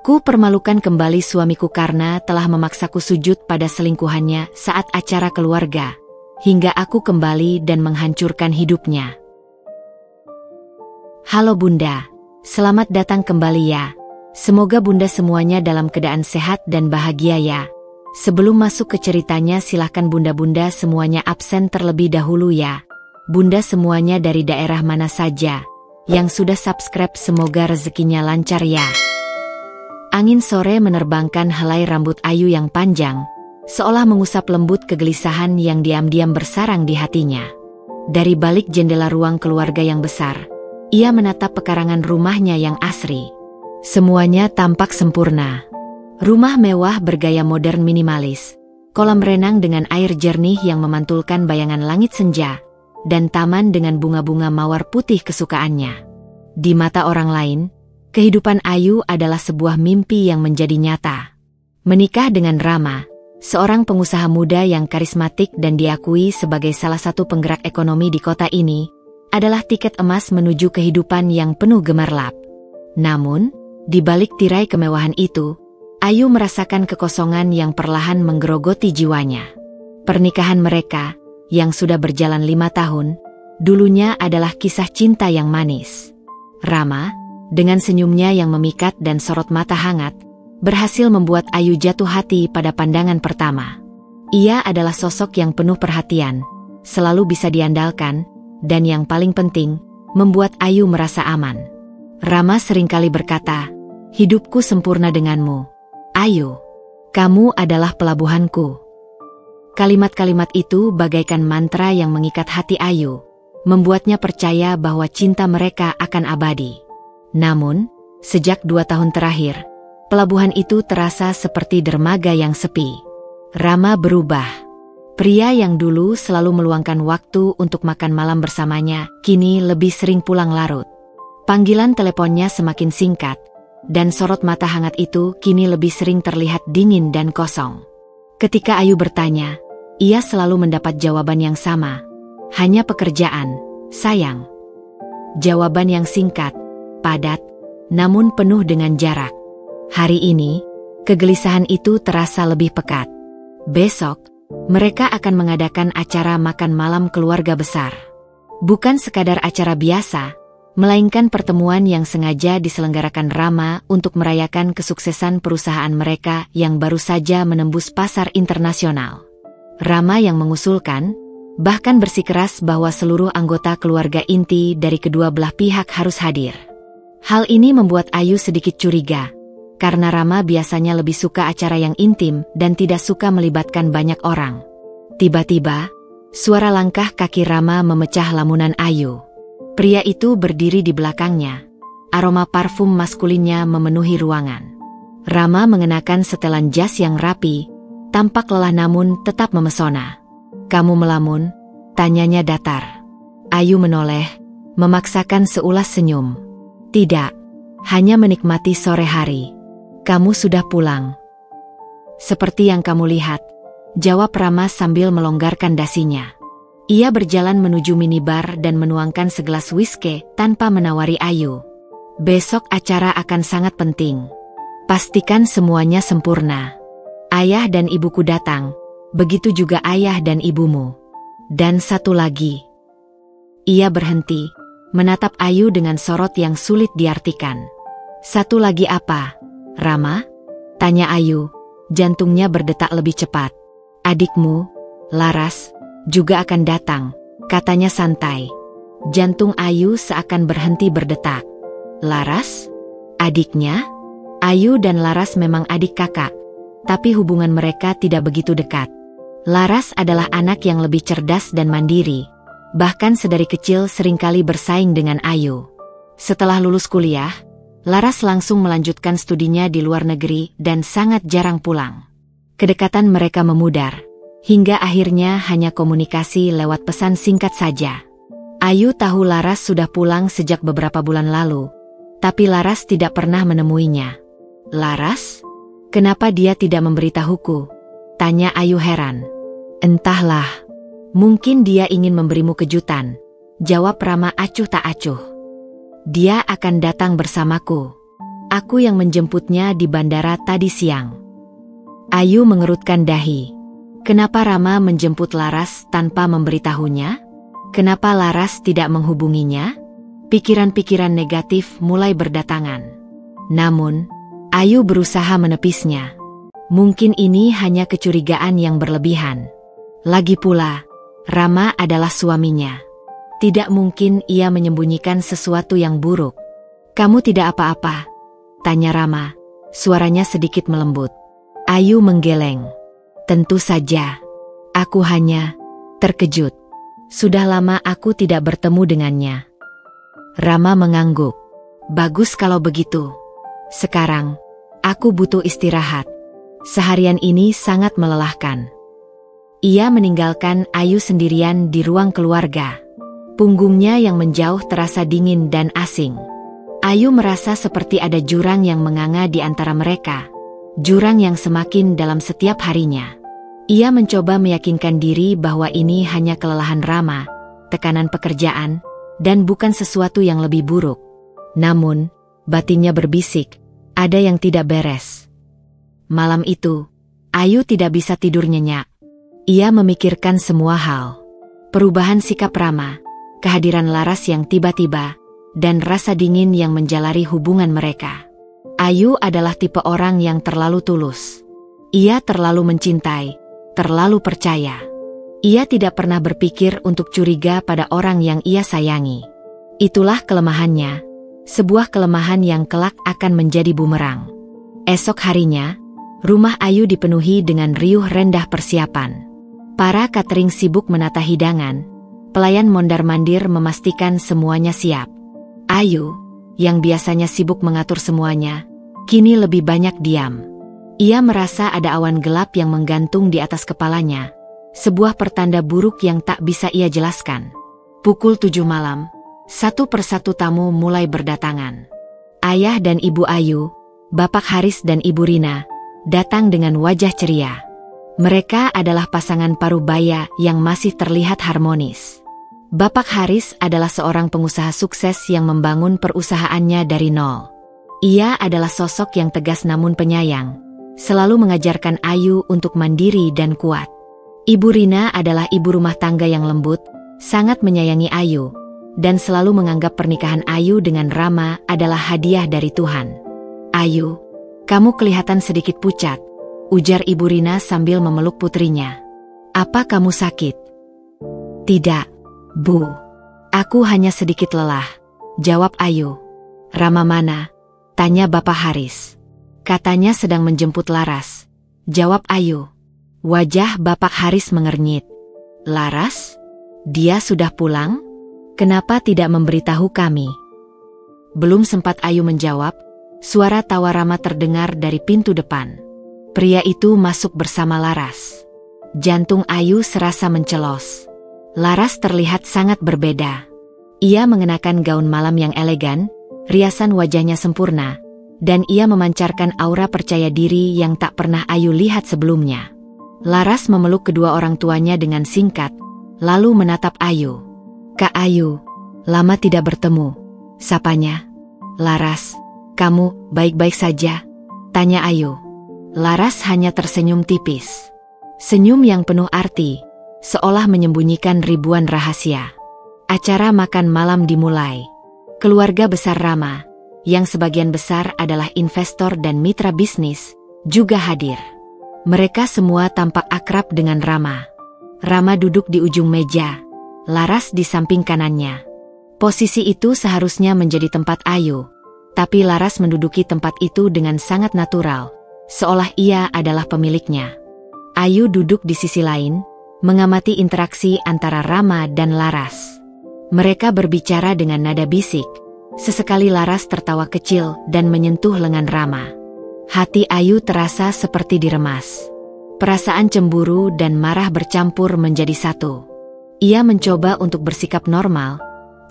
Ku permalukan kembali suamiku karena telah memaksaku sujud pada selingkuhannya saat acara keluarga, hingga aku kembali dan menghancurkan hidupnya. Halo Bunda, selamat datang kembali ya. Semoga Bunda semuanya dalam keadaan sehat dan bahagia ya. Sebelum masuk ke ceritanya silahkan Bunda-Bunda semuanya absen terlebih dahulu ya. Bunda semuanya dari daerah mana saja yang sudah subscribe semoga rezekinya lancar ya. Angin sore menerbangkan helai rambut Ayu yang panjang, seolah mengusap lembut kegelisahan yang diam-diam bersarang di hatinya. Dari balik jendela ruang keluarga yang besar, ia menatap pekarangan rumahnya yang asri. Semuanya tampak sempurna. Rumah mewah bergaya modern minimalis, kolam renang dengan air jernih yang memantulkan bayangan langit senja, dan taman dengan bunga-bunga mawar putih kesukaannya. Di mata orang lain, kehidupan Ayu adalah sebuah mimpi yang menjadi nyata. Menikah dengan Rama, seorang pengusaha muda yang karismatik dan diakui sebagai salah satu penggerak ekonomi di kota ini, adalah tiket emas menuju kehidupan yang penuh gemerlap. Namun, di balik tirai kemewahan itu, Ayu merasakan kekosongan yang perlahan menggerogoti jiwanya. Pernikahan mereka, yang sudah berjalan 5 tahun, dulunya adalah kisah cinta yang manis. Rama, dengan senyumnya yang memikat dan sorot mata hangat, berhasil membuat Ayu jatuh hati pada pandangan pertama. Ia adalah sosok yang penuh perhatian, selalu bisa diandalkan, dan yang paling penting, membuat Ayu merasa aman. Rama seringkali berkata, "Hidupku sempurna denganmu. Ayu, kamu adalah pelabuhanku." Kalimat-kalimat itu bagaikan mantra yang mengikat hati Ayu, membuatnya percaya bahwa cinta mereka akan abadi. Namun, sejak 2 tahun terakhir, pelabuhan itu terasa seperti dermaga yang sepi. Rama berubah. Pria yang dulu selalu meluangkan waktu untuk makan malam bersamanya, kini lebih sering pulang larut. Panggilan teleponnya semakin singkat, dan sorot mata hangat itu kini lebih sering terlihat dingin dan kosong. Ketika Ayu bertanya, ia selalu mendapat jawaban yang sama. Hanya pekerjaan, sayang. Jawaban yang singkat, padat, namun penuh dengan jarak. Hari ini, kegelisahan itu terasa lebih pekat. Besok, mereka akan mengadakan acara makan malam keluarga besar. Bukan sekadar acara biasa, melainkan pertemuan yang sengaja diselenggarakan Rama untuk merayakan kesuksesan perusahaan mereka yang baru saja menembus pasar internasional. Rama yang mengusulkan, bahkan bersikeras bahwa seluruh anggota keluarga inti dari kedua belah pihak harus hadir. Hal ini membuat Ayu sedikit curiga, karena Rama biasanya lebih suka acara yang intim dan tidak suka melibatkan banyak orang. Tiba-tiba, suara langkah kaki Rama memecah lamunan Ayu. Pria itu berdiri di belakangnya. Aroma parfum maskulinnya memenuhi ruangan. Rama mengenakan setelan jas yang rapi, tampak lelah namun tetap memesona. "Kamu melamun?" tanyanya datar. Ayu menoleh, memaksakan seulas senyum. "Tidak, hanya menikmati sore hari." "Kamu sudah pulang?" "Seperti yang kamu lihat," jawab Rama sambil melonggarkan dasinya. Ia berjalan menuju minibar dan menuangkan segelas whisky tanpa menawari Ayu. "Besok acara akan sangat penting. Pastikan semuanya sempurna. Ayah dan ibuku datang, begitu juga ayah dan ibumu. Dan satu lagi." Ia berhenti, menatap Ayu dengan sorot yang sulit diartikan. "Satu lagi apa, Rama?" tanya Ayu, jantungnya berdetak lebih cepat. "Adikmu, Laras, juga akan datang," katanya santai. Jantung Ayu seakan berhenti berdetak. "Laras? Adiknya?" Ayu dan Laras memang adik kakak, tapi hubungan mereka tidak begitu dekat. Laras adalah anak yang lebih cerdas dan mandiri, bahkan sedari kecil seringkali bersaing dengan Ayu. Setelah lulus kuliah, Laras langsung melanjutkan studinya di luar negeri dan sangat jarang pulang. Kedekatan mereka memudar, hingga akhirnya hanya komunikasi lewat pesan singkat saja. Ayu tahu Laras sudah pulang sejak beberapa bulan lalu, tapi Laras tidak pernah menemuinya. "Laras? Kenapa dia tidak memberitahuku?" tanya Ayu heran. "Entahlah. Mungkin dia ingin memberimu kejutan," jawab Rama acuh tak acuh. "Dia akan datang bersamaku." Aku yang menjemputnya di bandara tadi siang. Ayu mengerutkan dahi. Kenapa Rama menjemput Laras tanpa memberitahunya? Kenapa Laras tidak menghubunginya? Pikiran-pikiran negatif mulai berdatangan. Namun, Ayu berusaha menepisnya. Mungkin ini hanya kecurigaan yang berlebihan. Lagi pula, Rama adalah suaminya. Tidak mungkin ia menyembunyikan sesuatu yang buruk. "Kamu tidak apa-apa?" tanya Rama, suaranya sedikit melembut. Ayu menggeleng. "Tentu saja. Aku hanya terkejut. Sudah lama aku tidak bertemu dengannya." Rama mengangguk. "Bagus kalau begitu. Sekarang, aku butuh istirahat. Seharian ini sangat melelahkan." Ia meninggalkan Ayu sendirian di ruang keluarga. Punggungnya yang menjauh terasa dingin dan asing. Ayu merasa seperti ada jurang yang menganga di antara mereka. Jurang yang semakin dalam setiap harinya. Ia mencoba meyakinkan diri bahwa ini hanya kelelahan Rama, tekanan pekerjaan, dan bukan sesuatu yang lebih buruk. Namun, batinnya berbisik, ada yang tidak beres. Malam itu, Ayu tidak bisa tidur nyenyak. Ia memikirkan semua hal. Perubahan sikap Rama, kehadiran Laras yang tiba-tiba, dan rasa dingin yang menjalari hubungan mereka. Ayu adalah tipe orang yang terlalu tulus. Ia terlalu mencintai, terlalu percaya. Ia tidak pernah berpikir untuk curiga pada orang yang ia sayangi. Itulah kelemahannya, sebuah kelemahan yang kelak akan menjadi bumerang. Esok harinya, rumah Ayu dipenuhi dengan riuh rendah persiapan. Para catering sibuk menata hidangan, pelayan mondar-mandir memastikan semuanya siap. Ayu, yang biasanya sibuk mengatur semuanya, kini lebih banyak diam. Ia merasa ada awan gelap yang menggantung di atas kepalanya, sebuah pertanda buruk yang tak bisa ia jelaskan. Pukul 7 malam, satu persatu tamu mulai berdatangan. Ayah dan ibu Ayu, Bapak Haris dan Ibu Rina, datang dengan wajah ceria. Mereka adalah pasangan parubaya yang masih terlihat harmonis. Bapak Haris adalah seorang pengusaha sukses yang membangun perusahaannya dari nol. Ia adalah sosok yang tegas namun penyayang, selalu mengajarkan Ayu untuk mandiri dan kuat. Ibu Rina adalah ibu rumah tangga yang lembut, sangat menyayangi Ayu, dan selalu menganggap pernikahan Ayu dengan Rama adalah hadiah dari Tuhan. "Ayu, kamu kelihatan sedikit pucat," ujar Ibu Rina sambil memeluk putrinya. "Apa kamu sakit?" "Tidak, Bu. Aku hanya sedikit lelah," jawab Ayu. "Rama mana?" tanya Bapak Haris. "Katanya sedang menjemput Laras," jawab Ayu. Wajah Bapak Haris mengernyit. "Laras? Dia sudah pulang? Kenapa tidak memberitahu kami?" Belum sempat Ayu menjawab, suara tawa Rama terdengar dari pintu depan. Pria itu masuk bersama Laras. Jantung Ayu serasa mencelos. Laras terlihat sangat berbeda. Ia mengenakan gaun malam yang elegan, riasan wajahnya sempurna, dan ia memancarkan aura percaya diri yang tak pernah Ayu lihat sebelumnya. Laras memeluk kedua orang tuanya dengan singkat, lalu menatap Ayu. "Kak Ayu, lama tidak bertemu," sapanya. "Laras, kamu baik-baik saja?" tanya Ayu. Laras hanya tersenyum tipis. Senyum yang penuh arti, seolah menyembunyikan ribuan rahasia. Acara makan malam dimulai. Keluarga besar Rama, yang sebagian besar adalah investor dan mitra bisnis, juga hadir. Mereka semua tampak akrab dengan Rama. Rama duduk di ujung meja, Laras di samping kanannya. Posisi itu seharusnya menjadi tempat Ayu, tapi Laras menduduki tempat itu dengan sangat natural, seolah ia adalah pemiliknya. Ayu duduk di sisi lain, mengamati interaksi antara Rama dan Laras. Mereka berbicara dengan nada bisik. Sesekali Laras tertawa kecil dan menyentuh lengan Rama. Hati Ayu terasa seperti diremas. Perasaan cemburu dan marah bercampur menjadi satu. Ia mencoba untuk bersikap normal,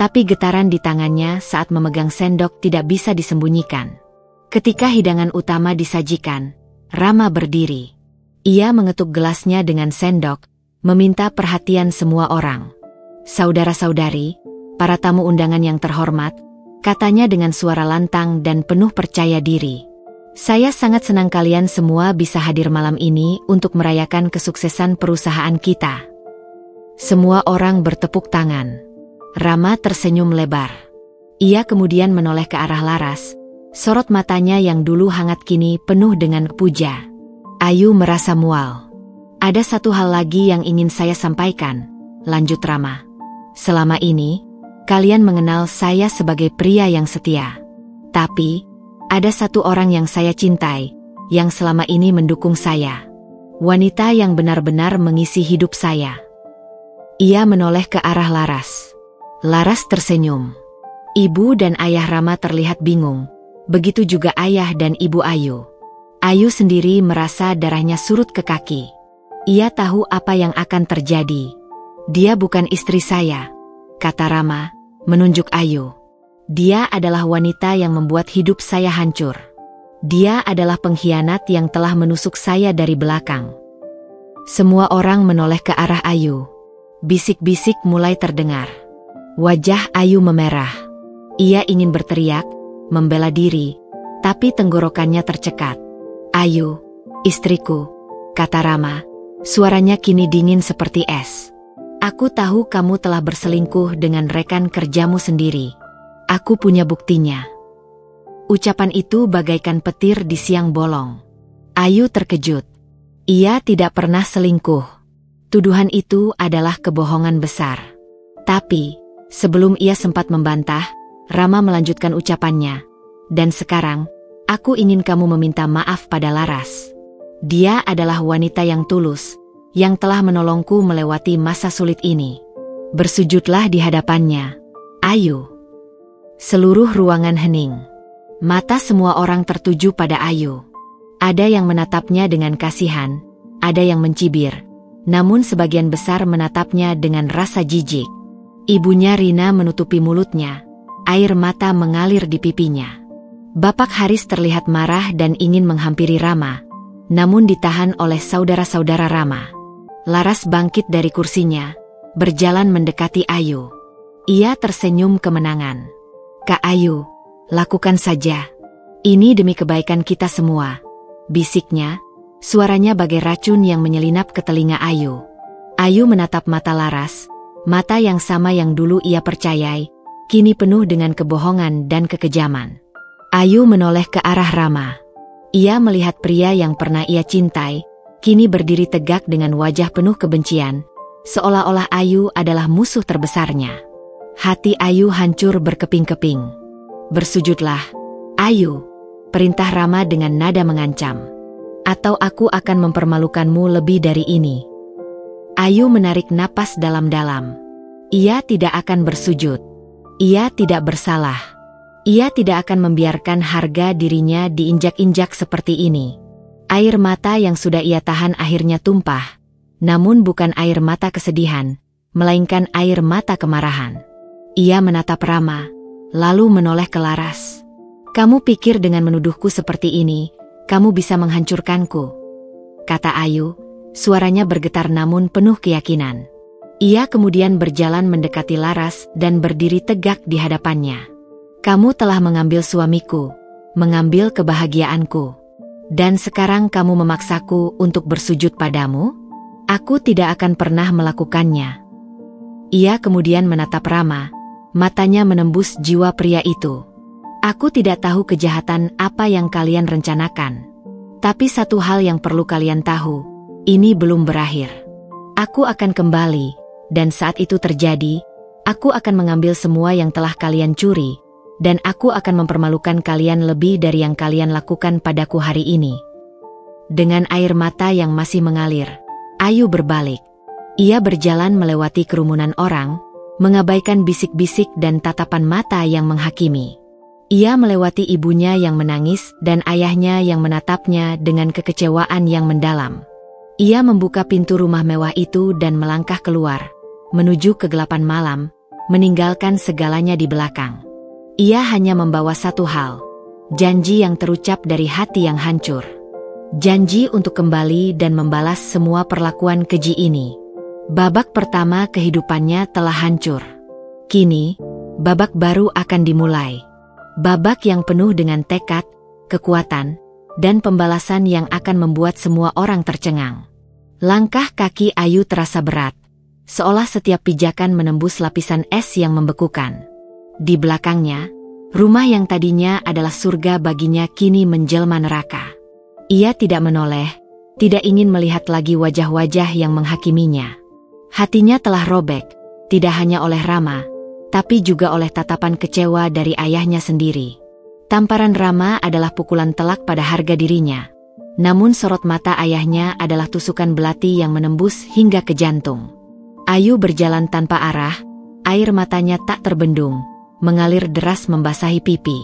tapi getaran di tangannya saat memegang sendok tidak bisa disembunyikan. Ketika hidangan utama disajikan, Rama berdiri. Ia mengetuk gelasnya dengan sendok, meminta perhatian semua orang. "Saudara-saudari, para tamu undangan yang terhormat, katanya dengan suara lantang dan penuh percaya diri. Saya sangat senang kalian semua bisa hadir malam ini untuk merayakan kesuksesan perusahaan kita. Semua orang bertepuk tangan. Rama tersenyum lebar. Ia kemudian menoleh ke arah Laras. Sorot matanya yang dulu hangat kini penuh dengan puja. Ayu merasa mual. Ada satu hal lagi yang ingin saya sampaikan, lanjut Rama. Selama ini, kalian mengenal saya sebagai pria yang setia. Tapi, ada satu orang yang saya cintai, yang selama ini mendukung saya. Wanita yang benar-benar mengisi hidup saya. Ia menoleh ke arah Laras. Laras tersenyum. Ibu dan ayah Rama terlihat bingung. Begitu juga ayah dan ibu Ayu. Ayu sendiri merasa darahnya surut ke kaki. Ia tahu apa yang akan terjadi. Dia bukan istri saya, kata Rama, menunjuk Ayu. Dia adalah wanita yang membuat hidup saya hancur. Dia adalah pengkhianat yang telah menusuk saya dari belakang. Semua orang menoleh ke arah Ayu. Bisik-bisik mulai terdengar. Wajah Ayu memerah. Ia ingin berteriak, membela diri, tapi tenggorokannya tercekat. Ayu, istriku, kata Rama. Suaranya kini dingin seperti es. Aku tahu kamu telah berselingkuh dengan rekan kerjamu sendiri. Aku punya buktinya. Ucapan itu bagaikan petir di siang bolong. Ayu terkejut. Ia tidak pernah selingkuh. Tuduhan itu adalah kebohongan besar. Tapi, sebelum ia sempat membantah, Rama melanjutkan ucapannya. Dan sekarang, aku ingin kamu meminta maaf pada Laras. Dia adalah wanita yang tulus, yang telah menolongku melewati masa sulit ini. Bersujudlah di hadapannya, Ayu. Seluruh ruangan hening. Mata semua orang tertuju pada Ayu. Ada yang menatapnya dengan kasihan, ada yang mencibir, namun sebagian besar menatapnya dengan rasa jijik. Ibunya Rina menutupi mulutnya, air mata mengalir di pipinya. Bapak Haris terlihat marah dan ingin menghampiri Rama, namun ditahan oleh saudara-saudara Rama. Laras bangkit dari kursinya, berjalan mendekati Ayu. Ia tersenyum kemenangan. Kak Ayu, lakukan saja. Ini demi kebaikan kita semua, bisiknya, suaranya bagai racun yang menyelinap ke telinga Ayu. Ayu menatap mata Laras, mata yang sama yang dulu ia percayai, kini penuh dengan kebohongan dan kekejaman. Ayu menoleh ke arah Rama. Ia melihat pria yang pernah ia cintai, kini berdiri tegak dengan wajah penuh kebencian, seolah-olah Ayu adalah musuh terbesarnya. Hati Ayu hancur berkeping-keping. Bersujudlah, Ayu, perintah Rama dengan nada mengancam. Atau aku akan mempermalukanmu lebih dari ini. Ayu menarik napas dalam-dalam. Ia tidak akan bersujud. Ia tidak bersalah. Ia tidak akan membiarkan harga dirinya diinjak-injak seperti ini. Air mata yang sudah ia tahan akhirnya tumpah, namun bukan air mata kesedihan, melainkan air mata kemarahan. Ia menatap Rama, lalu menoleh ke Laras. Kamu pikir dengan menuduhku seperti ini, kamu bisa menghancurkanku? Kata Ayu, suaranya bergetar namun penuh keyakinan. Ia kemudian berjalan mendekati Laras dan berdiri tegak di hadapannya. Kamu telah mengambil suamiku, mengambil kebahagiaanku. Dan sekarang kamu memaksaku untuk bersujud padamu? Aku tidak akan pernah melakukannya. Ia kemudian menatap Rama, matanya menembus jiwa pria itu. Aku tidak tahu kejahatan apa yang kalian rencanakan. Tapi satu hal yang perlu kalian tahu, ini belum berakhir. Aku akan kembali, dan saat itu terjadi, aku akan mengambil semua yang telah kalian curi, dan aku akan mempermalukan kalian lebih dari yang kalian lakukan padaku hari ini. Dengan air mata yang masih mengalir, Ayu berbalik. Ia berjalan melewati kerumunan orang, mengabaikan bisik-bisik dan tatapan mata yang menghakimi. Ia melewati ibunya yang menangis dan ayahnya yang menatapnya dengan kekecewaan yang mendalam. Ia membuka pintu rumah mewah itu dan melangkah keluar, menuju kegelapan malam, meninggalkan segalanya di belakang. Ia hanya membawa satu hal, janji yang terucap dari hati yang hancur. Janji untuk kembali dan membalas semua perlakuan keji ini. Babak pertama kehidupannya telah hancur. Kini, babak baru akan dimulai. Babak yang penuh dengan tekad, kekuatan, dan pembalasan yang akan membuat semua orang tercengang. Langkah kaki Ayu terasa berat, seolah setiap pijakan menembus lapisan es yang membekukan. Di belakangnya, rumah yang tadinya adalah surga baginya kini menjelma neraka. Ia tidak menoleh, tidak ingin melihat lagi wajah-wajah yang menghakiminya. Hatinya telah robek, tidak hanya oleh Rama, tapi juga oleh tatapan kecewa dari ayahnya sendiri. Tamparan Rama adalah pukulan telak pada harga dirinya. Namun sorot mata ayahnya adalah tusukan belati yang menembus hingga ke jantung. Ayu berjalan tanpa arah, air matanya tak terbendung, mengalir deras membasahi pipi.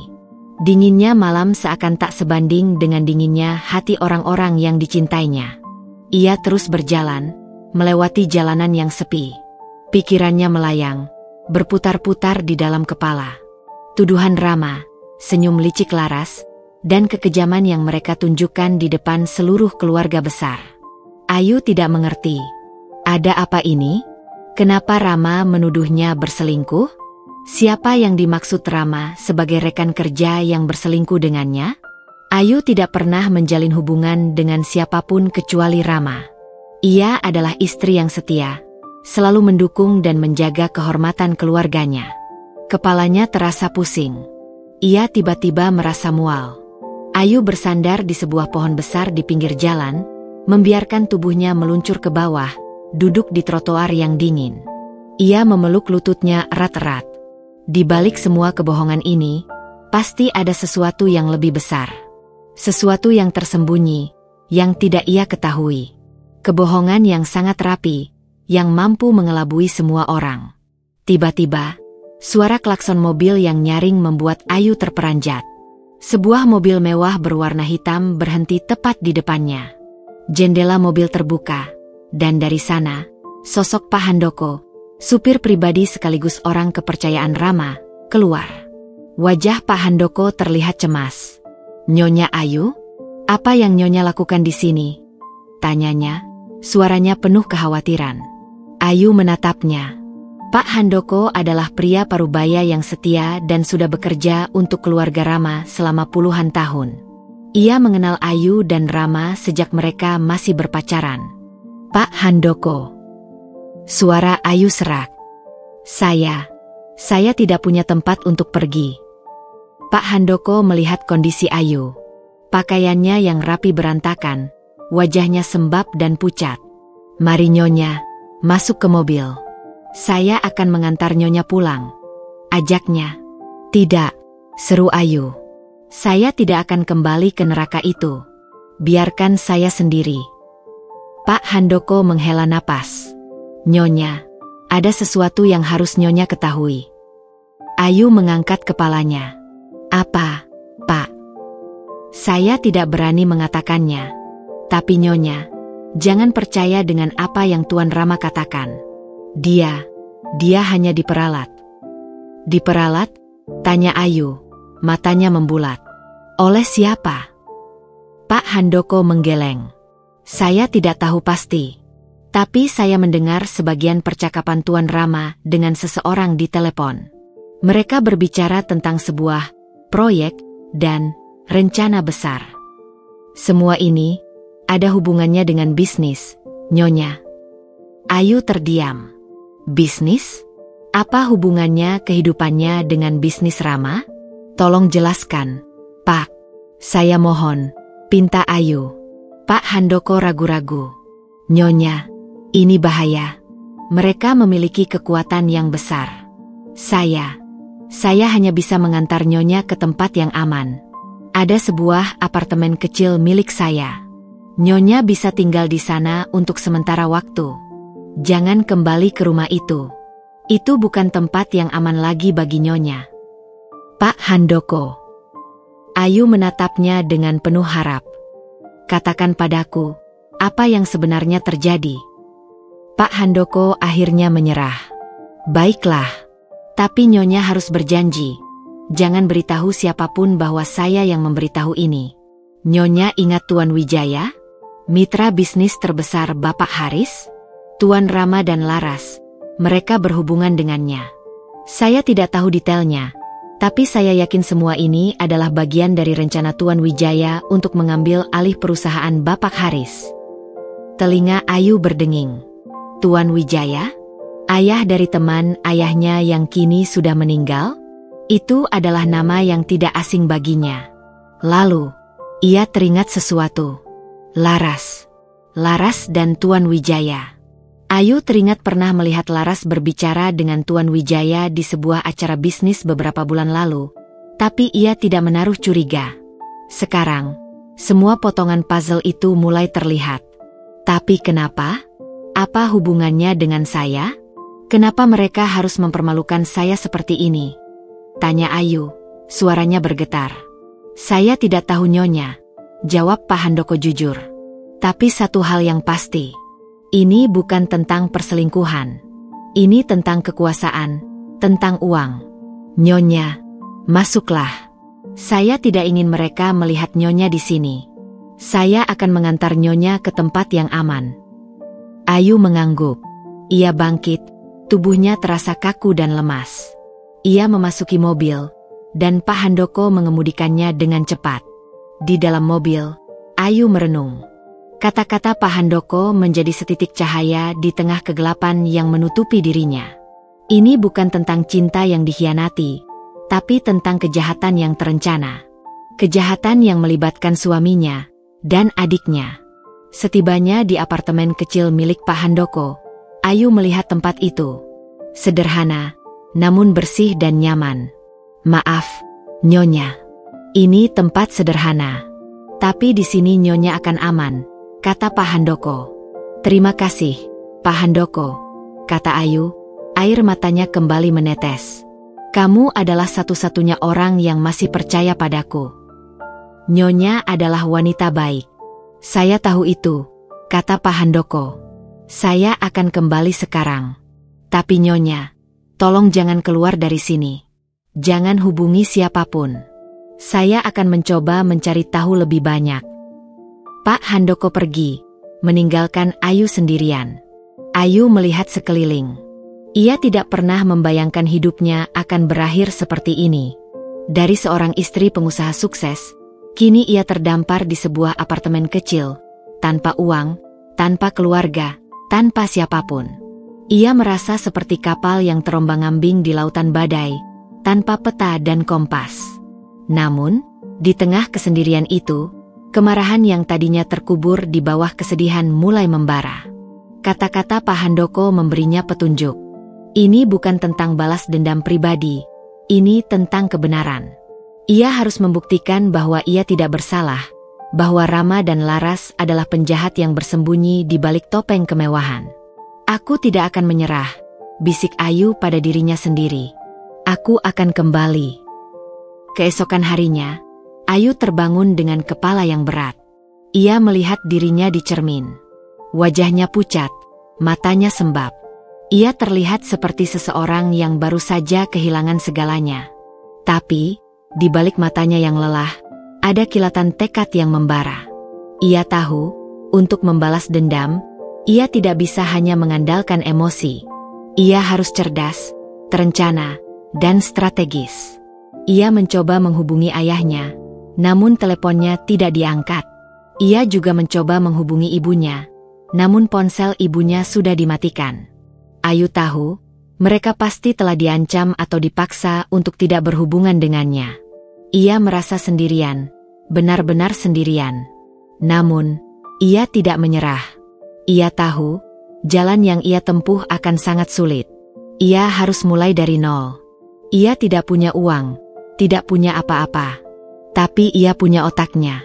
Dinginnya malam seakan tak sebanding dengan dinginnya hati orang-orang yang dicintainya. Ia terus berjalan, melewati jalanan yang sepi. Pikirannya melayang, berputar-putar di dalam kepala. Tuduhan Rama, senyum licik Laras, dan kekejaman yang mereka tunjukkan di depan seluruh keluarga besar. Ayu tidak mengerti. Ada apa ini? Kenapa Rama menuduhnya berselingkuh? Siapa yang dimaksud Rama sebagai rekan kerja yang berselingkuh dengannya? Ayu tidak pernah menjalin hubungan dengan siapapun kecuali Rama. Ia adalah istri yang setia, selalu mendukung dan menjaga kehormatan keluarganya. Kepalanya terasa pusing. Ia tiba-tiba merasa mual. Ayu bersandar di sebuah pohon besar di pinggir jalan, membiarkan tubuhnya meluncur ke bawah, duduk di trotoar yang dingin. Ia memeluk lututnya erat-erat. Di balik semua kebohongan ini, pasti ada sesuatu yang lebih besar. Sesuatu yang tersembunyi, yang tidak ia ketahui. Kebohongan yang sangat rapi, yang mampu mengelabui semua orang. Tiba-tiba, suara klakson mobil yang nyaring membuat Ayu terperanjat. Sebuah mobil mewah berwarna hitam berhenti tepat di depannya. Jendela mobil terbuka, dan dari sana, sosok Pak Handoko, supir pribadi sekaligus orang kepercayaan Rama, keluar. Wajah Pak Handoko terlihat cemas. "Nyonya Ayu, apa yang Nyonya lakukan di sini?" tanyanya, suaranya penuh kekhawatiran. Ayu menatapnya. Pak Handoko adalah pria parubaya yang setia dan sudah bekerja untuk keluarga Rama selama puluhan tahun. Ia mengenal Ayu dan Rama sejak mereka masih berpacaran. "Pak Handoko." Suara Ayu serak. Saya tidak punya tempat untuk pergi." Pak Handoko melihat kondisi Ayu. Pakaiannya yang rapi berantakan, wajahnya sembab dan pucat. "Mari Nyonya, masuk ke mobil. Saya akan mengantar Nyonya pulang," ajaknya. "Tidak," seru Ayu. "Saya tidak akan kembali ke neraka itu. Biarkan saya sendiri." Pak Handoko menghela napas. "Nyonya, ada sesuatu yang harus Nyonya ketahui." Ayu mengangkat kepalanya. "Apa, Pak?" "Saya tidak berani mengatakannya. Tapi Nyonya, jangan percaya dengan apa yang Tuan Rama katakan. Dia hanya diperalat." "Diperalat?" tanya Ayu, matanya membulat. "Oleh siapa?" Pak Handoko menggeleng. "Saya tidak tahu pasti. Tapi saya mendengar sebagian percakapan Tuan Rama dengan seseorang di telepon. Mereka berbicara tentang sebuah proyek dan rencana besar. Semua ini ada hubungannya dengan bisnis, Nyonya." Ayu terdiam. "Bisnis? Apa hubungannya kehidupannya dengan bisnis Rama? Tolong jelaskan, Pak. Saya mohon," pinta Ayu. Pak Handoko ragu-ragu. "Nyonya, ini bahaya. Mereka memiliki kekuatan yang besar. Saya hanya bisa mengantar Nyonya ke tempat yang aman. Ada sebuah apartemen kecil milik saya. Nyonya bisa tinggal di sana untuk sementara waktu. Jangan kembali ke rumah itu. Itu bukan tempat yang aman lagi bagi Nyonya." "Pak Handoko." Ayu menatapnya dengan penuh harap. "Katakan padaku, apa yang sebenarnya terjadi?" Pak Handoko akhirnya menyerah. "Baiklah, tapi Nyonya harus berjanji. Jangan beritahu siapapun bahwa saya yang memberitahu ini. Nyonya ingat Tuan Wijaya? Mitra bisnis terbesar Bapak Haris? Tuan Rama dan Laras, mereka berhubungan dengannya. Saya tidak tahu detailnya, Tapi saya yakin semua ini adalah bagian dari rencana Tuan Wijaya untuk mengambil alih perusahaan Bapak Haris. Telinga Ayu berdenging. Tuan Wijaya? Ayah dari teman ayahnya yang kini sudah meninggal? Itu adalah nama yang tidak asing baginya. Lalu, ia teringat sesuatu. Laras. Laras dan Tuan Wijaya. Ayu teringat pernah melihat Laras berbicara dengan Tuan Wijaya di sebuah acara bisnis beberapa bulan lalu, tapi ia tidak menaruh curiga. Sekarang, semua potongan puzzle itu mulai terlihat. Tapi kenapa? Apa hubungannya dengan saya? Kenapa mereka harus mempermalukan saya seperti ini? Tanya Ayu, suaranya bergetar. Saya tidak tahu Nyonya, jawab Pak Handoko jujur. Tapi satu hal yang pasti. Ini bukan tentang perselingkuhan. Ini tentang kekuasaan, tentang uang. Nyonya, masuklah. Saya tidak ingin mereka melihat Nyonya di sini. Saya akan mengantar Nyonya ke tempat yang aman. Ayu mengangguk. Ia bangkit, tubuhnya terasa kaku dan lemas. Ia memasuki mobil, dan Pak Handoko mengemudikannya dengan cepat. Di dalam mobil, Ayu merenung. Kata-kata Pak Handoko menjadi setitik cahaya di tengah kegelapan yang menutupi dirinya. Ini bukan tentang cinta yang dikhianati, tapi tentang kejahatan yang terencana. Kejahatan yang melibatkan suaminya dan adiknya. Setibanya di apartemen kecil milik Pak Handoko, Ayu melihat tempat itu. Sederhana, namun bersih dan nyaman. Maaf, Nyonya. Ini tempat sederhana. Tapi di sini Nyonya akan aman, kata Pak Handoko. Terima kasih, Pak Handoko, kata Ayu, air matanya kembali menetes. Kamu adalah satu-satunya orang yang masih percaya padaku. Nyonya adalah wanita baik. Saya tahu itu, kata Pak Handoko. Saya akan kembali sekarang. Tapi Nyonya, tolong jangan keluar dari sini. Jangan hubungi siapapun. Saya akan mencoba mencari tahu lebih banyak. Pak Handoko pergi, meninggalkan Ayu sendirian. Ayu melihat sekeliling. Ia tidak pernah membayangkan hidupnya akan berakhir seperti ini. Dari seorang istri pengusaha sukses, kini ia terdampar di sebuah apartemen kecil, tanpa uang, tanpa keluarga, tanpa siapapun. Ia merasa seperti kapal yang terombang-ambing di lautan badai, tanpa peta dan kompas. Namun, di tengah kesendirian itu, kemarahan yang tadinya terkubur di bawah kesedihan mulai membara. Kata-kata Pak Handoko memberinya petunjuk. Ini bukan tentang balas dendam pribadi, ini tentang kebenaran. Ia harus membuktikan bahwa ia tidak bersalah, bahwa Rama dan Laras adalah penjahat yang bersembunyi di balik topeng kemewahan. Aku tidak akan menyerah, bisik Ayu pada dirinya sendiri. Aku akan kembali. Keesokan harinya, Ayu terbangun dengan kepala yang berat. Ia melihat dirinya di cermin. Wajahnya pucat, matanya sembab. Ia terlihat seperti seseorang yang baru saja kehilangan segalanya. Tapi, di balik matanya yang lelah, ada kilatan tekad yang membara. Ia tahu, untuk membalas dendam, ia tidak bisa hanya mengandalkan emosi. Ia harus cerdas, terencana, dan strategis. Ia mencoba menghubungi ayahnya, namun teleponnya tidak diangkat. Ia juga mencoba menghubungi ibunya, namun ponsel ibunya sudah dimatikan. Ayu tahu, mereka pasti telah diancam atau dipaksa untuk tidak berhubungan dengannya. Ia merasa sendirian, benar-benar sendirian. Namun, ia tidak menyerah. Ia tahu, jalan yang ia tempuh akan sangat sulit. Ia harus mulai dari nol. Ia tidak punya uang, tidak punya apa-apa. Tapi ia punya otaknya.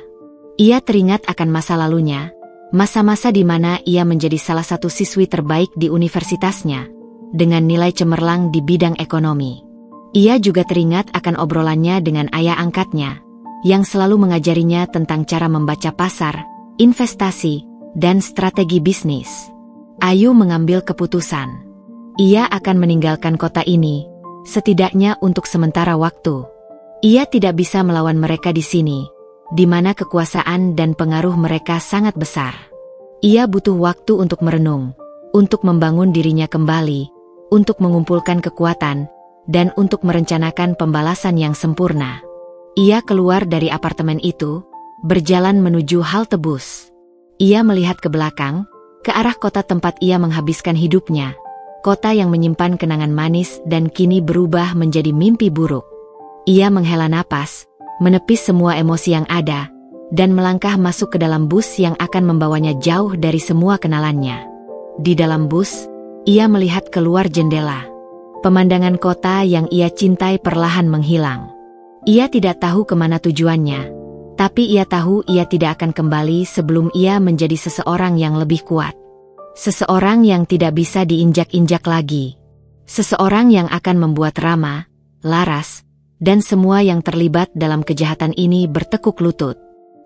Ia teringat akan masa lalunya, masa-masa di mana ia menjadi salah satu siswi terbaik di universitasnya, dengan nilai cemerlang di bidang ekonomi. Ia juga teringat akan obrolannya dengan ayah angkatnya, yang selalu mengajarinya tentang cara membaca pasar, investasi, dan strategi bisnis. Ayu mengambil keputusan. Ia akan meninggalkan kota ini, setidaknya untuk sementara waktu. Ia tidak bisa melawan mereka di sini, di mana kekuasaan dan pengaruh mereka sangat besar. Ia butuh waktu untuk merenung, untuk membangun dirinya kembali, untuk mengumpulkan kekuatan, dan untuk merencanakan pembalasan yang sempurna. Ia keluar dari apartemen itu, berjalan menuju halte bus. Ia melihat ke belakang, ke arah kota tempat ia menghabiskan hidupnya. Kota yang menyimpan kenangan manis dan kini berubah menjadi mimpi buruk. Ia menghela napas, menepis semua emosi yang ada, dan melangkah masuk ke dalam bus yang akan membawanya jauh dari semua kenalannya. Di dalam bus, ia melihat keluar jendela. Pemandangan kota yang ia cintai perlahan menghilang. Ia tidak tahu kemana tujuannya, tapi ia tahu ia tidak akan kembali sebelum ia menjadi seseorang yang lebih kuat. Seseorang yang tidak bisa diinjak-injak lagi. Seseorang yang akan membuat Rama, Laras, dan semua yang terlibat dalam kejahatan ini bertekuk lutut.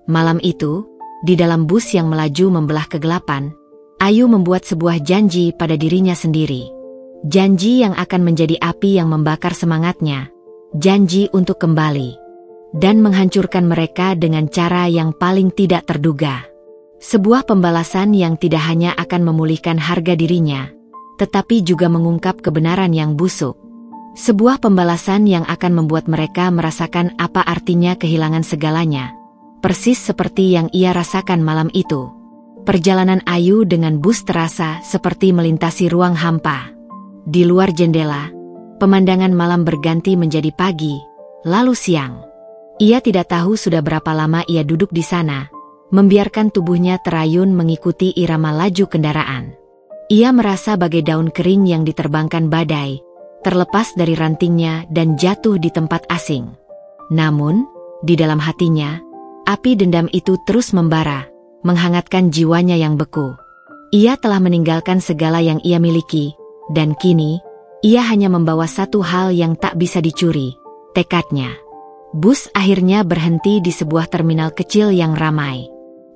Malam itu, di dalam bus yang melaju membelah kegelapan, Ayu membuat sebuah janji pada dirinya sendiri. Janji yang akan menjadi api yang membakar semangatnya. Janji untuk kembali dan menghancurkan mereka dengan cara yang paling tidak terduga. Sebuah pembalasan yang tidak hanya akan memulihkan harga dirinya, tetapi juga mengungkap kebenaran yang busuk. Sebuah pembalasan yang akan membuat mereka merasakan apa artinya kehilangan segalanya. Persis seperti yang ia rasakan malam itu. Perjalanan Ayu dengan bus terasa seperti melintasi ruang hampa. Di luar jendela, pemandangan malam berganti menjadi pagi, lalu siang. Ia tidak tahu sudah berapa lama ia duduk di sana, membiarkan tubuhnya terayun mengikuti irama laju kendaraan. Ia merasa bagai daun kering yang diterbangkan badai, terlepas dari rantingnya dan jatuh di tempat asing. Namun, di dalam hatinya, api dendam itu terus membara, menghangatkan jiwanya yang beku. Ia telah meninggalkan segala yang ia miliki, dan kini, ia hanya membawa satu hal yang tak bisa dicuri, tekadnya. Bus akhirnya berhenti di sebuah terminal kecil yang ramai.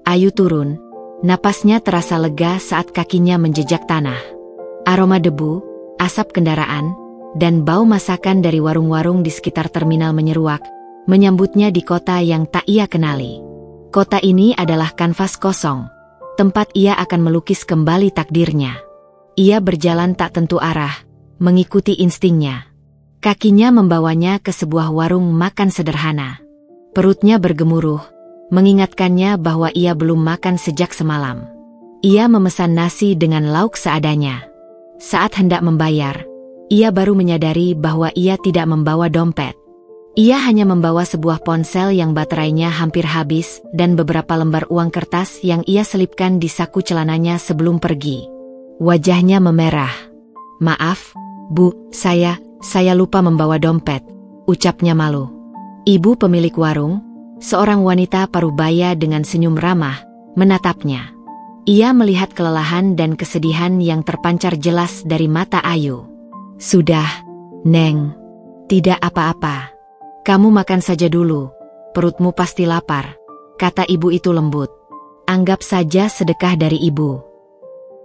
Ayu turun, napasnya terasa lega saat kakinya menjejak tanah. Aroma debu, asap kendaraan, dan bau masakan dari warung-warung di sekitar terminal menyeruak, menyambutnya di kota yang tak ia kenali. Kota ini adalah kanvas kosong, tempat ia akan melukis kembali takdirnya. Ia berjalan tak tentu arah, mengikuti instingnya. Kakinya membawanya ke sebuah warung makan sederhana. Perutnya bergemuruh, mengingatkannya bahwa ia belum makan sejak semalam. Ia memesan nasi dengan lauk seadanya. Saat hendak membayar, ia baru menyadari bahwa ia tidak membawa dompet. Ia hanya membawa sebuah ponsel yang baterainya hampir habis dan beberapa lembar uang kertas yang ia selipkan di saku celananya sebelum pergi. Wajahnya memerah. "Maaf, Bu, saya lupa membawa dompet," ucapnya malu. Ibu pemilik warung, seorang wanita parubaya dengan senyum ramah, menatapnya. Ia melihat kelelahan dan kesedihan yang terpancar jelas dari mata Ayu. "Sudah, Neng. Tidak apa-apa. Kamu makan saja dulu, perutmu pasti lapar," kata ibu itu lembut. "Anggap saja sedekah dari ibu."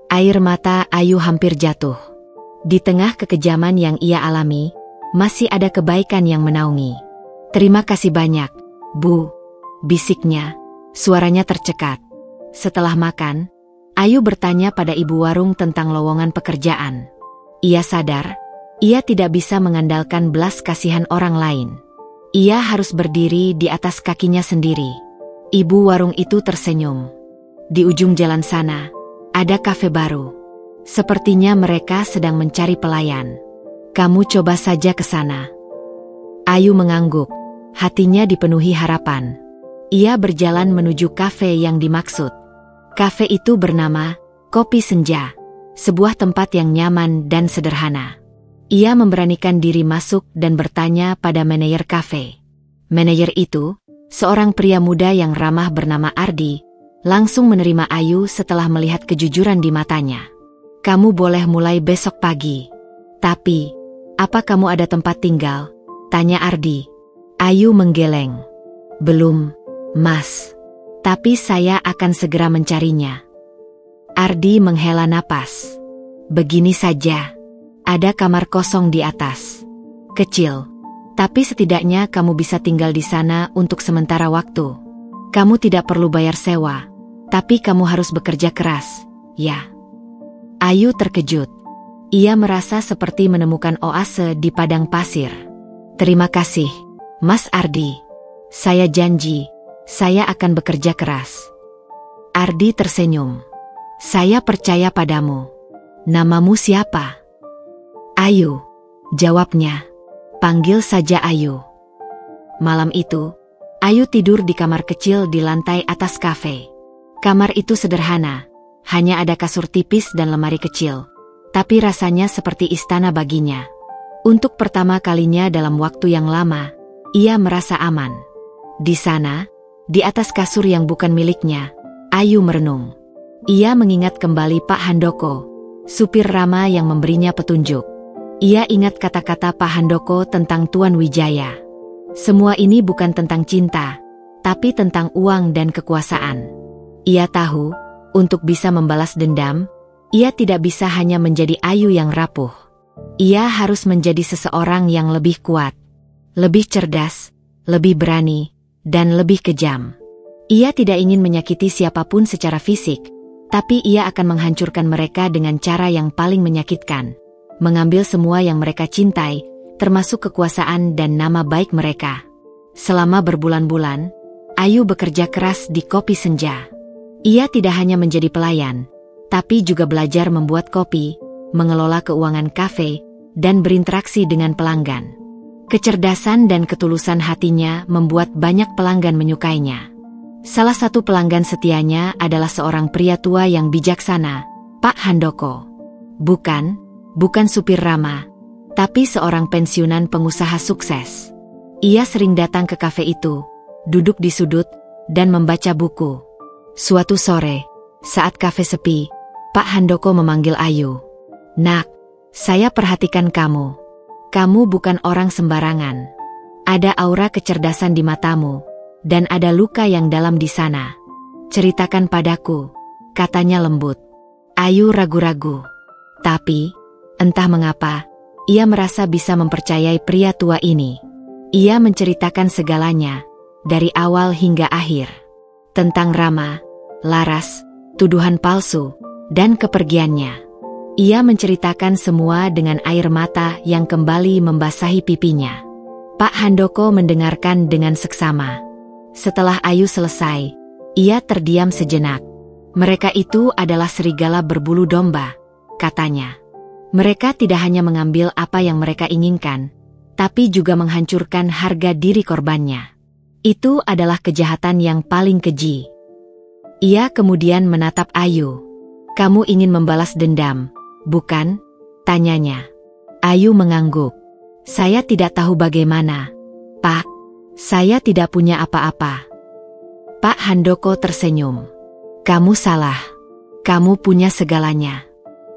Air mata Ayu hampir jatuh. Di tengah kekejaman yang ia alami, masih ada kebaikan yang menaungi. "Terima kasih banyak, Bu," bisiknya, suaranya tercekat. Setelah makan, Ayu bertanya pada ibu warung tentang lowongan pekerjaan. Ia sadar, ia tidak bisa mengandalkan belas kasihan orang lain. Ia harus berdiri di atas kakinya sendiri. Ibu warung itu tersenyum. Di ujung jalan sana, ada kafe baru. Sepertinya mereka sedang mencari pelayan. "Kamu coba saja ke sana." Ayu mengangguk, hatinya dipenuhi harapan. Ia berjalan menuju kafe yang dimaksud. Kafe itu bernama Kopi Senja, sebuah tempat yang nyaman dan sederhana. Ia memberanikan diri masuk dan bertanya pada manajer kafe. Manajer itu, seorang pria muda yang ramah bernama Ardi, langsung menerima Ayu setelah melihat kejujuran di matanya. "Kamu boleh mulai besok pagi. Tapi, apa kamu ada tempat tinggal?" tanya Ardi. Ayu menggeleng. "Belum, Mas. Tapi saya akan segera mencarinya." Ardi menghela napas. "Begini saja. Ada kamar kosong di atas. Kecil. Tapi setidaknya kamu bisa tinggal di sana untuk sementara waktu. Kamu tidak perlu bayar sewa. Tapi kamu harus bekerja keras, ya." Ayu terkejut. Ia merasa seperti menemukan oase di padang pasir. Terima kasih, Mas Ardi. Saya janji, saya akan bekerja keras. Ardi tersenyum. Saya percaya padamu. Namamu siapa? Ayu, jawabnya. Panggil saja Ayu. Malam itu, Ayu tidur di kamar kecil di lantai atas kafe. Kamar itu sederhana, hanya ada kasur tipis dan lemari kecil. Tapi rasanya seperti istana baginya. Untuk pertama kalinya dalam waktu yang lama, ia merasa aman. Di sana, di atas kasur yang bukan miliknya, Ayu merenung. Ia mengingat kembali Pak Handoko, supir Rama yang memberinya petunjuk. Ia ingat kata-kata Pak Handoko tentang Tuan Wijaya. Semua ini bukan tentang cinta, tapi tentang uang dan kekuasaan. Ia tahu, untuk bisa membalas dendam, ia tidak bisa hanya menjadi Ayu yang rapuh. Ia harus menjadi seseorang yang lebih kuat, lebih cerdas, lebih berani, dan lebih kejam. Ia tidak ingin menyakiti siapapun secara fisik, tapi ia akan menghancurkan mereka dengan cara yang paling menyakitkan. Mengambil semua yang mereka cintai, termasuk kekuasaan dan nama baik mereka. Selama berbulan-bulan, Ayu bekerja keras di Kopi Senja. Ia tidak hanya menjadi pelayan, tapi juga belajar membuat kopi, mengelola keuangan kafe, dan berinteraksi dengan pelanggan. Kecerdasan dan ketulusan hatinya membuat banyak pelanggan menyukainya. Salah satu pelanggan setianya adalah seorang pria tua yang bijaksana, Pak Handoko. Bukan supir Rama, tapi seorang pensiunan pengusaha sukses. Ia sering datang ke kafe itu, duduk di sudut, dan membaca buku. Suatu sore, saat kafe sepi, Pak Handoko memanggil Ayu. Nak, saya perhatikan kamu. Kamu bukan orang sembarangan. Ada aura kecerdasan di matamu, dan ada luka yang dalam di sana. Ceritakan padaku, katanya lembut. Ayu ragu-ragu. Tapi, entah mengapa, ia merasa bisa mempercayai pria tua ini. Ia menceritakan segalanya, dari awal hingga akhir. Tentang Rama, Laras, tuduhan palsu, dan kepergiannya. Ia menceritakan semua dengan air mata yang kembali membasahi pipinya. Pak Handoko mendengarkan dengan seksama. Setelah Ayu selesai, ia terdiam sejenak. Mereka itu adalah serigala berbulu domba, katanya. Mereka tidak hanya mengambil apa yang mereka inginkan, tapi juga menghancurkan harga diri korbannya. Itu adalah kejahatan yang paling keji. Ia kemudian menatap Ayu. Kamu ingin membalas dendam, bukan? Tanyanya. Ayu mengangguk. Saya tidak tahu bagaimana, Pak. Saya tidak punya apa-apa. Pak Handoko tersenyum. Kamu salah. Kamu punya segalanya.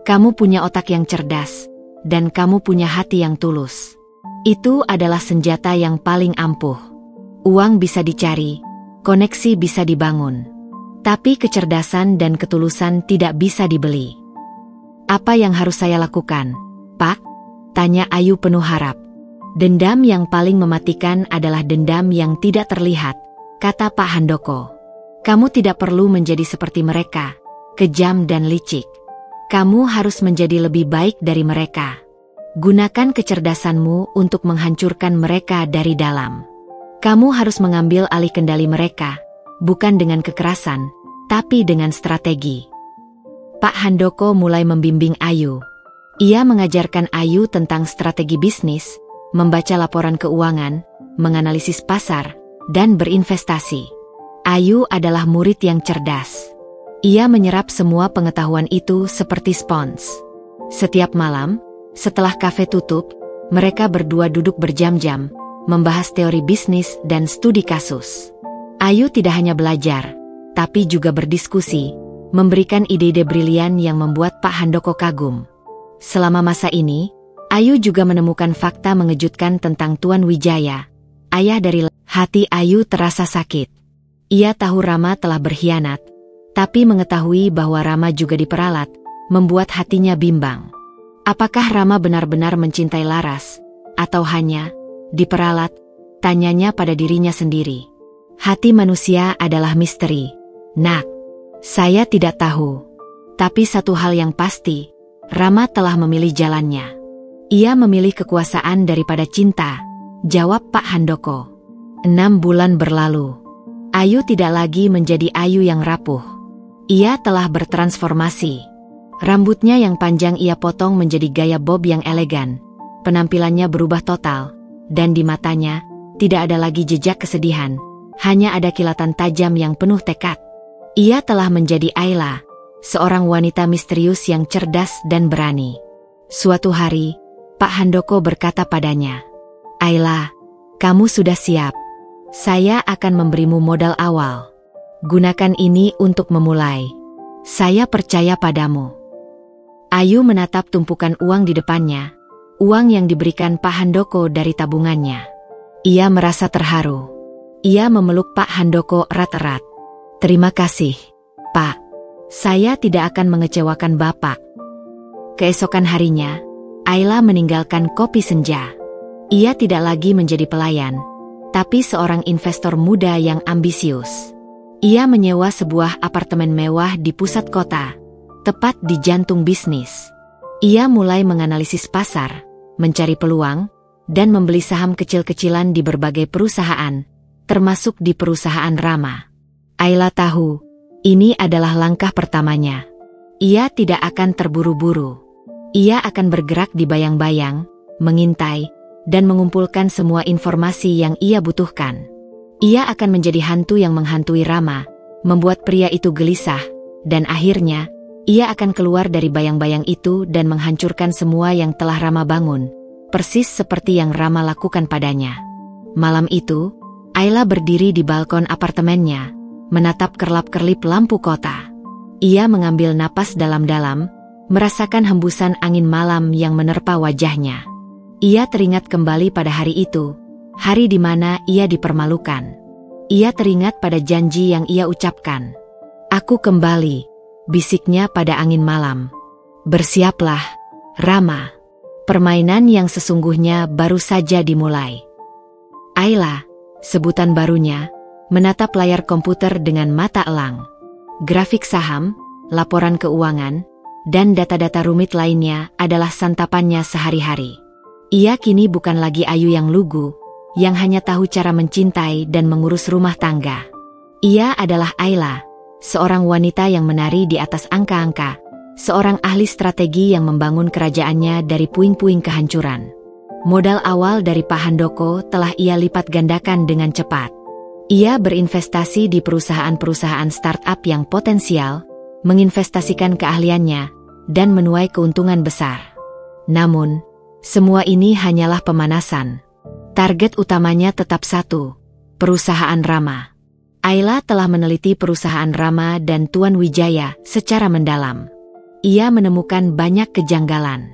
Kamu punya otak yang cerdas, dan kamu punya hati yang tulus. Itu adalah senjata yang paling ampuh. Uang bisa dicari, koneksi bisa dibangun. Tapi kecerdasan dan ketulusan tidak bisa dibeli. Apa yang harus saya lakukan, Pak? Tanya Ayu penuh harap. Dendam yang paling mematikan adalah dendam yang tidak terlihat, kata Pak Handoko. Kamu tidak perlu menjadi seperti mereka, kejam dan licik. Kamu harus menjadi lebih baik dari mereka. Gunakan kecerdasanmu untuk menghancurkan mereka dari dalam. Kamu harus mengambil alih kendali mereka, bukan dengan kekerasan, tapi dengan strategi. Pak Handoko mulai membimbing Ayu. Ia mengajarkan Ayu tentang strategi bisnis, membaca laporan keuangan, menganalisis pasar, dan berinvestasi. Ayu adalah murid yang cerdas. Ia menyerap semua pengetahuan itu seperti spons. Setiap malam, setelah kafe tutup, mereka berdua duduk berjam-jam, membahas teori bisnis dan studi kasus. Ayu tidak hanya belajar, tapi juga berdiskusi, memberikan ide-ide brilian yang membuat Pak Handoko kagum. Selama masa ini, Ayu juga menemukan fakta mengejutkan tentang Tuan Wijaya, ayah dari hati Ayu terasa sakit. Ia tahu Rama telah berkhianat, tapi mengetahui bahwa Rama juga diperalat, membuat hatinya bimbang. Apakah Rama benar-benar mencintai Laras, atau hanya diperalat? Tanyanya pada dirinya sendiri. Hati manusia adalah misteri. Nak, saya tidak tahu. Tapi satu hal yang pasti, Rama telah memilih jalannya. Ia memilih kekuasaan daripada cinta, jawab Pak Handoko. 6 bulan berlalu. Ayu tidak lagi menjadi Ayu yang rapuh. Ia telah bertransformasi. Rambutnya yang panjang ia potong menjadi gaya bob yang elegan. Penampilannya berubah total. Dan di matanya, tidak ada lagi jejak kesedihan. Hanya ada kilatan tajam yang penuh tekad. Ia telah menjadi Ayla, seorang wanita misterius yang cerdas dan berani. Suatu hari, Pak Handoko berkata padanya, "Ayla, kamu sudah siap. Saya akan memberimu modal awal. Gunakan ini untuk memulai. Saya percaya padamu." Ayu menatap tumpukan uang di depannya, uang yang diberikan Pak Handoko dari tabungannya. Ia merasa terharu. Ia memeluk Pak Handoko erat-erat. "Terima kasih, Pak. Saya tidak akan mengecewakan Bapak." Keesokan harinya, Ayla meninggalkan kopi senja. Ia tidak lagi menjadi pelayan, tapi seorang investor muda yang ambisius. Ia menyewa sebuah apartemen mewah di pusat kota, tepat di jantung bisnis. Ia mulai menganalisis pasar, mencari peluang, dan membeli saham kecil-kecilan di berbagai perusahaan, termasuk di perusahaan Rama. Ayla tahu, ini adalah langkah pertamanya. Ia tidak akan terburu-buru. Ia akan bergerak di bayang-bayang, mengintai, dan mengumpulkan semua informasi yang ia butuhkan. Ia akan menjadi hantu yang menghantui Rama, membuat pria itu gelisah, dan akhirnya, ia akan keluar dari bayang-bayang itu dan menghancurkan semua yang telah Rama bangun, persis seperti yang Rama lakukan padanya. Malam itu, Ayla berdiri di balkon apartemennya, menatap kerlap-kerlip lampu kota. Ia mengambil napas dalam-dalam, merasakan hembusan angin malam yang menerpa wajahnya. Ia teringat kembali pada hari itu, hari di mana ia dipermalukan. Ia teringat pada janji yang ia ucapkan. "Aku kembali," bisiknya pada angin malam. "Bersiaplah, Rama. Permainan yang sesungguhnya baru saja dimulai." Ayla, sebutan barunya, menatap layar komputer dengan mata elang. Grafik saham, laporan keuangan, dan data-data rumit lainnya adalah santapannya sehari-hari. Ia kini bukan lagi Ayu yang lugu, yang hanya tahu cara mencintai dan mengurus rumah tangga. Ia adalah Ayla, seorang wanita yang menari di atas angka-angka, seorang ahli strategi yang membangun kerajaannya dari puing-puing kehancuran. Modal awal dari Pak Handoko telah ia lipat gandakan dengan cepat. Ia berinvestasi di perusahaan-perusahaan startup yang potensial, menginvestasikan keahliannya, dan menuai keuntungan besar. Namun, semua ini hanyalah pemanasan. Target utamanya tetap satu, perusahaan Rama. Ayla telah meneliti perusahaan Rama dan Tuan Wijaya secara mendalam. Ia menemukan banyak kejanggalan.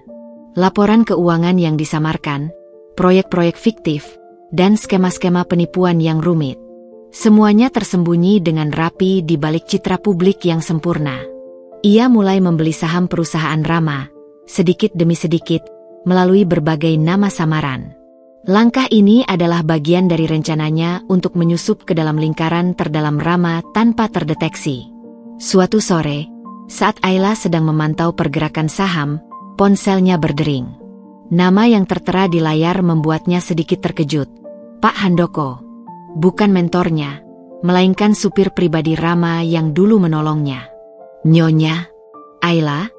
Laporan keuangan yang disamarkan, proyek-proyek fiktif, dan skema-skema penipuan yang rumit. Semuanya tersembunyi dengan rapi di balik citra publik yang sempurna. Ia mulai membeli saham perusahaan Rama, sedikit demi sedikit, melalui berbagai nama samaran. Langkah ini adalah bagian dari rencananya untuk menyusup ke dalam lingkaran terdalam Rama tanpa terdeteksi. Suatu sore, saat Ayla sedang memantau pergerakan saham, ponselnya berdering. Nama yang tertera di layar membuatnya sedikit terkejut. Pak Handoko. Bukan mentornya, melainkan supir pribadi Rama yang dulu menolongnya. "Nyonya." "Ayla?"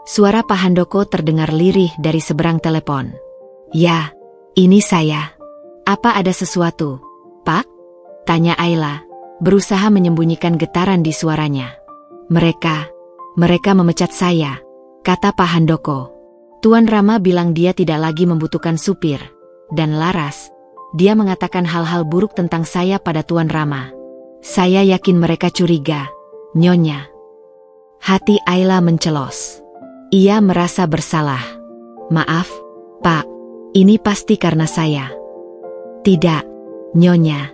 Suara Pak Handoko terdengar lirih dari seberang telepon. "Ya, ini saya." "Apa ada sesuatu, Pak?" tanya Ayla, berusaha menyembunyikan getaran di suaranya. Mereka memecat saya," kata Pak Handoko. "Tuan Rama bilang dia tidak lagi membutuhkan supir, dan laras, dia mengatakan hal-hal buruk tentang saya pada Tuan Rama. Saya yakin mereka curiga, Nyonya." Hati Ayla mencelos. Ia merasa bersalah. "Maaf, Pak, ini pasti karena saya." "Tidak, Nyonya.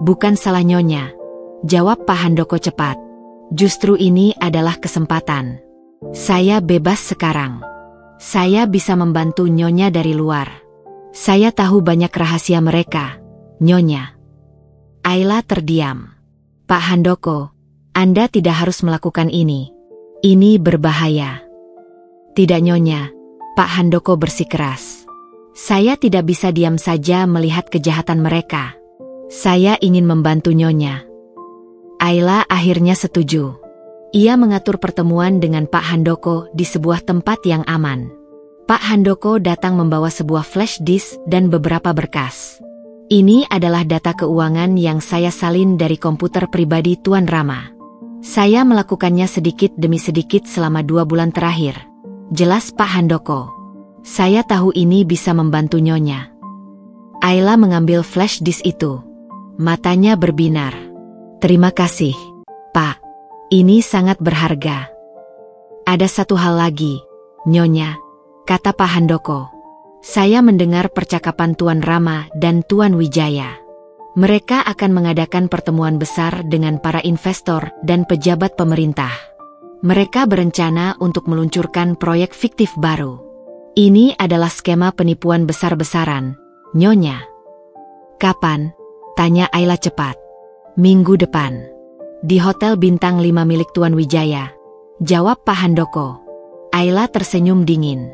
Bukan salah Nyonya," jawab Pak Handoko cepat. "Justru ini adalah kesempatan. Saya bebas sekarang. Saya bisa membantu Nyonya dari luar. Saya tahu banyak rahasia mereka, Nyonya." Ayla terdiam. "Pak Handoko, Anda tidak harus melakukan ini. Ini berbahaya." Tidak Nyonya, Pak Handoko bersikeras. Saya tidak bisa diam saja melihat kejahatan mereka. Saya ingin membantu Nyonya. Ayla akhirnya setuju. Ia mengatur pertemuan dengan Pak Handoko di sebuah tempat yang aman. Pak Handoko datang membawa sebuah flash disk dan beberapa berkas. Ini adalah data keuangan yang saya salin dari komputer pribadi Tuan Rama. Saya melakukannya sedikit demi sedikit selama 2 bulan terakhir. Jelas Pak Handoko. Saya tahu ini bisa membantu Nyonya. Ayla mengambil flash disk itu. Matanya berbinar. Terima kasih, Pak. Ini sangat berharga. Ada satu hal lagi, Nyonya, kata Pak Handoko. Saya mendengar percakapan Tuan Rama dan Tuan Wijaya. Mereka akan mengadakan pertemuan besar dengan para investor dan pejabat pemerintah. Mereka berencana untuk meluncurkan proyek fiktif baru. Ini adalah skema penipuan besar-besaran, Nyonya. Kapan? Tanya Ayla cepat. Minggu depan. Di Hotel Bintang 5 milik Tuan Wijaya. Jawab Pak Handoko. Ayla tersenyum dingin.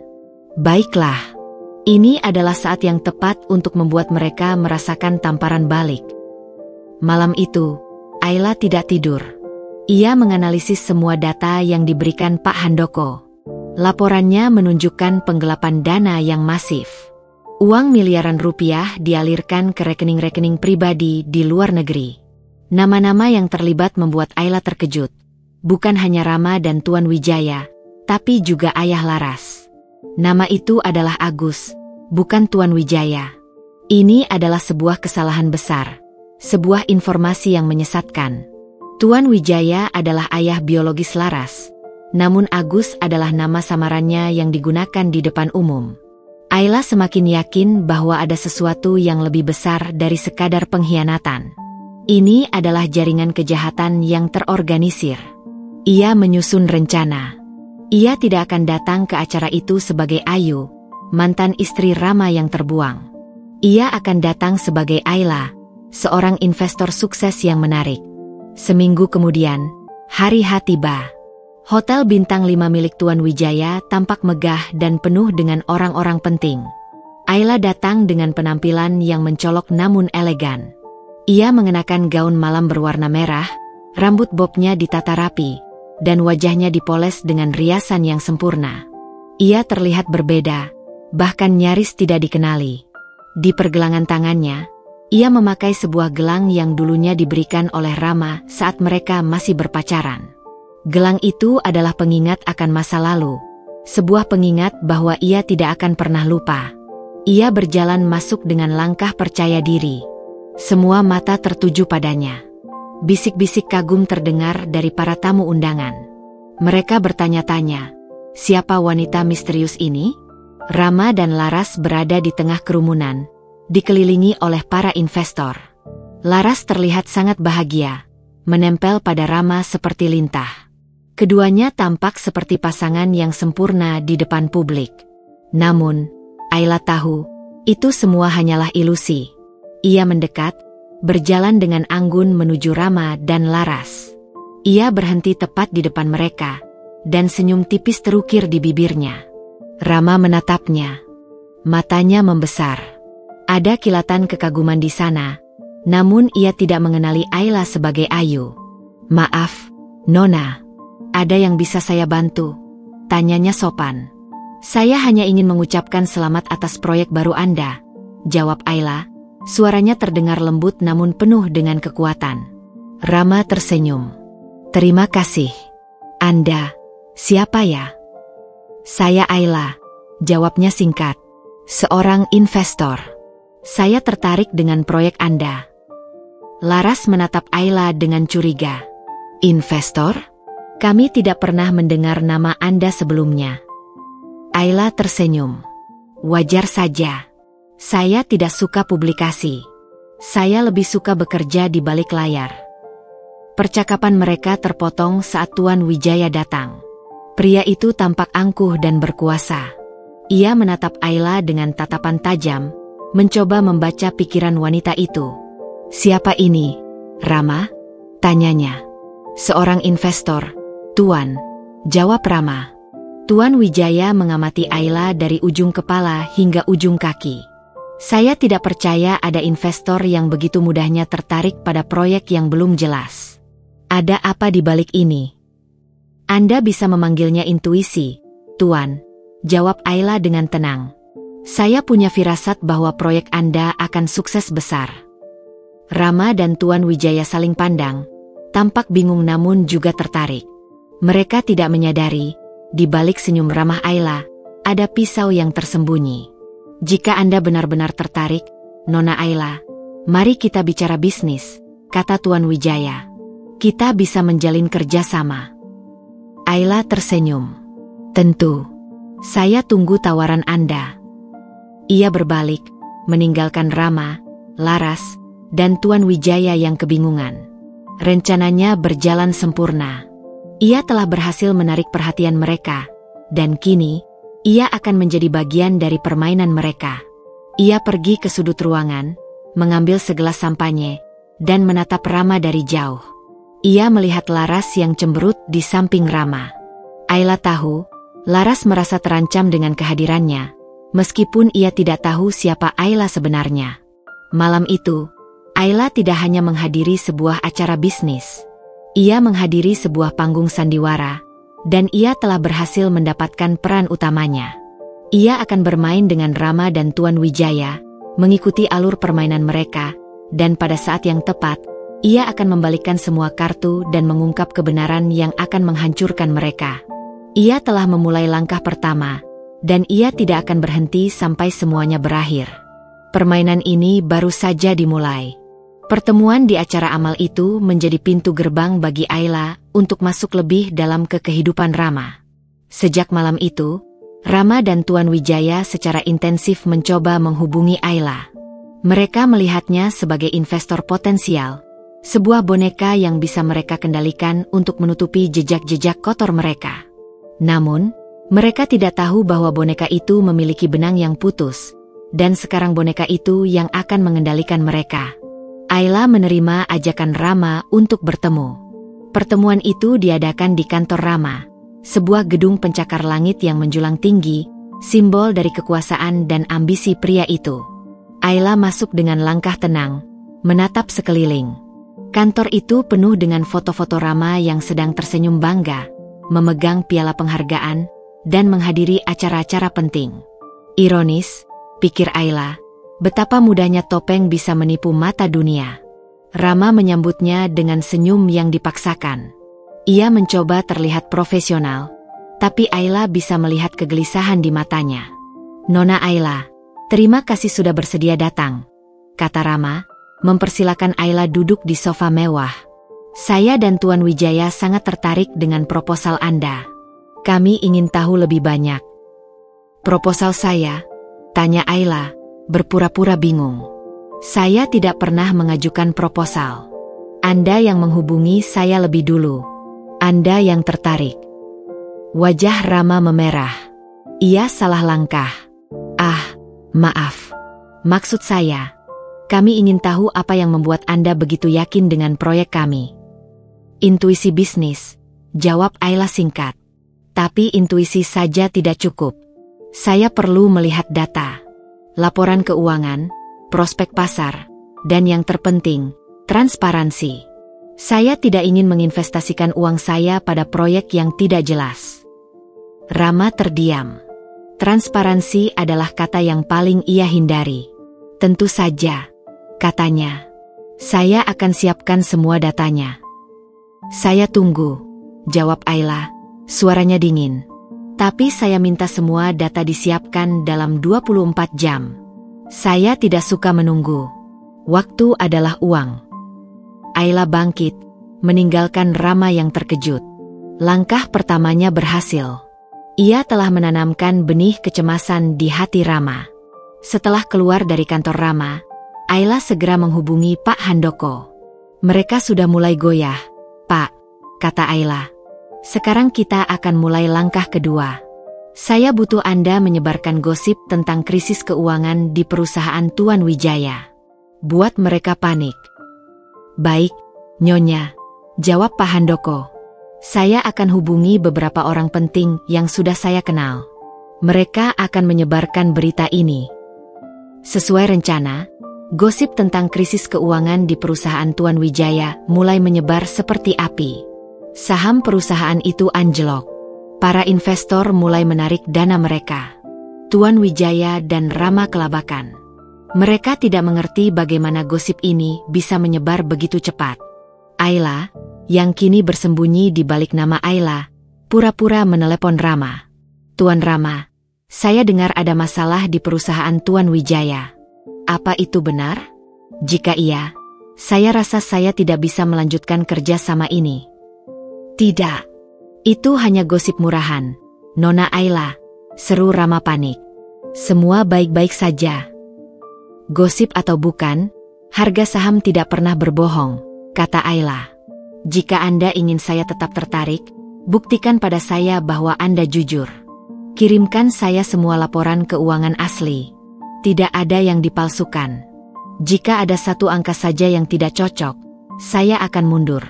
Baiklah. Ini adalah saat yang tepat untuk membuat mereka merasakan tamparan balik. Malam itu, Ayla tidak tidur. Ia menganalisis semua data yang diberikan Pak Handoko. Laporannya menunjukkan penggelapan dana yang masif. Uang miliaran rupiah dialirkan ke rekening-rekening pribadi di luar negeri. Nama-nama yang terlibat membuat Ayla terkejut. Bukan hanya Rama dan Tuan Wijaya, tapi juga ayah Laras. Nama itu adalah Agus, bukan Tuan Wijaya. Ini adalah sebuah kesalahan besar. Sebuah informasi yang menyesatkan. Tuan Wijaya adalah ayah biologis Laras. Namun Agus adalah nama samarannya yang digunakan di depan umum. Ayla semakin yakin bahwa ada sesuatu yang lebih besar dari sekadar pengkhianatan. Ini adalah jaringan kejahatan yang terorganisir. Ia menyusun rencana. Ia tidak akan datang ke acara itu sebagai Ayu, mantan istri Rama yang terbuang. Ia akan datang sebagai Ayla, seorang investor sukses yang menarik. Seminggu kemudian, hari H tiba. Hotel Bintang 5 milik Tuan Wijaya tampak megah dan penuh dengan orang-orang penting. Ayla datang dengan penampilan yang mencolok namun elegan. Ia mengenakan gaun malam berwarna merah, rambut bobnya ditata rapi, dan wajahnya dipoles dengan riasan yang sempurna. Ia terlihat berbeda, bahkan nyaris tidak dikenali. Di pergelangan tangannya, ia memakai sebuah gelang yang dulunya diberikan oleh Rama saat mereka masih berpacaran. Gelang itu adalah pengingat akan masa lalu, sebuah pengingat bahwa ia tidak akan pernah lupa. Ia berjalan masuk dengan langkah percaya diri. Semua mata tertuju padanya. Bisik-bisik kagum terdengar dari para tamu undangan. Mereka bertanya-tanya, siapa wanita misterius ini? Rama dan Laras berada di tengah kerumunan, dikelilingi oleh para investor. Laras terlihat sangat bahagia, menempel pada Rama seperti lintah. Keduanya tampak seperti pasangan yang sempurna di depan publik. Namun, Ayla tahu, itu semua hanyalah ilusi. Ia mendekat, berjalan dengan anggun menuju Rama dan Laras. Ia berhenti tepat di depan mereka, dan senyum tipis terukir di bibirnya. Rama menatapnya. Matanya membesar. Ada kilatan kekaguman di sana, namun ia tidak mengenali Ayla sebagai Ayu. Maaf, Nona. Ada yang bisa saya bantu? Tanyanya sopan. Saya hanya ingin mengucapkan selamat atas proyek baru Anda, jawab Ayla. Suaranya terdengar lembut namun penuh dengan kekuatan. Rama tersenyum. Terima kasih. Anda, siapa ya? Saya Ayla, jawabnya singkat. Seorang investor. Saya tertarik dengan proyek Anda. Laras menatap Ayla dengan curiga. Investor? Kami tidak pernah mendengar nama Anda sebelumnya. Ayla tersenyum. Wajar saja. Saya tidak suka publikasi. Saya lebih suka bekerja di balik layar. Percakapan mereka terpotong saat Tuan Wijaya datang. Pria itu tampak angkuh dan berkuasa. Ia menatap Ayla dengan tatapan tajam, mencoba membaca pikiran wanita itu. Siapa ini, Rama? Tanyanya. Seorang investor, Tuan, jawab Rama. Tuan Wijaya mengamati Ayla dari ujung kepala hingga ujung kaki. Saya tidak percaya ada investor yang begitu mudahnya tertarik pada proyek yang belum jelas. Ada apa di balik ini? Anda bisa memanggilnya intuisi, Tuan, jawab Ayla dengan tenang. Saya punya firasat bahwa proyek Anda akan sukses besar. Rama dan Tuan Wijaya saling pandang, tampak bingung namun juga tertarik. Mereka tidak menyadari, di balik senyum ramah Ayla, ada pisau yang tersembunyi. Jika Anda benar-benar tertarik, Nona Ayla, mari kita bicara bisnis, kata Tuan Wijaya. Kita bisa menjalin kerjasama. Ayla tersenyum. Tentu. Saya tunggu tawaran Anda. Ia berbalik, meninggalkan Rama, Laras, dan Tuan Wijaya yang kebingungan. Rencananya berjalan sempurna. Ia telah berhasil menarik perhatian mereka, dan kini, ia akan menjadi bagian dari permainan mereka. Ia pergi ke sudut ruangan, mengambil segelas sampanye, dan menatap Rama dari jauh. Ia melihat Laras yang cemberut di samping Rama. Ayla tahu, Laras merasa terancam dengan kehadirannya, meskipun ia tidak tahu siapa Ayla sebenarnya. Malam itu, Ayla tidak hanya menghadiri sebuah acara bisnis. Ia menghadiri sebuah panggung sandiwara, dan ia telah berhasil mendapatkan peran utamanya. Ia akan bermain dengan Rama dan Tuan Wijaya, mengikuti alur permainan mereka, dan pada saat yang tepat, ia akan membalikkan semua kartu dan mengungkap kebenaran yang akan menghancurkan mereka. Ia telah memulai langkah pertama, dan ia tidak akan berhenti sampai semuanya berakhir. Permainan ini baru saja dimulai. Pertemuan di acara amal itu menjadi pintu gerbang bagi Ayla untuk masuk lebih dalam ke kehidupan Rama. Sejak malam itu, Rama dan Tuan Wijaya secara intensif mencoba menghubungi Ayla. Mereka melihatnya sebagai investor potensial, sebuah boneka yang bisa mereka kendalikan untuk menutupi jejak-jejak kotor mereka. Namun, mereka tidak tahu bahwa boneka itu memiliki benang yang putus, dan sekarang boneka itu yang akan mengendalikan mereka. Ayla menerima ajakan Rama untuk bertemu. Pertemuan itu diadakan di kantor Rama, sebuah gedung pencakar langit yang menjulang tinggi, simbol dari kekuasaan dan ambisi pria itu. Ayla masuk dengan langkah tenang, menatap sekeliling. Kantor itu penuh dengan foto-foto Rama yang sedang tersenyum bangga, memegang piala penghargaan, dan menghadiri acara-acara penting. Ironis, pikir Ayla, betapa mudahnya topeng bisa menipu mata dunia. Rama menyambutnya dengan senyum yang dipaksakan. Ia mencoba terlihat profesional, tapi Ayla bisa melihat kegelisahan di matanya. Nona Ayla, terima kasih sudah bersedia datang, kata Rama, mempersilakan Ayla duduk di sofa mewah. Saya dan Tuan Wijaya sangat tertarik dengan proposal Anda. Kami ingin tahu lebih banyak. Proposal saya? Tanya Ayla, berpura-pura bingung. Saya tidak pernah mengajukan proposal. Anda yang menghubungi saya lebih dulu. Anda yang tertarik. Wajah Rama memerah. Ia salah langkah. Maaf. Maksud saya, kami ingin tahu apa yang membuat Anda begitu yakin dengan proyek kami. Intuisi bisnis, jawab Ayla singkat. Tapi intuisi saja tidak cukup. Saya perlu melihat data. Laporan keuangan, prospek pasar, dan yang terpenting, transparansi. Saya tidak ingin menginvestasikan uang saya pada proyek yang tidak jelas. Rama terdiam. Transparansi adalah kata yang paling ia hindari. Tentu saja, katanya. Saya akan siapkan semua datanya. Saya tunggu, jawab Ayla, suaranya dingin. Tapi saya minta semua data disiapkan dalam 24 jam. Saya tidak suka menunggu. Waktu adalah uang. Ayla bangkit, meninggalkan Rama yang terkejut. Langkah pertamanya berhasil. Ia telah menanamkan benih kecemasan di hati Rama. Setelah keluar dari kantor Rama, Ayla segera menghubungi Pak Handoko. Mereka sudah mulai goyah, Pak, kata Ayla. Sekarang kita akan mulai langkah kedua. Saya butuh Anda menyebarkan gosip tentang krisis keuangan di perusahaan Tuan Wijaya. Buat mereka panik. Baik, Nyonya, jawab Pak Handoko. Saya akan hubungi beberapa orang penting yang sudah saya kenal. Mereka akan menyebarkan berita ini. Sesuai rencana, gosip tentang krisis keuangan di perusahaan Tuan Wijaya mulai menyebar seperti api. Saham perusahaan itu anjlok. Para investor mulai menarik dana mereka. Tuan Wijaya dan Rama kelabakan. Mereka tidak mengerti bagaimana gosip ini bisa menyebar begitu cepat. Ayla, yang kini bersembunyi di balik nama Ayla, pura-pura menelepon Rama. Tuan Rama, saya dengar ada masalah di perusahaan Tuan Wijaya. Apa itu benar? Jika iya, saya rasa saya tidak bisa melanjutkan kerja sama ini. Tidak. Itu hanya gosip murahan, Nona Ayla, seru Rama panik. Semua baik-baik saja. Gosip atau bukan, harga saham tidak pernah berbohong, kata Ayla. Jika Anda ingin saya tetap tertarik, buktikan pada saya bahwa Anda jujur. Kirimkan saya semua laporan keuangan asli. Tidak ada yang dipalsukan. Jika ada satu angka saja yang tidak cocok, saya akan mundur.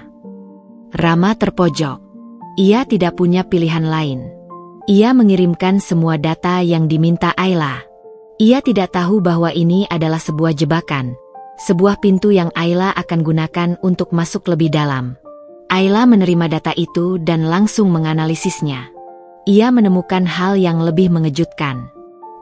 Rama terpojok. Ia tidak punya pilihan lain. Ia mengirimkan semua data yang diminta Ayla. Ia tidak tahu bahwa ini adalah sebuah jebakan. Sebuah pintu yang Ayla akan gunakan untuk masuk lebih dalam. Ayla menerima data itu dan langsung menganalisisnya. Ia menemukan hal yang lebih mengejutkan.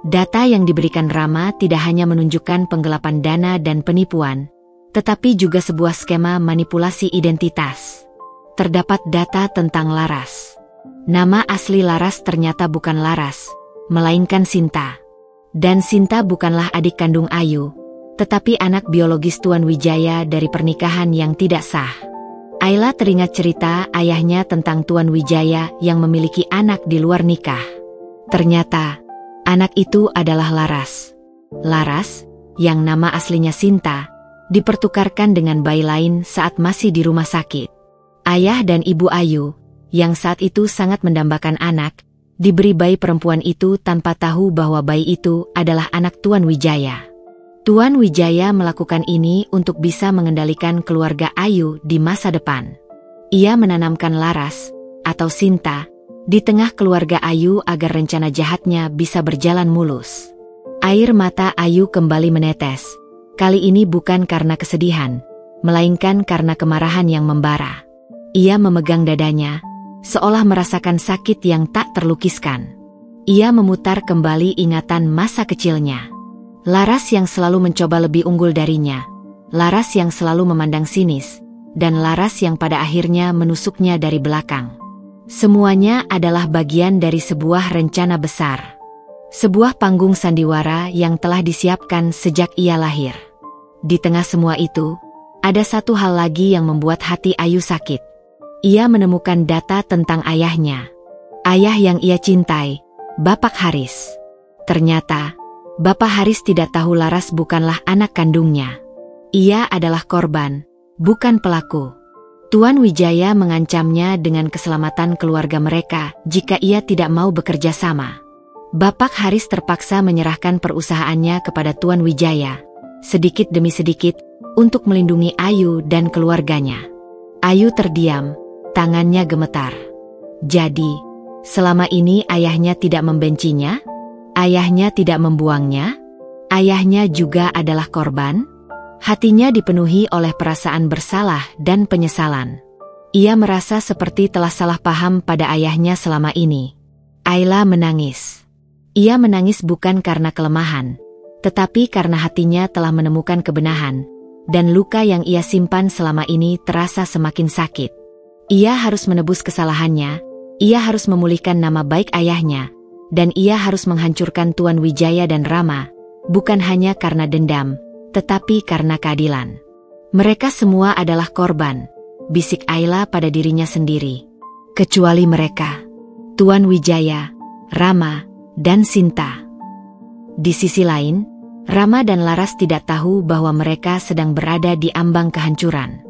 Data yang diberikan Rama tidak hanya menunjukkan penggelapan dana dan penipuan, tetapi juga sebuah skema manipulasi identitas. Terdapat data tentang Laras. Nama asli Laras ternyata bukan Laras, melainkan Sinta. Dan Sinta bukanlah adik kandung Ayu, tetapi anak biologis Tuan Wijaya dari pernikahan yang tidak sah. Ayla teringat cerita ayahnya tentang Tuan Wijaya yang memiliki anak di luar nikah. Ternyata, anak itu adalah Laras. Laras, yang nama aslinya Sinta, dipertukarkan dengan bayi lain saat masih di rumah sakit. Ayah dan ibu Ayu, yang saat itu sangat mendambakan anak, diberi bayi perempuan itu tanpa tahu bahwa bayi itu adalah anak Tuan Wijaya. Tuan Wijaya melakukan ini untuk bisa mengendalikan keluarga Ayu di masa depan. Ia menanamkan Laras, atau Sinta, di tengah keluarga Ayu agar rencana jahatnya bisa berjalan mulus. Air mata Ayu kembali menetes. Kali ini bukan karena kesedihan, melainkan karena kemarahan yang membara. Ia memegang dadanya, seolah merasakan sakit yang tak terlukiskan. Ia memutar kembali ingatan masa kecilnya. Laras yang selalu mencoba lebih unggul darinya, Laras yang selalu memandang sinis, dan Laras yang pada akhirnya menusuknya dari belakang. Semuanya adalah bagian dari sebuah rencana besar. Sebuah panggung sandiwara yang telah disiapkan sejak ia lahir. Di tengah semua itu, ada satu hal lagi yang membuat hati Ayu sakit. Ia menemukan data tentang ayahnya. Ayah yang ia cintai, Bapak Haris. Ternyata, Bapak Haris tidak tahu Laras bukanlah anak kandungnya. Ia adalah korban, bukan pelaku. Tuan Wijaya mengancamnya dengan keselamatan keluarga mereka jika ia tidak mau bekerja sama. Bapak Haris terpaksa menyerahkan perusahaannya kepada Tuan Wijaya, sedikit demi sedikit, untuk melindungi Ayu dan keluarganya. Ayu terdiam, tangannya gemetar. Jadi, selama ini ayahnya tidak membencinya? Ayahnya tidak membuangnya? Ayahnya juga adalah korban? Hatinya dipenuhi oleh perasaan bersalah dan penyesalan. Ia merasa seperti telah salah paham pada ayahnya selama ini. Ayla menangis. Ia menangis bukan karena kelemahan, tetapi karena hatinya telah menemukan kebenaran, dan luka yang ia simpan selama ini terasa semakin sakit. Ia harus menebus kesalahannya, ia harus memulihkan nama baik ayahnya, dan ia harus menghancurkan Tuan Wijaya dan Rama, bukan hanya karena dendam, tetapi karena keadilan. Mereka semua adalah korban, bisik Ayla pada dirinya sendiri. Kecuali mereka, Tuan Wijaya, Rama, dan Sinta. Di sisi lain, Rama dan Laras tidak tahu bahwa mereka sedang berada di ambang kehancuran.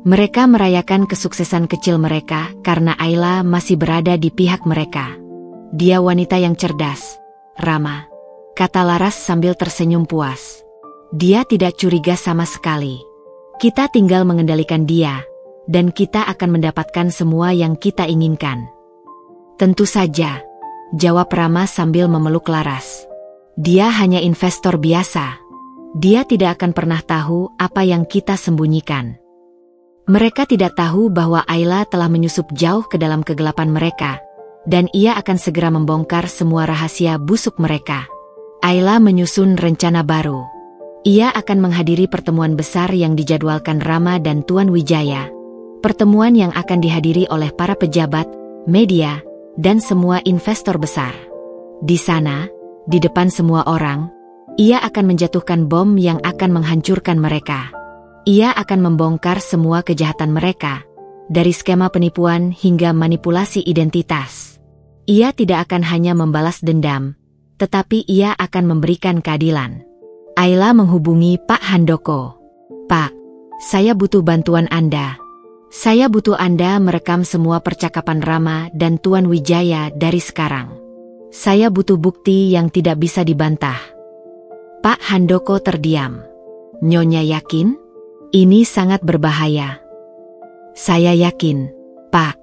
Mereka merayakan kesuksesan kecil mereka karena Ayla masih berada di pihak mereka. Dia wanita yang cerdas, Rama, kata Laras sambil tersenyum puas. Dia tidak curiga sama sekali. Kita tinggal mengendalikan dia, dan kita akan mendapatkan semua yang kita inginkan." "Tentu saja," jawab Rama sambil memeluk Laras. "Dia hanya investor biasa. Dia tidak akan pernah tahu apa yang kita sembunyikan." Mereka tidak tahu bahwa Ayla telah menyusup jauh ke dalam kegelapan mereka, dan ia akan segera membongkar semua rahasia busuk mereka. Ayla menyusun rencana baru. Ia akan menghadiri pertemuan besar yang dijadwalkan Rama dan Tuan Wijaya. Pertemuan yang akan dihadiri oleh para pejabat, media, dan semua investor besar. Di sana, di depan semua orang, ia akan menjatuhkan bom yang akan menghancurkan mereka. Ia akan membongkar semua kejahatan mereka, dari skema penipuan hingga manipulasi identitas. Ia tidak akan hanya membalas dendam, tetapi ia akan memberikan keadilan. Ayla menghubungi Pak Handoko. "Pak, saya butuh bantuan Anda. Saya butuh Anda merekam semua percakapan Rama dan Tuan Wijaya dari sekarang. Saya butuh bukti yang tidak bisa dibantah." Pak Handoko terdiam. "Nyonya yakin? Ini sangat berbahaya." "Saya yakin, Pak.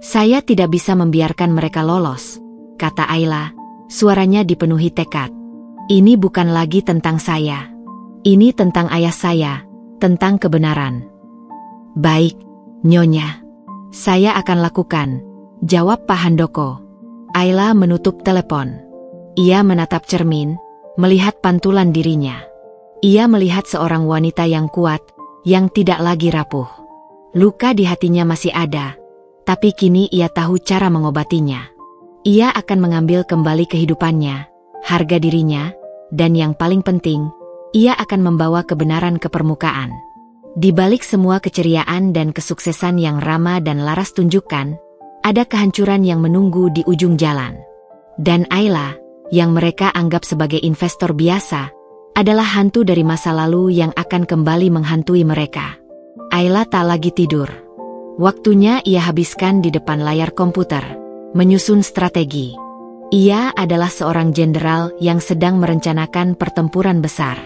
Saya tidak bisa membiarkan mereka lolos," kata Ayla, suaranya dipenuhi tekad. "Ini bukan lagi tentang saya. Ini tentang ayah saya, tentang kebenaran." "Baik, Nyonya. Saya akan lakukan," jawab Pak Handoko. Ayla menutup telepon. Ia menatap cermin, melihat pantulan dirinya. Ia melihat seorang wanita yang kuat, yang tidak lagi rapuh. Luka di hatinya masih ada, tapi kini ia tahu cara mengobatinya. Ia akan mengambil kembali kehidupannya, harga dirinya, dan yang paling penting, ia akan membawa kebenaran ke permukaan. Di balik semua keceriaan dan kesuksesan yang Rama dan Laras tunjukkan, ada kehancuran yang menunggu di ujung jalan. Dan Ayla, yang mereka anggap sebagai investor biasa, adalah hantu dari masa lalu yang akan kembali menghantui mereka. Ayla tak lagi tidur. Waktunya ia habiskan di depan layar komputer, menyusun strategi. Ia adalah seorang jenderal yang sedang merencanakan pertempuran besar.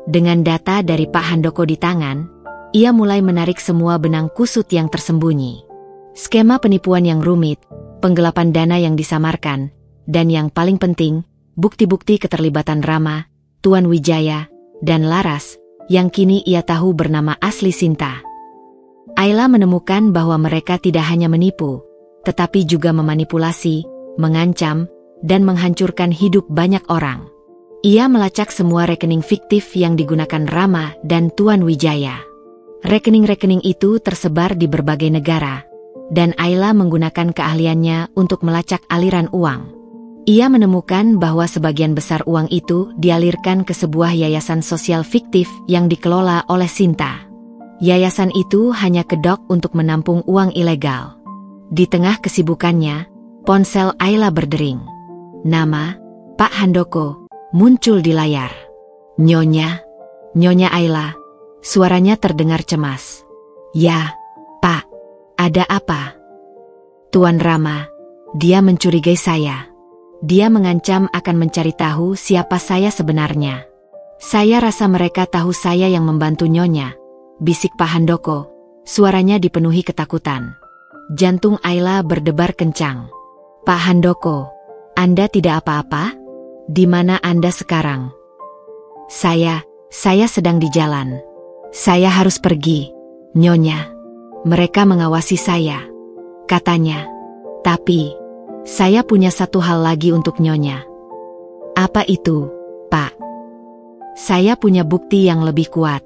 Dengan data dari Pak Handoko di tangan, ia mulai menarik semua benang kusut yang tersembunyi. Skema penipuan yang rumit, penggelapan dana yang disamarkan, dan yang paling penting, bukti-bukti keterlibatan Rama, Tuan Wijaya, dan Laras, yang kini ia tahu bernama asli Sinta. Ayla menemukan bahwa mereka tidak hanya menipu, tetapi juga memanipulasi, mengancam, dan menghancurkan hidup banyak orang. Ia melacak semua rekening fiktif yang digunakan Rama dan Tuan Wijaya. Rekening-rekening itu tersebar di berbagai negara, dan Ayla menggunakan keahliannya untuk melacak aliran uang. Ia menemukan bahwa sebagian besar uang itu dialirkan ke sebuah yayasan sosial fiktif yang dikelola oleh Sinta. Yayasan itu hanya kedok untuk menampung uang ilegal. Di tengah kesibukannya, ponsel Ayla berdering. Nama Pak Handoko muncul di layar. "Nyonya, Nyonya Ayla," suaranya terdengar cemas. "Ya, Pak, ada apa?" "Tuan Rama, dia mencurigai saya. Dia mengancam akan mencari tahu siapa saya sebenarnya. Saya rasa mereka tahu saya yang membantu Nyonya," bisik Pak Handoko, suaranya dipenuhi ketakutan. Jantung Ayla berdebar kencang. "Pak Handoko, Anda tidak apa-apa? Di mana Anda sekarang?" Saya sedang di jalan. Saya harus pergi, Nyonya. Mereka mengawasi saya," katanya. "Tapi saya punya satu hal lagi untuk Nyonya." "Apa itu, Pak?" "Saya punya bukti yang lebih kuat.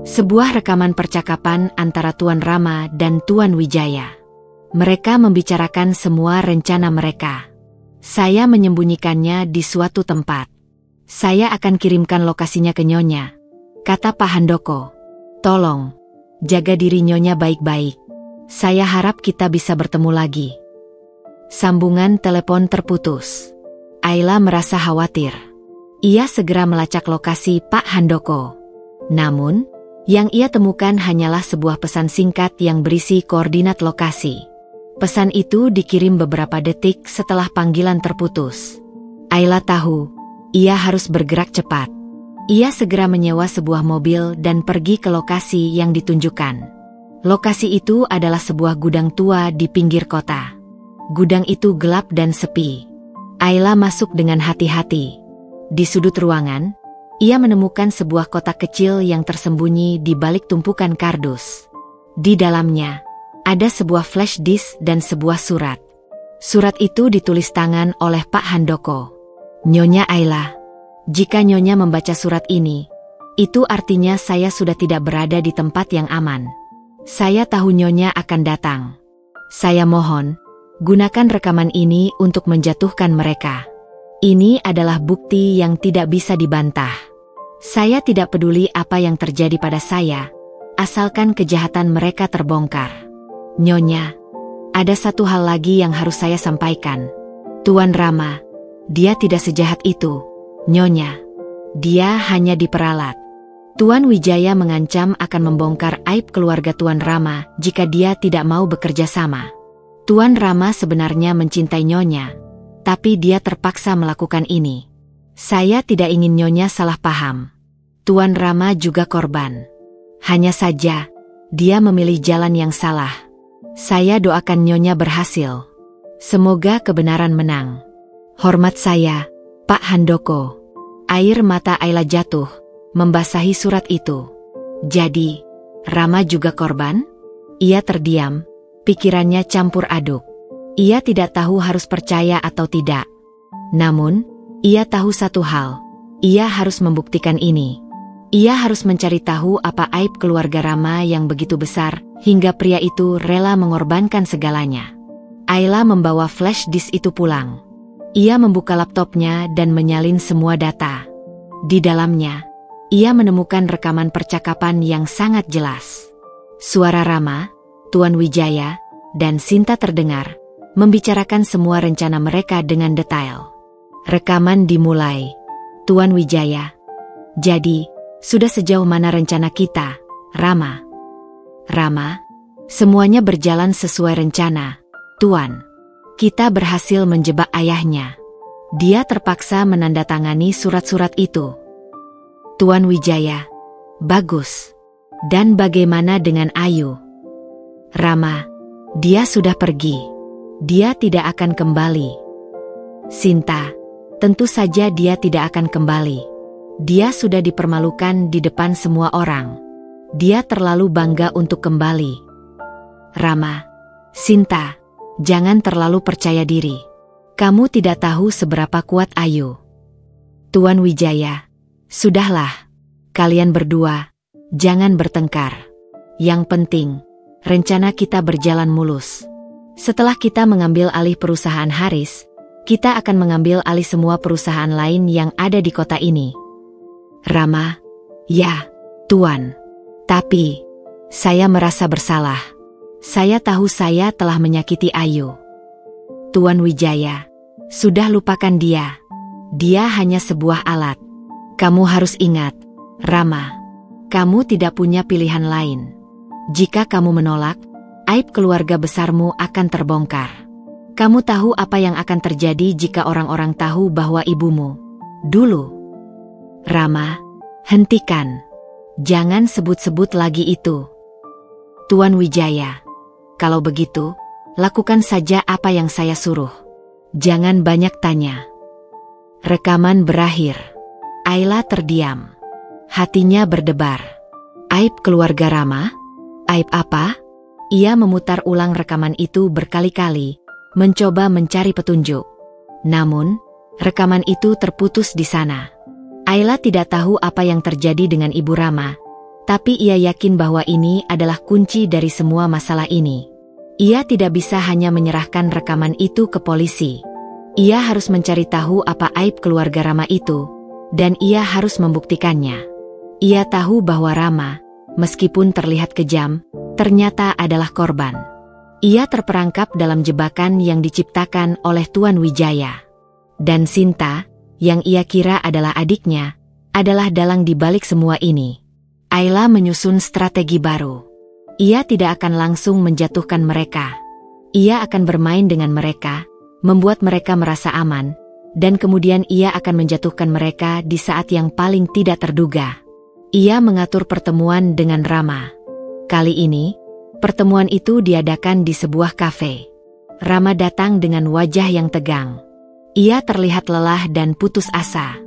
Sebuah rekaman percakapan antara Tuan Rama dan Tuan Wijaya. Mereka membicarakan semua rencana mereka. Saya menyembunyikannya di suatu tempat. Saya akan kirimkan lokasinya ke Nyonya," kata Pak Handoko. "Tolong, jaga diri Nyonya baik-baik. Saya harap kita bisa bertemu lagi." Sambungan telepon terputus. Ayla merasa khawatir. Ia segera melacak lokasi Pak Handoko. Namun, yang ia temukan hanyalah sebuah pesan singkat yang berisi koordinat lokasi. Pesan itu dikirim beberapa detik setelah panggilan terputus. Ayla tahu, ia harus bergerak cepat. Ia segera menyewa sebuah mobil dan pergi ke lokasi yang ditunjukkan. Lokasi itu adalah sebuah gudang tua di pinggir kota. Gudang itu gelap dan sepi. Ayla masuk dengan hati-hati. Di sudut ruangan, ia menemukan sebuah kotak kecil yang tersembunyi di balik tumpukan kardus. Di dalamnya, ada sebuah flash disk dan sebuah surat. Surat itu ditulis tangan oleh Pak Handoko. Nyonya Ayla, jika Nyonya membaca surat ini, itu artinya saya sudah tidak berada di tempat yang aman. Saya tahu Nyonya akan datang. Saya mohon, gunakan rekaman ini untuk menjatuhkan mereka. Ini adalah bukti yang tidak bisa dibantah. Saya tidak peduli apa yang terjadi pada saya, asalkan kejahatan mereka terbongkar. Nyonya, ada satu hal lagi yang harus saya sampaikan. Tuan Rama, dia tidak sejahat itu, Nyonya. Dia hanya diperalat. Tuan Wijaya mengancam akan membongkar aib keluarga Tuan Rama jika dia tidak mau bekerja sama. Tuan Rama sebenarnya mencintai Nyonya, tapi dia terpaksa melakukan ini. Saya tidak ingin Nyonya salah paham. Tuan Rama juga korban. Hanya saja, dia memilih jalan yang salah. Saya doakan Nyonya berhasil. Semoga kebenaran menang. Hormat saya, Pak Handoko. Air mata Ayla jatuh, membasahi surat itu. Jadi, Rama juga korban? Ia terdiam, pikirannya campur aduk. Ia tidak tahu harus percaya atau tidak. Namun, ia tahu satu hal. Ia harus membuktikan ini. Ia harus mencari tahu apa aib keluarga Rama yang begitu besar, hingga pria itu rela mengorbankan segalanya. Ayla membawa flash disk itu pulang. Ia membuka laptopnya dan menyalin semua data. Di dalamnya, ia menemukan rekaman percakapan yang sangat jelas. Suara Rama, Tuan Wijaya, dan Sinta terdengar, membicarakan semua rencana mereka dengan detail. Rekaman dimulai. Tuan Wijaya, jadi, sudah sejauh mana rencana kita, Rama? Rama, semuanya berjalan sesuai rencana, Tuan. Kita berhasil menjebak ayahnya. Dia terpaksa menandatangani surat-surat itu. Tuan Wijaya, bagus. Dan bagaimana dengan Ayu? Rama, dia sudah pergi. Dia tidak akan kembali. Sinta, tentu saja dia tidak akan kembali. Dia sudah dipermalukan di depan semua orang. Dia terlalu bangga untuk kembali. Rama, Sinta, jangan terlalu percaya diri. Kamu tidak tahu seberapa kuat Ayu. Tuan Wijaya, sudahlah. Kalian berdua, jangan bertengkar. Yang penting, rencana kita berjalan mulus. Setelah kita mengambil alih perusahaan Haris, kita akan mengambil alih semua perusahaan lain yang ada di kota ini. Rama, ya, Tuan. Tapi, saya merasa bersalah. Saya tahu saya telah menyakiti Ayu. Tuan Wijaya, sudah lupakan dia. Dia hanya sebuah alat. Kamu harus ingat, Rama, kamu tidak punya pilihan lain. Jika kamu menolak, aib keluarga besarmu akan terbongkar. Kamu tahu apa yang akan terjadi jika orang-orang tahu bahwa ibumu dulu. Rama, hentikan. Jangan sebut-sebut lagi itu. Tuan Wijaya, kalau begitu, lakukan saja apa yang saya suruh. Jangan banyak tanya. Rekaman berakhir. Ayla terdiam. Hatinya berdebar. Aib keluarga Rama? Aib apa? Ia memutar ulang rekaman itu berkali-kali, mencoba mencari petunjuk. Namun, rekaman itu terputus di sana. Ayla tidak tahu apa yang terjadi dengan Ibu Rama, tapi ia yakin bahwa ini adalah kunci dari semua masalah ini. Ia tidak bisa hanya menyerahkan rekaman itu ke polisi. Ia harus mencari tahu apa aib keluarga Rama itu, dan ia harus membuktikannya. Ia tahu bahwa Rama, meskipun terlihat kejam, ternyata adalah korban. Ia terperangkap dalam jebakan yang diciptakan oleh Tuan Wijaya. Dan Sinta, yang ia kira adalah adiknya, adalah dalang di balik semua ini. Ayla menyusun strategi baru. Ia tidak akan langsung menjatuhkan mereka. Ia akan bermain dengan mereka, membuat mereka merasa aman, dan kemudian ia akan menjatuhkan mereka di saat yang paling tidak terduga. Ia mengatur pertemuan dengan Rama. Kali ini, Pertemuan itu diadakan di sebuah kafe. Rama datang dengan wajah yang tegang. Ia terlihat lelah dan putus asa.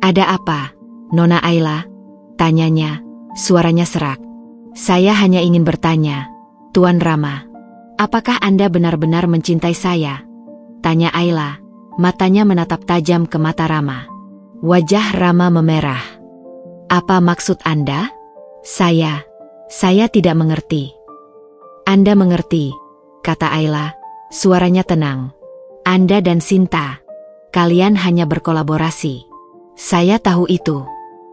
"Ada apa, Nona Ayla?" tanyanya, suaranya serak. "Saya hanya ingin bertanya, Tuan Rama. Apakah Anda benar-benar mencintai saya?" tanya Ayla, matanya menatap tajam ke mata Rama. Wajah Rama memerah. "Apa maksud Anda?" Saya tidak mengerti." "Anda mengerti," kata Ayla, suaranya tenang. "Anda dan Sinta, kalian hanya berkolaborasi. Saya tahu itu.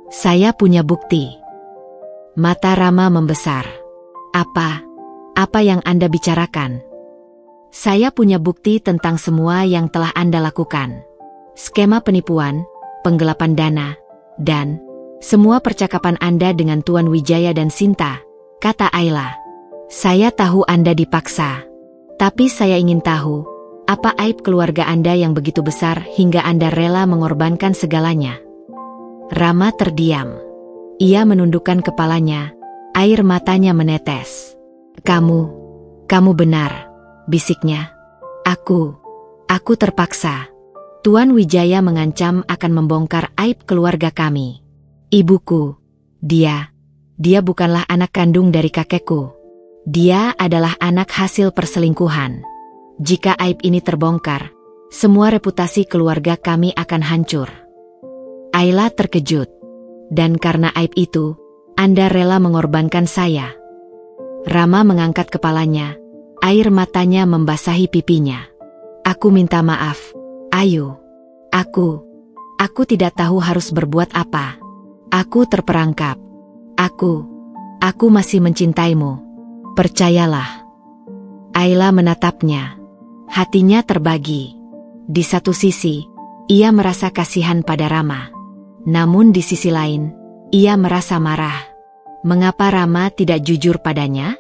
Saya punya bukti." Mata Rama membesar. Apa yang Anda bicarakan?" "Saya punya bukti tentang semua yang telah Anda lakukan. Skema penipuan, penggelapan dana, dan semua percakapan Anda dengan Tuan Wijaya dan Sinta," kata Ayla. "Saya tahu Anda dipaksa. Tapi saya ingin tahu, apa aib keluarga Anda yang begitu besar hingga Anda rela mengorbankan segalanya?" Rama terdiam. Ia menundukkan kepalanya, air matanya menetes. Kamu benar," bisiknya. Aku terpaksa. Tuan Wijaya mengancam akan membongkar aib keluarga kami. Ibuku, dia bukanlah anak kandung dari kakekku. Dia adalah anak hasil perselingkuhan. Jika aib ini terbongkar, semua reputasi keluarga kami akan hancur." Ayla terkejut. "Dan karena aib itu, Anda rela mengorbankan saya?" Rama mengangkat kepalanya, air matanya membasahi pipinya. "Aku minta maaf, Ayu. Aku tidak tahu harus berbuat apa. Aku terperangkap. Aku masih mencintaimu. Percayalah." Ayla menatapnya. Hatinya terbagi. Di satu sisi, ia merasa kasihan pada Rama. Namun di sisi lain, ia merasa marah. Mengapa Rama tidak jujur padanya?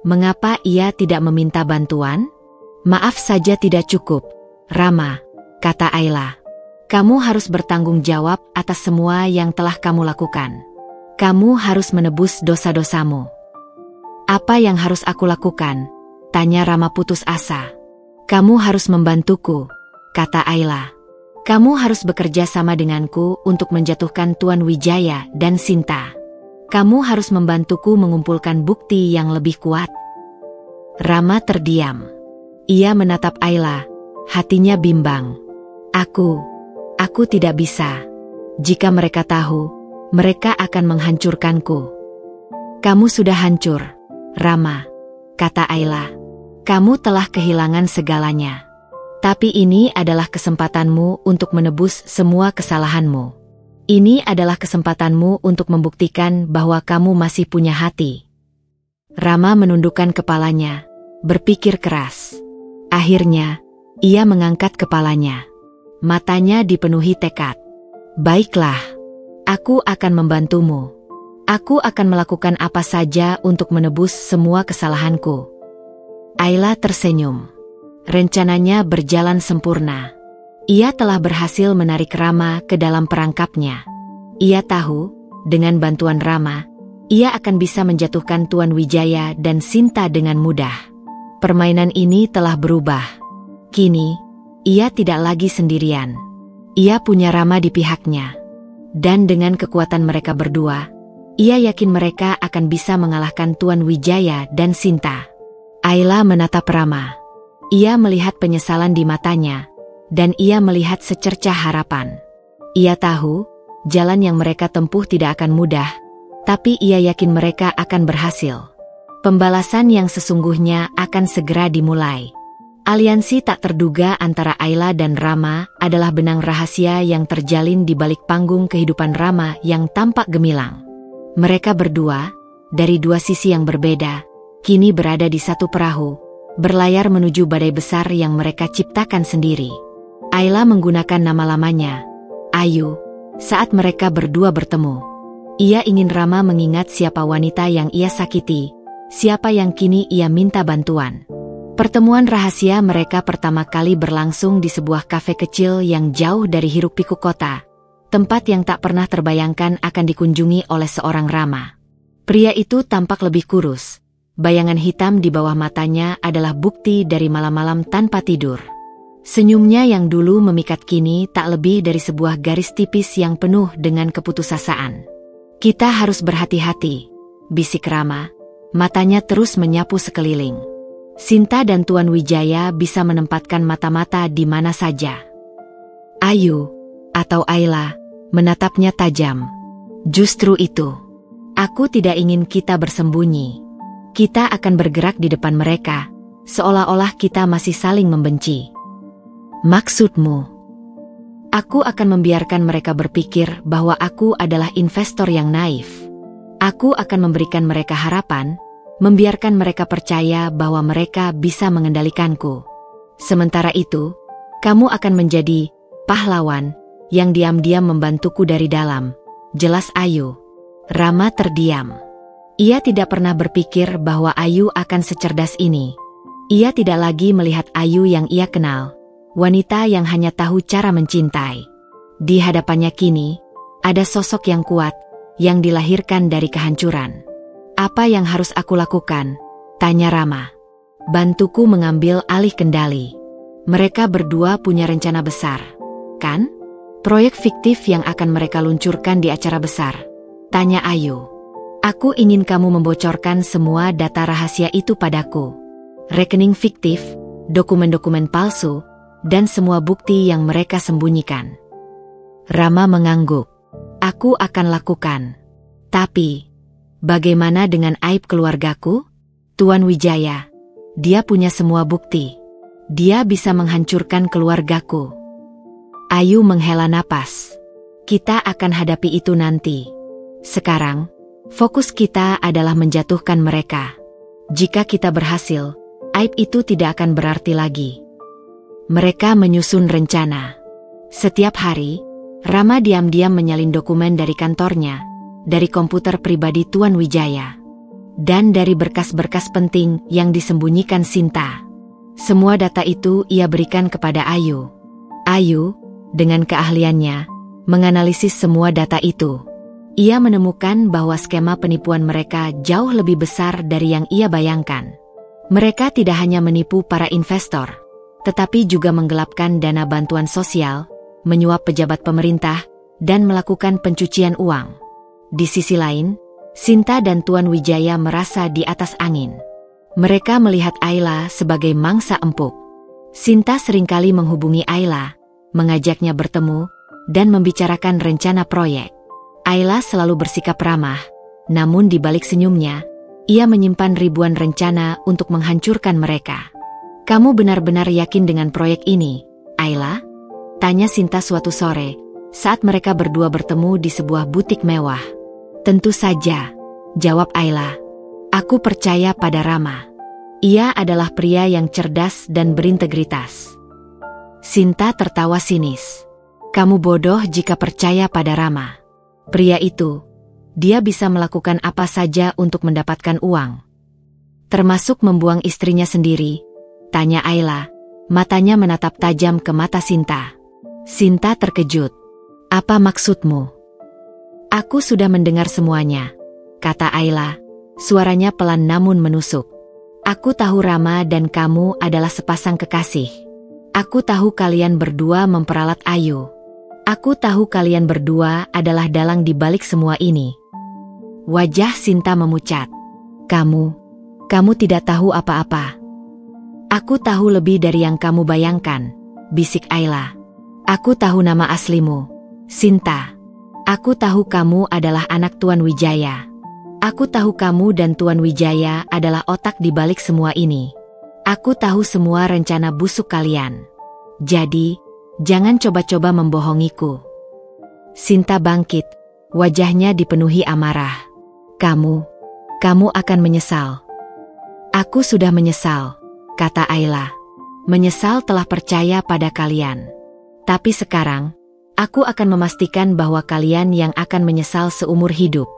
Mengapa ia tidak meminta bantuan? "Maaf saja tidak cukup, Rama," kata Ayla. "Kamu harus bertanggung jawab atas semua yang telah kamu lakukan. Kamu harus menebus dosa-dosamu." "Apa yang harus aku lakukan?" tanya Rama putus asa. "Kamu harus membantuku," kata Ayla. "Kamu harus bekerja sama denganku untuk menjatuhkan Tuan Wijaya dan Sinta. Kamu harus membantuku mengumpulkan bukti yang lebih kuat." Rama terdiam. Ia menatap Ayla, hatinya bimbang. Aku tidak bisa. Jika mereka tahu, mereka akan menghancurkanku." "Kamu sudah hancur, Rama," kata Ayla. "Kamu telah kehilangan segalanya. Tapi ini adalah kesempatanmu untuk menebus semua kesalahanmu. Ini adalah kesempatanmu untuk membuktikan bahwa kamu masih punya hati." Rama menundukkan kepalanya, berpikir keras. Akhirnya, ia mengangkat kepalanya. Matanya dipenuhi tekad. "Baiklah, aku akan membantumu. Aku akan melakukan apa saja untuk menebus semua kesalahanku." Ayla tersenyum. Rencananya berjalan sempurna. Ia telah berhasil menarik Rama ke dalam perangkapnya. Ia tahu, dengan bantuan Rama, ia akan bisa menjatuhkan Tuan Wijaya dan Sinta dengan mudah. Permainan ini telah berubah. Kini, ia tidak lagi sendirian. Ia punya Rama di pihaknya. Dan dengan kekuatan mereka berdua, ia yakin mereka akan bisa mengalahkan Tuan Wijaya dan Sinta. Ayla menatap Rama. Ia melihat penyesalan di matanya, dan ia melihat secercah harapan. Ia tahu, jalan yang mereka tempuh tidak akan mudah, tapi ia yakin mereka akan berhasil. Pembalasan yang sesungguhnya akan segera dimulai. Aliansi tak terduga antara Ayla dan Rama adalah benang rahasia yang terjalin di balik panggung kehidupan Rama yang tampak gemilang. Mereka berdua, dari dua sisi yang berbeda, kini berada di satu perahu, berlayar menuju badai besar yang mereka ciptakan sendiri. Ayla menggunakan nama lamanya, Ayu, saat mereka berdua bertemu. Ia ingin Rama mengingat siapa wanita yang ia sakiti, siapa yang kini ia minta bantuan. Pertemuan rahasia mereka pertama kali berlangsung di sebuah kafe kecil yang jauh dari hiruk-pikuk kota, tempat yang tak pernah terbayangkan akan dikunjungi oleh seorang Rama. Pria itu tampak lebih kurus, bayangan hitam di bawah matanya adalah bukti dari malam-malam tanpa tidur. Senyumnya yang dulu memikat kini tak lebih dari sebuah garis tipis yang penuh dengan keputusasaan. Kita harus berhati-hati, bisik Rama, matanya terus menyapu sekeliling. Sinta dan Tuan Wijaya bisa menempatkan mata-mata di mana saja. Ayu, atau Ayla, menatapnya tajam. Justru itu. Aku tidak ingin kita bersembunyi. Kita akan bergerak di depan mereka, seolah-olah kita masih saling membenci. Maksudmu? Aku akan membiarkan mereka berpikir bahwa aku adalah investor yang naif. Aku akan memberikan mereka harapan, membiarkan mereka percaya bahwa mereka bisa mengendalikanku. Sementara itu, kamu akan menjadi pahlawan yang diam-diam membantuku dari dalam. Jelas Ayu. Rama terdiam. Ia tidak pernah berpikir bahwa Ayu akan secerdas ini. Ia tidak lagi melihat Ayu yang ia kenal, wanita yang hanya tahu cara mencintai. Di hadapannya kini, ada sosok yang kuat, yang dilahirkan dari kehancuran. Apa yang harus aku lakukan? Tanya Rama. Bantuku mengambil alih kendali. Mereka berdua punya rencana besar, kan? Proyek fiktif yang akan mereka luncurkan di acara besar. Tanya Ayu. Aku ingin kamu membocorkan semua data rahasia itu padaku. Rekening fiktif, dokumen-dokumen palsu, dan semua bukti yang mereka sembunyikan. Rama mengangguk. Aku akan lakukan. Tapi, bagaimana dengan aib keluargaku? Tuan Wijaya, dia punya semua bukti. Dia bisa menghancurkan keluargaku. Ayu menghela napas. Kita akan hadapi itu nanti. Sekarang, fokus kita adalah menjatuhkan mereka. Jika kita berhasil, aib itu tidak akan berarti lagi. Mereka menyusun rencana. Setiap hari, Rama diam-diam menyalin dokumen dari kantornya, dari komputer pribadi Tuan Wijaya, dan dari berkas-berkas penting yang disembunyikan Sinta. Semua data itu ia berikan kepada Ayu. Ayu, dengan keahliannya, menganalisis semua data itu. Ia menemukan bahwa skema penipuan mereka jauh lebih besar dari yang ia bayangkan. Mereka tidak hanya menipu para investor, tetapi juga menggelapkan dana bantuan sosial, menyuap pejabat pemerintah, dan melakukan pencucian uang. Di sisi lain, Sinta dan Tuan Wijaya merasa di atas angin. Mereka melihat Ayla sebagai mangsa empuk. Sinta seringkali menghubungi Ayla, mengajaknya bertemu, dan membicarakan rencana proyek. Ayla selalu bersikap ramah, namun di balik senyumnya, ia menyimpan ribuan rencana untuk menghancurkan mereka. Kamu benar-benar yakin dengan proyek ini, Ayla? Tanya Sinta suatu sore, saat mereka berdua bertemu di sebuah butik mewah. Tentu saja, jawab Ayla. Aku percaya pada Rama. Ia adalah pria yang cerdas dan berintegritas. Sinta tertawa sinis. Kamu bodoh jika percaya pada Rama. Pria itu, dia bisa melakukan apa saja untuk mendapatkan uang. Termasuk membuang istrinya sendiri, tanya Ayla, matanya menatap tajam ke mata Sinta. Sinta terkejut. Apa maksudmu? Aku sudah mendengar semuanya, kata Ayla, suaranya pelan namun menusuk. Aku tahu Rama dan kamu adalah sepasang kekasih. Aku tahu kalian berdua memperalat Ayu. Aku tahu kalian berdua adalah dalang di balik semua ini. Wajah Sinta memucat. Kamu tidak tahu apa-apa. Aku tahu lebih dari yang kamu bayangkan, bisik Ayla. Aku tahu nama aslimu, Sinta. Aku tahu kamu adalah anak Tuan Wijaya. Aku tahu kamu dan Tuan Wijaya adalah otak di balik semua ini. Aku tahu semua rencana busuk kalian. Jadi, jangan coba-coba membohongiku. Sinta bangkit, wajahnya dipenuhi amarah. Kamu akan menyesal. Aku sudah menyesal, kata Ayla. Menyesal telah percaya pada kalian. Tapi sekarang, aku akan memastikan bahwa kalian yang akan menyesal seumur hidup.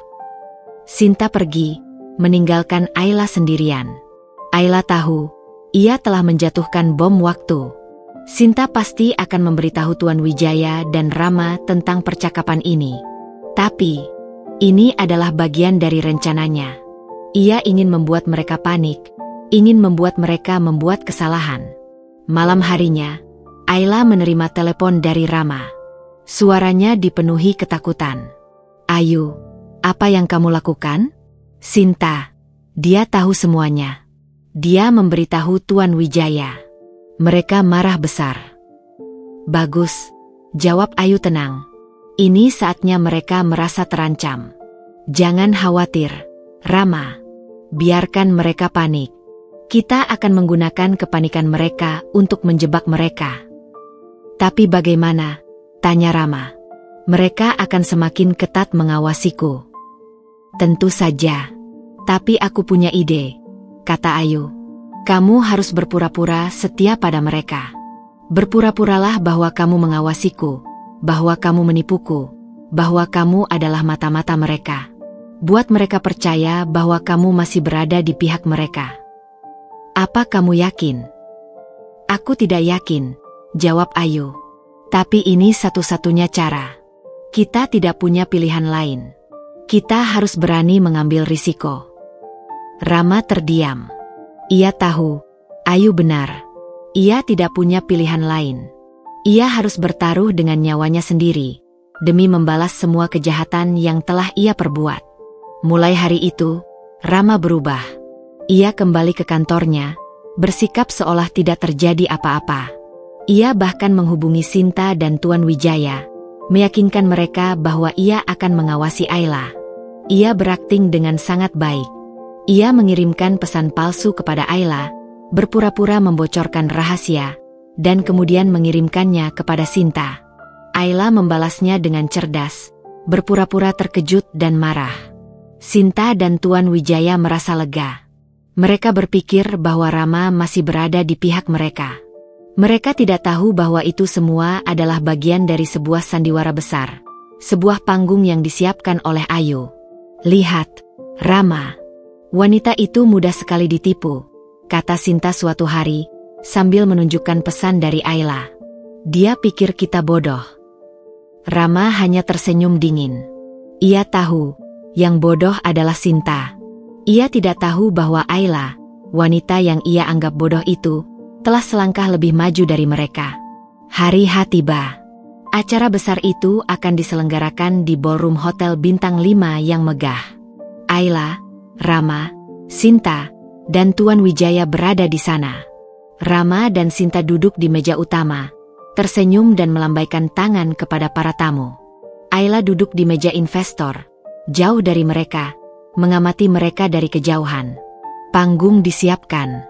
Sinta pergi, meninggalkan Ayla sendirian. Ayla tahu, ia telah menjatuhkan bom waktu. Sinta pasti akan memberitahu Tuan Wijaya dan Rama tentang percakapan ini. Tapi, ini adalah bagian dari rencananya. Ia ingin membuat mereka panik, ingin membuat mereka membuat kesalahan. Malam harinya, Ayla menerima telepon dari Rama. Suaranya dipenuhi ketakutan. "Ayu, apa yang kamu lakukan?" "Sinta, dia tahu semuanya. Dia memberitahu Tuan Wijaya. Mereka marah besar." "Bagus," jawab Ayu tenang. "Ini saatnya mereka merasa terancam. Jangan khawatir, Rama. Biarkan mereka panik. Kita akan menggunakan kepanikan mereka untuk menjebak mereka." "Tapi bagaimana?" tanya Rama. "Mereka akan semakin ketat mengawasiku." "Tentu saja. Tapi aku punya ide," kata Ayu. "Kamu harus berpura-pura setia pada mereka. Berpura-puralah bahwa kamu mengawasiku, bahwa kamu menipuku, bahwa kamu adalah mata-mata mereka. Buat mereka percaya bahwa kamu masih berada di pihak mereka." "Apa kamu yakin?" "Aku tidak yakin," jawab Ayu. "Tapi ini satu-satunya cara. Kita tidak punya pilihan lain. Kita harus berani mengambil risiko." Rama terdiam. Ia tahu, Ayu benar. Ia tidak punya pilihan lain. Ia harus bertaruh dengan nyawanya sendiri, demi membalas semua kejahatan yang telah ia perbuat. Mulai hari itu, Rama berubah. Ia kembali ke kantornya, bersikap seolah tidak terjadi apa-apa. Ia bahkan menghubungi Sinta dan Tuan Wijaya, meyakinkan mereka bahwa ia akan mengawasi Ayla. Ia berakting dengan sangat baik. Ia mengirimkan pesan palsu kepada Ayla, berpura-pura membocorkan rahasia, dan kemudian mengirimkannya kepada Sinta. Ayla membalasnya dengan cerdas, berpura-pura terkejut dan marah. Sinta dan Tuan Wijaya merasa lega. Mereka berpikir bahwa Rama masih berada di pihak mereka. Mereka tidak tahu bahwa itu semua adalah bagian dari sebuah sandiwara besar, sebuah panggung yang disiapkan oleh Ayu. "Lihat, Rama. Wanita itu mudah sekali ditipu," kata Sinta suatu hari, sambil menunjukkan pesan dari Ayla. "Dia pikir kita bodoh." Rama hanya tersenyum dingin. Ia tahu, yang bodoh adalah Sinta. Ia tidak tahu bahwa Ayla, wanita yang ia anggap bodoh itu, telah selangkah lebih maju dari mereka. Hari H tiba. Acara besar itu akan diselenggarakan di ballroom hotel bintang 5 yang megah. Ayla, Rama, Sinta, dan Tuan Wijaya berada di sana. Rama dan Sinta duduk di meja utama, tersenyum dan melambaikan tangan kepada para tamu. Ayla duduk di meja investor, jauh dari mereka, mengamati mereka dari kejauhan. Panggung disiapkan.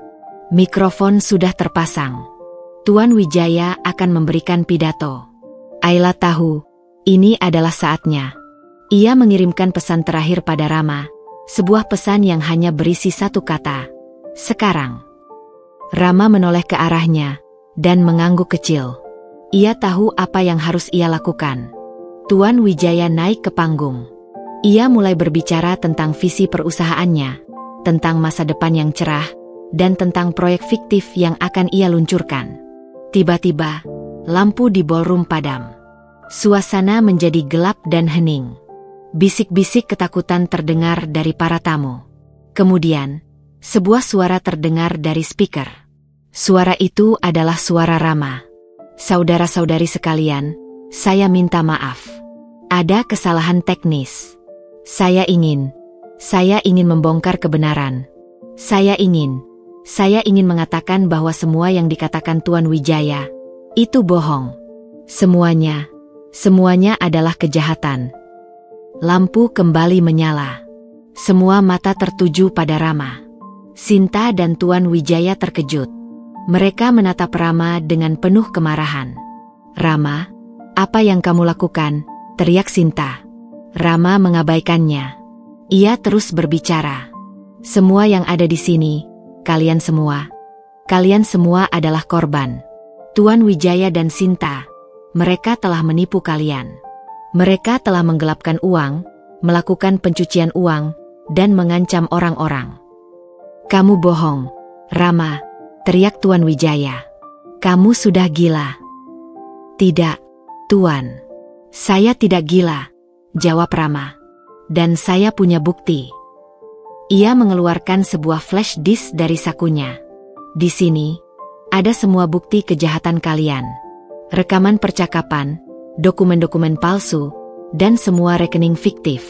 Mikrofon sudah terpasang. Tuan Wijaya akan memberikan pidato. Ayla tahu, ini adalah saatnya. Ia mengirimkan pesan terakhir pada Rama, sebuah pesan yang hanya berisi satu kata. "Sekarang." Rama menoleh ke arahnya, dan mengangguk kecil. Ia tahu apa yang harus ia lakukan. Tuan Wijaya naik ke panggung. Ia mulai berbicara tentang visi perusahaannya, tentang masa depan yang cerah, dan tentang proyek fiktif yang akan ia luncurkan. Tiba-tiba, lampu di ballroom padam. Suasana menjadi gelap dan hening. Bisik-bisik ketakutan terdengar dari para tamu. Kemudian, sebuah suara terdengar dari speaker. Suara itu adalah suara Rama. "Saudara-saudari sekalian, saya minta maaf. Ada kesalahan teknis. Saya ingin membongkar kebenaran. Saya ingin mengatakan bahwa semua yang dikatakan Tuan Wijaya, itu bohong. Semuanya adalah kejahatan." Lampu kembali menyala. Semua mata tertuju pada Rama. Sinta dan Tuan Wijaya terkejut. Mereka menatap Rama dengan penuh kemarahan. "Rama, apa yang kamu lakukan?" teriak Sinta. Rama mengabaikannya. Ia terus berbicara. "Semua yang ada di sini, kalian semua adalah korban. Tuan Wijaya dan Sinta, mereka telah menipu kalian. Mereka telah menggelapkan uang, melakukan pencucian uang, dan mengancam orang-orang." "Kamu bohong, Rama," teriak Tuan Wijaya. "Kamu sudah gila." "Tidak, Tuan. Saya tidak gila," jawab Rama. "Dan saya punya bukti." Ia mengeluarkan sebuah flash disk dari sakunya. Di sini, ada semua bukti kejahatan kalian. Rekaman percakapan, dokumen-dokumen palsu, dan semua rekening fiktif.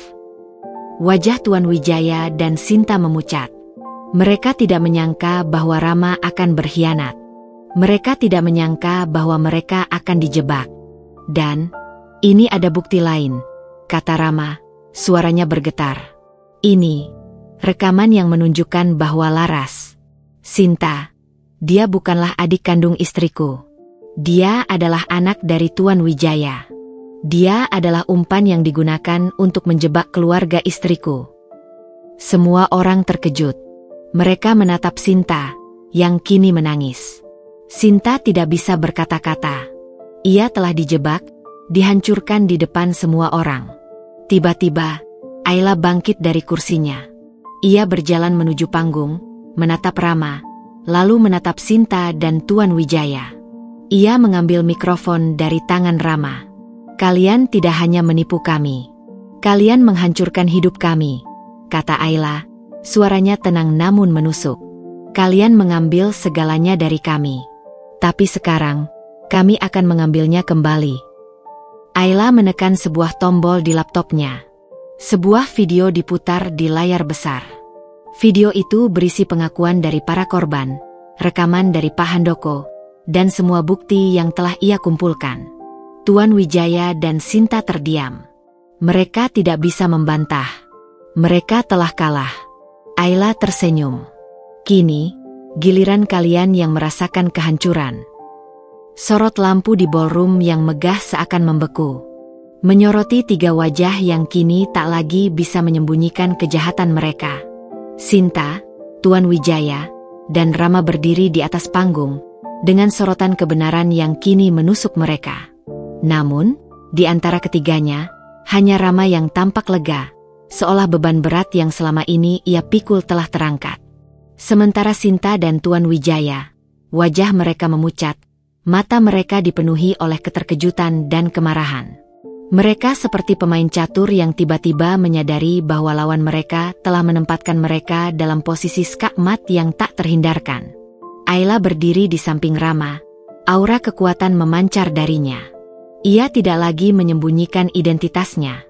Wajah Tuan Wijaya dan Sinta memucat. Mereka tidak menyangka bahwa Rama akan berkhianat. Mereka tidak menyangka bahwa mereka akan dijebak. Dan, ini ada bukti lain, kata Rama, suaranya bergetar. Ini, rekaman yang menunjukkan bahwa Laras, Sinta, dia bukanlah adik kandung istriku. Dia adalah anak dari Tuan Wijaya. Dia adalah umpan yang digunakan untuk menjebak keluarga istriku. Semua orang terkejut. Mereka menatap Sinta, yang kini menangis. Sinta tidak bisa berkata-kata. Ia telah dijebak, dihancurkan di depan semua orang. Tiba-tiba, Ayla bangkit dari kursinya. Ia berjalan menuju panggung, menatap Rama, lalu menatap Sinta dan Tuan Wijaya. Ia mengambil mikrofon dari tangan Rama. Kalian tidak hanya menipu kami. Kalian menghancurkan hidup kami, kata Ayla, suaranya tenang namun menusuk. Kalian mengambil segalanya dari kami. Tapi sekarang, kami akan mengambilnya kembali. Ayla menekan sebuah tombol di laptopnya. Sebuah video diputar di layar besar. Video itu berisi pengakuan dari para korban, rekaman dari Pak Handoko, dan semua bukti yang telah ia kumpulkan. Tuan Wijaya dan Sinta terdiam. Mereka tidak bisa membantah. Mereka telah kalah. Ayla tersenyum. Kini, giliran kalian yang merasakan kehancuran. Sorot lampu di ballroom yang megah seakan membeku. Menyoroti tiga wajah yang kini tak lagi bisa menyembunyikan kejahatan mereka. Sinta, Tuan Wijaya, dan Rama berdiri di atas panggung, dengan sorotan kebenaran yang kini menusuk mereka. Namun, di antara ketiganya, hanya Rama yang tampak lega, seolah beban berat yang selama ini ia pikul telah terangkat. Sementara Sinta dan Tuan Wijaya, wajah mereka memucat, mata mereka dipenuhi oleh keterkejutan dan kemarahan. Mereka seperti pemain catur yang tiba-tiba menyadari bahwa lawan mereka telah menempatkan mereka dalam posisi skakmat yang tak terhindarkan. Ayla berdiri di samping Rama, aura kekuatan memancar darinya. Ia tidak lagi menyembunyikan identitasnya.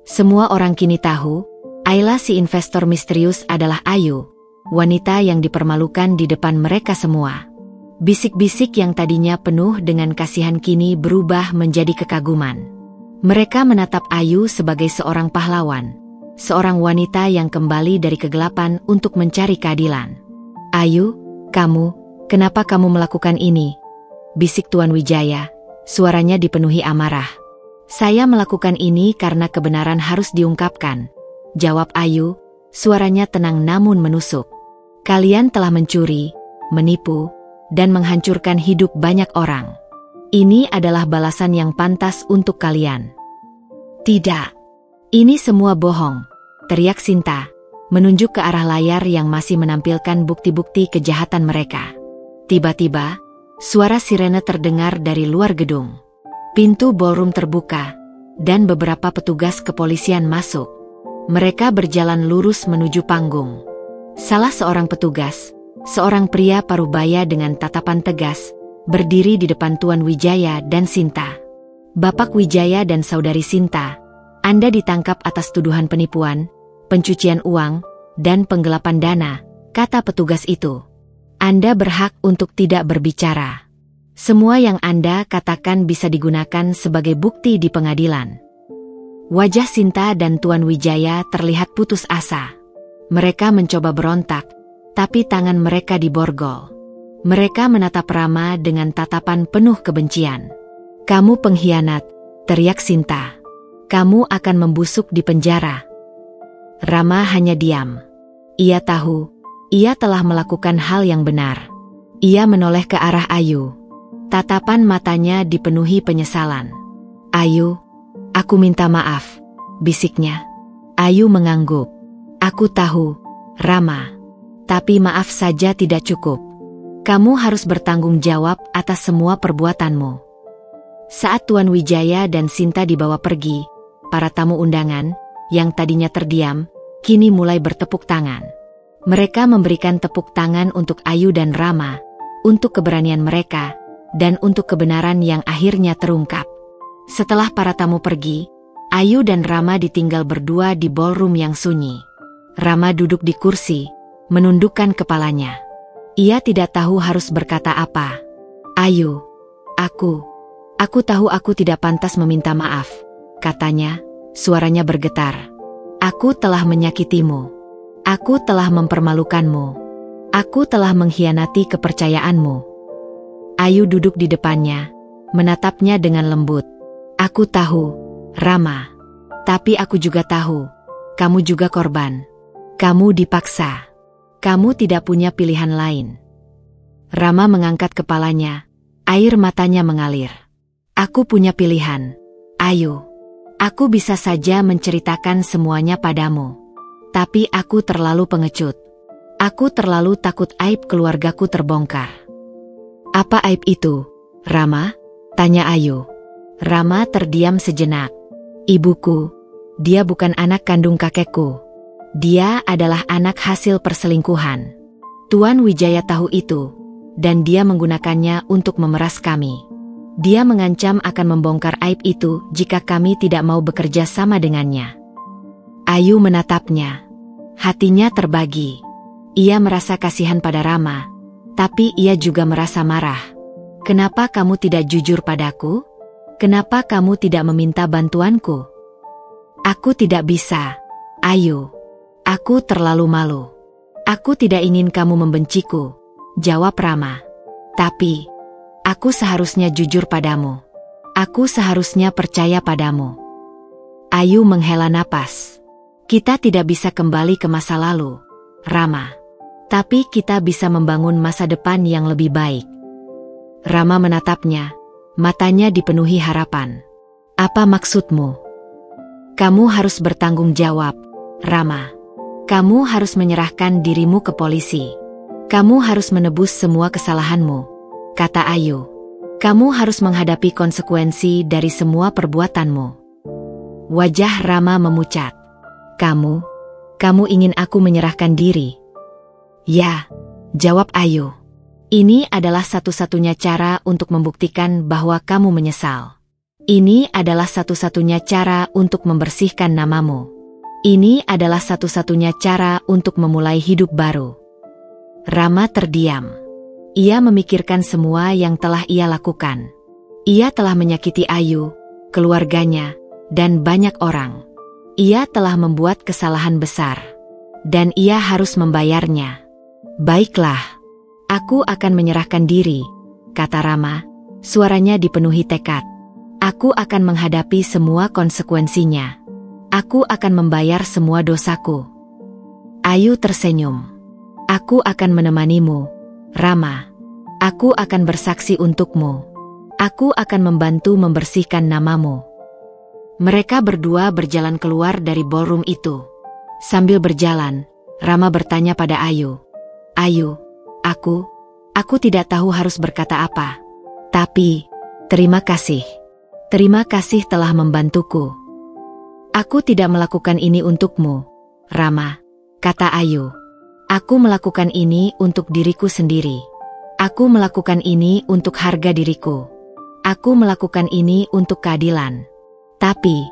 Semua orang kini tahu, Ayla si investor misterius adalah Ayu, wanita yang dipermalukan di depan mereka semua. Bisik-bisik yang tadinya penuh dengan kasihan kini berubah menjadi kekaguman. Mereka menatap Ayu sebagai seorang pahlawan, seorang wanita yang kembali dari kegelapan untuk mencari keadilan. Ayu, kenapa kamu melakukan ini? Bisik Tuan Wijaya, suaranya dipenuhi amarah. Saya melakukan ini karena kebenaran harus diungkapkan, jawab Ayu, suaranya tenang namun menusuk. Kalian telah mencuri, menipu, dan menghancurkan hidup banyak orang. Ini adalah balasan yang pantas untuk kalian. Tidak. Ini semua bohong, teriak Sinta, menunjuk ke arah layar yang masih menampilkan bukti-bukti kejahatan mereka. Tiba-tiba, suara sirene terdengar dari luar gedung. Pintu ballroom terbuka, dan beberapa petugas kepolisian masuk. Mereka berjalan lurus menuju panggung. Salah seorang petugas, seorang pria parubaya dengan tatapan tegas, berdiri di depan Tuan Wijaya dan Sinta. Bapak Wijaya dan Saudari Sinta, Anda ditangkap atas tuduhan penipuan, pencucian uang, dan penggelapan dana, kata petugas itu. Anda berhak untuk tidak berbicara. Semua yang Anda katakan bisa digunakan sebagai bukti di pengadilan. Wajah Sinta dan Tuan Wijaya terlihat putus asa. Mereka mencoba berontak, tapi tangan mereka diborgol. Mereka menatap Rama dengan tatapan penuh kebencian. Kamu pengkhianat, teriak Sinta. Kamu akan membusuk di penjara. Rama hanya diam. Ia tahu, ia telah melakukan hal yang benar. Ia menoleh ke arah Ayu. Tatapan matanya dipenuhi penyesalan. Ayu, aku minta maaf, bisiknya. Ayu mengangguk. Aku tahu, Rama. Tapi maaf saja tidak cukup. Kamu harus bertanggung jawab atas semua perbuatanmu. Saat Tuan Wijaya dan Sinta dibawa pergi, para tamu undangan, yang tadinya terdiam, kini mulai bertepuk tangan. Mereka memberikan tepuk tangan untuk Ayu dan Rama, untuk keberanian mereka, dan untuk kebenaran yang akhirnya terungkap. Setelah para tamu pergi, Ayu dan Rama ditinggal berdua di ballroom yang sunyi. Rama duduk di kursi, menundukkan kepalanya. Ia tidak tahu harus berkata apa. Ayu, aku tahu aku tidak pantas meminta maaf, katanya, suaranya bergetar. Aku telah menyakitimu. Aku telah mempermalukanmu. Aku telah mengkhianati kepercayaanmu. Ayu duduk di depannya, menatapnya dengan lembut. Aku tahu, Rama. Tapi aku juga tahu, kamu juga korban. Kamu dipaksa. Kamu tidak punya pilihan lain. Rama mengangkat kepalanya, air matanya mengalir. Aku punya pilihan, Ayu. Aku bisa saja menceritakan semuanya padamu. Tapi aku terlalu pengecut. Aku terlalu takut aib keluargaku terbongkar. Apa aib itu, Rama? Tanya Ayu. Rama terdiam sejenak. Ibuku, dia bukan anak kandung kakekku. Dia adalah anak hasil perselingkuhan. Tuan Wijaya tahu itu, dan dia menggunakannya untuk memeras kami. Dia mengancam akan membongkar aib itu jika kami tidak mau bekerja sama dengannya. Ayu menatapnya. Hatinya terbagi. Ia merasa kasihan pada Rama, tapi ia juga merasa marah. Kenapa kamu tidak jujur padaku? Kenapa kamu tidak meminta bantuanku? Aku tidak bisa, Ayu. Aku terlalu malu. Aku tidak ingin kamu membenciku, jawab Rama. Tapi, aku seharusnya jujur padamu. Aku seharusnya percaya padamu. Ayu menghela napas. Kita tidak bisa kembali ke masa lalu, Rama. Tapi kita bisa membangun masa depan yang lebih baik. Rama menatapnya, matanya dipenuhi harapan. Apa maksudmu? Kamu harus bertanggung jawab, Rama. Kamu harus menyerahkan dirimu ke polisi. Kamu harus menebus semua kesalahanmu, kata Ayu. Kamu harus menghadapi konsekuensi dari semua perbuatanmu. Wajah Rama memucat. Kamu ingin aku menyerahkan diri? Ya, jawab Ayu. Ini adalah satu-satunya cara untuk membuktikan bahwa kamu menyesal. Ini adalah satu-satunya cara untuk membersihkan namamu. Ini adalah satu-satunya cara untuk memulai hidup baru. Rama terdiam. Ia memikirkan semua yang telah ia lakukan. Ia telah menyakiti Ayu, keluarganya, dan banyak orang. Ia telah membuat kesalahan besar. Dan ia harus membayarnya. Baiklah, aku akan menyerahkan diri, kata Rama, suaranya dipenuhi tekad. Aku akan menghadapi semua konsekuensinya. Aku akan membayar semua dosaku. Ayu tersenyum. Aku akan menemanimu, Rama. Aku akan bersaksi untukmu. Aku akan membantu membersihkan namamu. Mereka berdua berjalan keluar dari ballroom itu. Sambil berjalan, Rama bertanya pada Ayu. Ayu, aku tidak tahu harus berkata apa. Tapi, terima kasih. Terima kasih telah membantuku. Aku tidak melakukan ini untukmu, Rama, kata Ayu. Aku melakukan ini untuk diriku sendiri. Aku melakukan ini untuk harga diriku. Aku melakukan ini untuk keadilan. Tapi,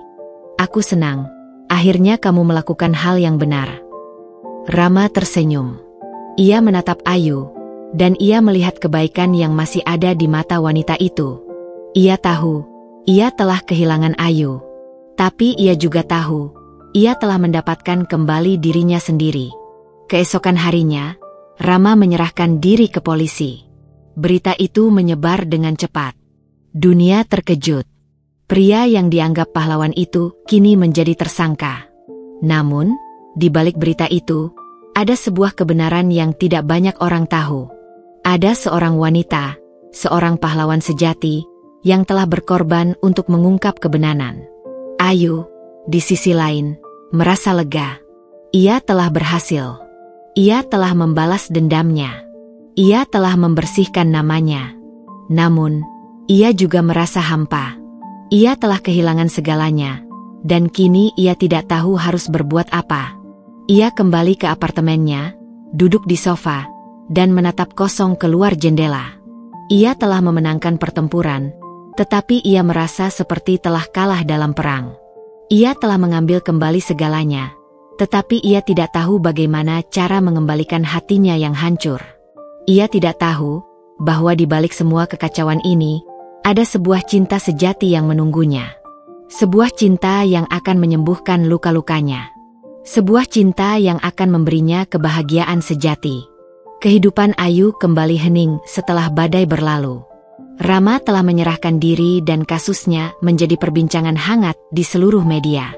aku senang, akhirnya kamu melakukan hal yang benar. Rama tersenyum. Ia menatap Ayu, dan ia melihat kebaikan yang masih ada di mata wanita itu. Ia tahu, ia telah kehilangan Ayu. Tapi ia juga tahu, ia telah mendapatkan kembali dirinya sendiri. Keesokan harinya, Rama menyerahkan diri ke polisi. Berita itu menyebar dengan cepat. Dunia terkejut. Pria yang dianggap pahlawan itu kini menjadi tersangka. Namun, di balik berita itu, ada sebuah kebenaran yang tidak banyak orang tahu. Ada seorang wanita, seorang pahlawan sejati, yang telah berkorban untuk mengungkap kebenaran. Ayu, di sisi lain, merasa lega. Ia telah berhasil. Ia telah membalas dendamnya. Ia telah membersihkan namanya. Namun, ia juga merasa hampa. Ia telah kehilangan segalanya, dan kini ia tidak tahu harus berbuat apa. Ia kembali ke apartemennya, duduk di sofa, dan menatap kosong keluar jendela. Ia telah memenangkan pertempuran, tetapi ia merasa seperti telah kalah dalam perang. Ia telah mengambil kembali segalanya, tetapi ia tidak tahu bagaimana cara mengembalikan hatinya yang hancur. Ia tidak tahu bahwa di balik semua kekacauan ini, ada sebuah cinta sejati yang menunggunya. Sebuah cinta yang akan menyembuhkan luka-lukanya. Sebuah cinta yang akan memberinya kebahagiaan sejati. Kehidupan Ayu kembali hening setelah badai berlalu. Rama telah menyerahkan diri dan kasusnya menjadi perbincangan hangat di seluruh media.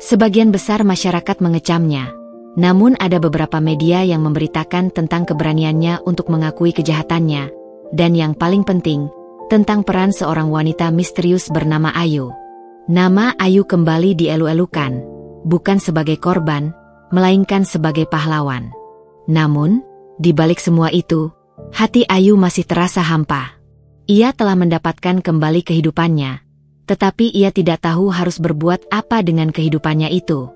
Sebagian besar masyarakat mengecamnya. Namun ada beberapa media yang memberitakan tentang keberaniannya untuk mengakui kejahatannya, dan yang paling penting, tentang peran seorang wanita misterius bernama Ayu. Nama Ayu kembali dielu-elukan, bukan sebagai korban, melainkan sebagai pahlawan. Namun, di balik semua itu, hati Ayu masih terasa hampa. Ia telah mendapatkan kembali kehidupannya, tetapi ia tidak tahu harus berbuat apa dengan kehidupannya itu.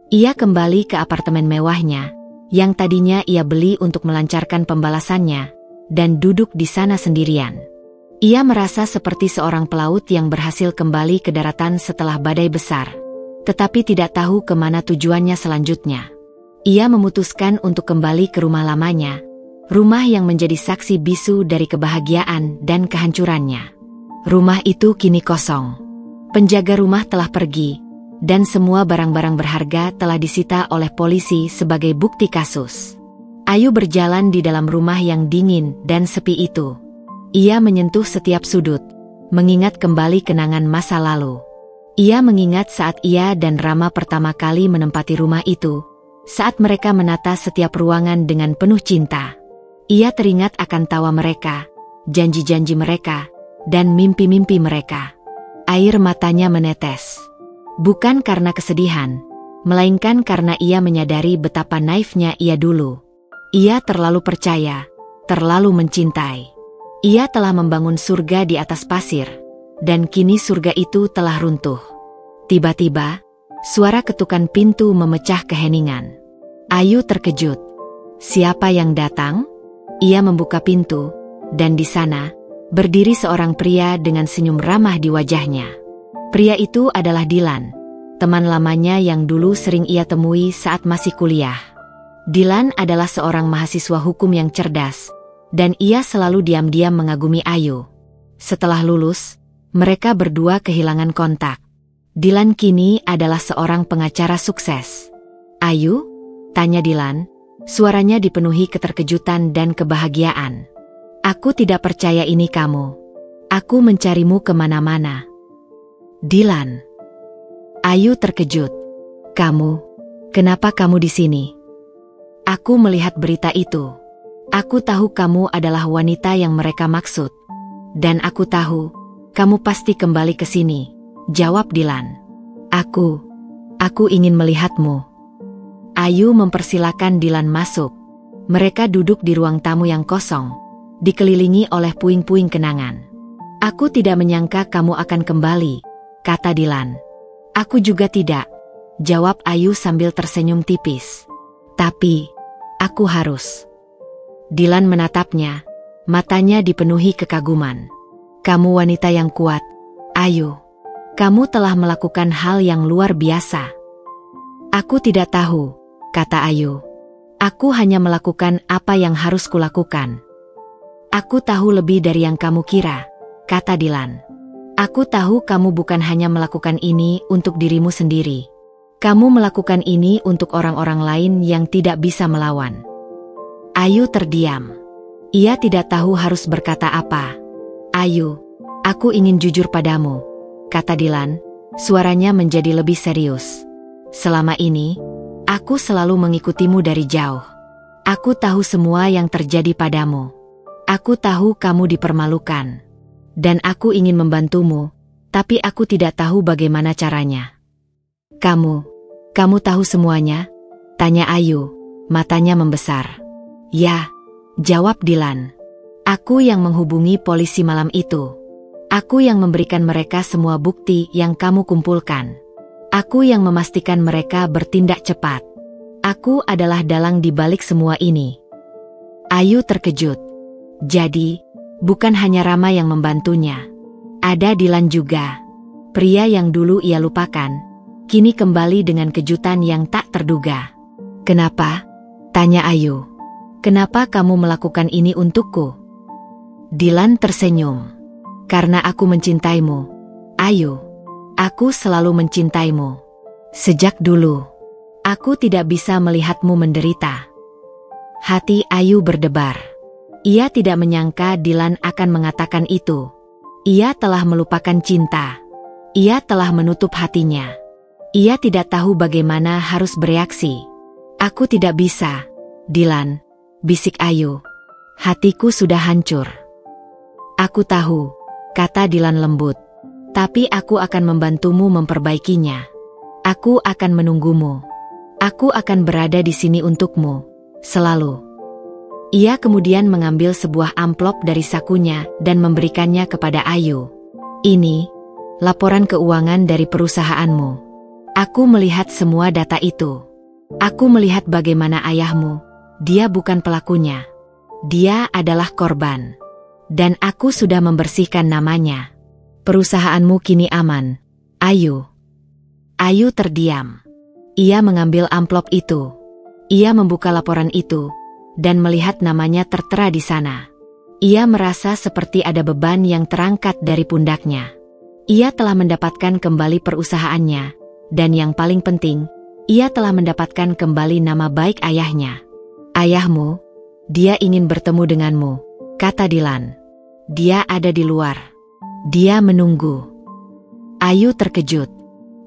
Ia kembali ke apartemen mewahnya, yang tadinya ia beli untuk melancarkan pembalasannya, dan duduk di sana sendirian. Ia merasa seperti seorang pelaut yang berhasil kembali ke daratan setelah badai besar, tetapi tidak tahu kemana tujuannya selanjutnya. Ia memutuskan untuk kembali ke rumah lamanya, rumah yang menjadi saksi bisu dari kebahagiaan dan kehancurannya. Rumah itu kini kosong. Penjaga rumah telah pergi, dan semua barang-barang berharga telah disita oleh polisi sebagai bukti kasus. Ayu berjalan di dalam rumah yang dingin dan sepi itu. Ia menyentuh setiap sudut, mengingat kembali kenangan masa lalu. Ia mengingat saat ia dan Rama pertama kali menempati rumah itu, saat mereka menata setiap ruangan dengan penuh cinta. Ia teringat akan tawa mereka, janji-janji mereka, dan mimpi-mimpi mereka. Air matanya menetes. Bukan karena kesedihan, melainkan karena ia menyadari betapa naifnya ia dulu. Ia terlalu percaya, terlalu mencintai. Ia telah membangun surga di atas pasir, dan kini surga itu telah runtuh. Tiba-tiba, suara ketukan pintu memecah keheningan. Ayu terkejut. Siapa yang datang? Ia membuka pintu, dan di sana, berdiri seorang pria dengan senyum ramah di wajahnya. Pria itu adalah Dilan, teman lamanya yang dulu sering ia temui saat masih kuliah. Dilan adalah seorang mahasiswa hukum yang cerdas, dan ia selalu diam-diam mengagumi Ayu. Setelah lulus, mereka berdua kehilangan kontak. Dilan kini adalah seorang pengacara sukses. "Ayu?" tanya Dilan, suaranya dipenuhi keterkejutan dan kebahagiaan. "Aku tidak percaya ini kamu. Aku mencarimu kemana-mana." "Dilan." Ayu terkejut. "Kamu? Kenapa kamu di sini?" "Aku melihat berita itu. Aku tahu kamu adalah wanita yang mereka maksud. Dan aku tahu, kamu pasti kembali ke sini," jawab Dilan. Aku ingin melihatmu." Ayu mempersilakan Dilan masuk. Mereka duduk di ruang tamu yang kosong, dikelilingi oleh puing-puing kenangan. "Aku tidak menyangka kamu akan kembali," kata Dilan. "Aku juga tidak," jawab Ayu sambil tersenyum tipis. "Tapi, aku harus." Dilan menatapnya, matanya dipenuhi kekaguman. "Kamu wanita yang kuat, Ayu. Kamu telah melakukan hal yang luar biasa." "Aku tidak tahu," kata Ayu. "Aku hanya melakukan apa yang harus kulakukan." "Aku tahu lebih dari yang kamu kira," kata Dilan. "Aku tahu kamu bukan hanya melakukan ini untuk dirimu sendiri. Kamu melakukan ini untuk orang-orang lain yang tidak bisa melawan." Ayu terdiam. Ia tidak tahu harus berkata apa. "Ayu, aku ingin jujur padamu," kata Dilan, suaranya menjadi lebih serius. "Selama ini, aku selalu mengikutimu dari jauh. Aku tahu semua yang terjadi padamu. Aku tahu kamu dipermalukan. Dan aku ingin membantumu, tapi aku tidak tahu bagaimana caranya." Kamu tahu semuanya?" tanya Ayu, matanya membesar. "Ya," jawab Dilan. "Aku yang menghubungi polisi malam itu. Aku yang memberikan mereka semua bukti yang kamu kumpulkan. Aku yang memastikan mereka bertindak cepat. Aku adalah dalang di balik semua ini. Ayu terkejut. Jadi, bukan hanya Rama yang membantunya. Ada Dilan juga. Pria yang dulu ia lupakan, kini kembali dengan kejutan yang tak terduga. "Kenapa?" tanya Ayu. "Kenapa kamu melakukan ini untukku?" Dilan tersenyum. "Karena aku mencintaimu, Ayu. Aku selalu mencintaimu. Sejak dulu, aku tidak bisa melihatmu menderita." Hati Ayu berdebar. Ia tidak menyangka Dilan akan mengatakan itu. Ia telah melupakan cinta. Ia telah menutup hatinya. Ia tidak tahu bagaimana harus bereaksi. "Aku tidak bisa, Dilan," bisik Ayu. "Hatiku sudah hancur." "Aku tahu," kata Dilan lembut. "Tapi aku akan membantumu memperbaikinya. Aku akan menunggumu. Aku akan berada di sini untukmu, selalu." Ia kemudian mengambil sebuah amplop dari sakunya dan memberikannya kepada Ayu. "Ini laporan keuangan dari perusahaanmu. Aku melihat semua data itu. Aku melihat bagaimana ayahmu, dia bukan pelakunya. Dia adalah korban. Dan aku sudah membersihkan namanya. Perusahaanmu kini aman, Ayu." Ayu terdiam. Ia mengambil amplop itu. Ia membuka laporan itu dan melihat namanya tertera di sana. Ia merasa seperti ada beban yang terangkat dari pundaknya. Ia telah mendapatkan kembali perusahaannya, dan yang paling penting, ia telah mendapatkan kembali nama baik ayahnya. "Ayahmu, dia ingin bertemu denganmu," kata Dilan. "Dia ada di luar. Dia menunggu." Ayu terkejut.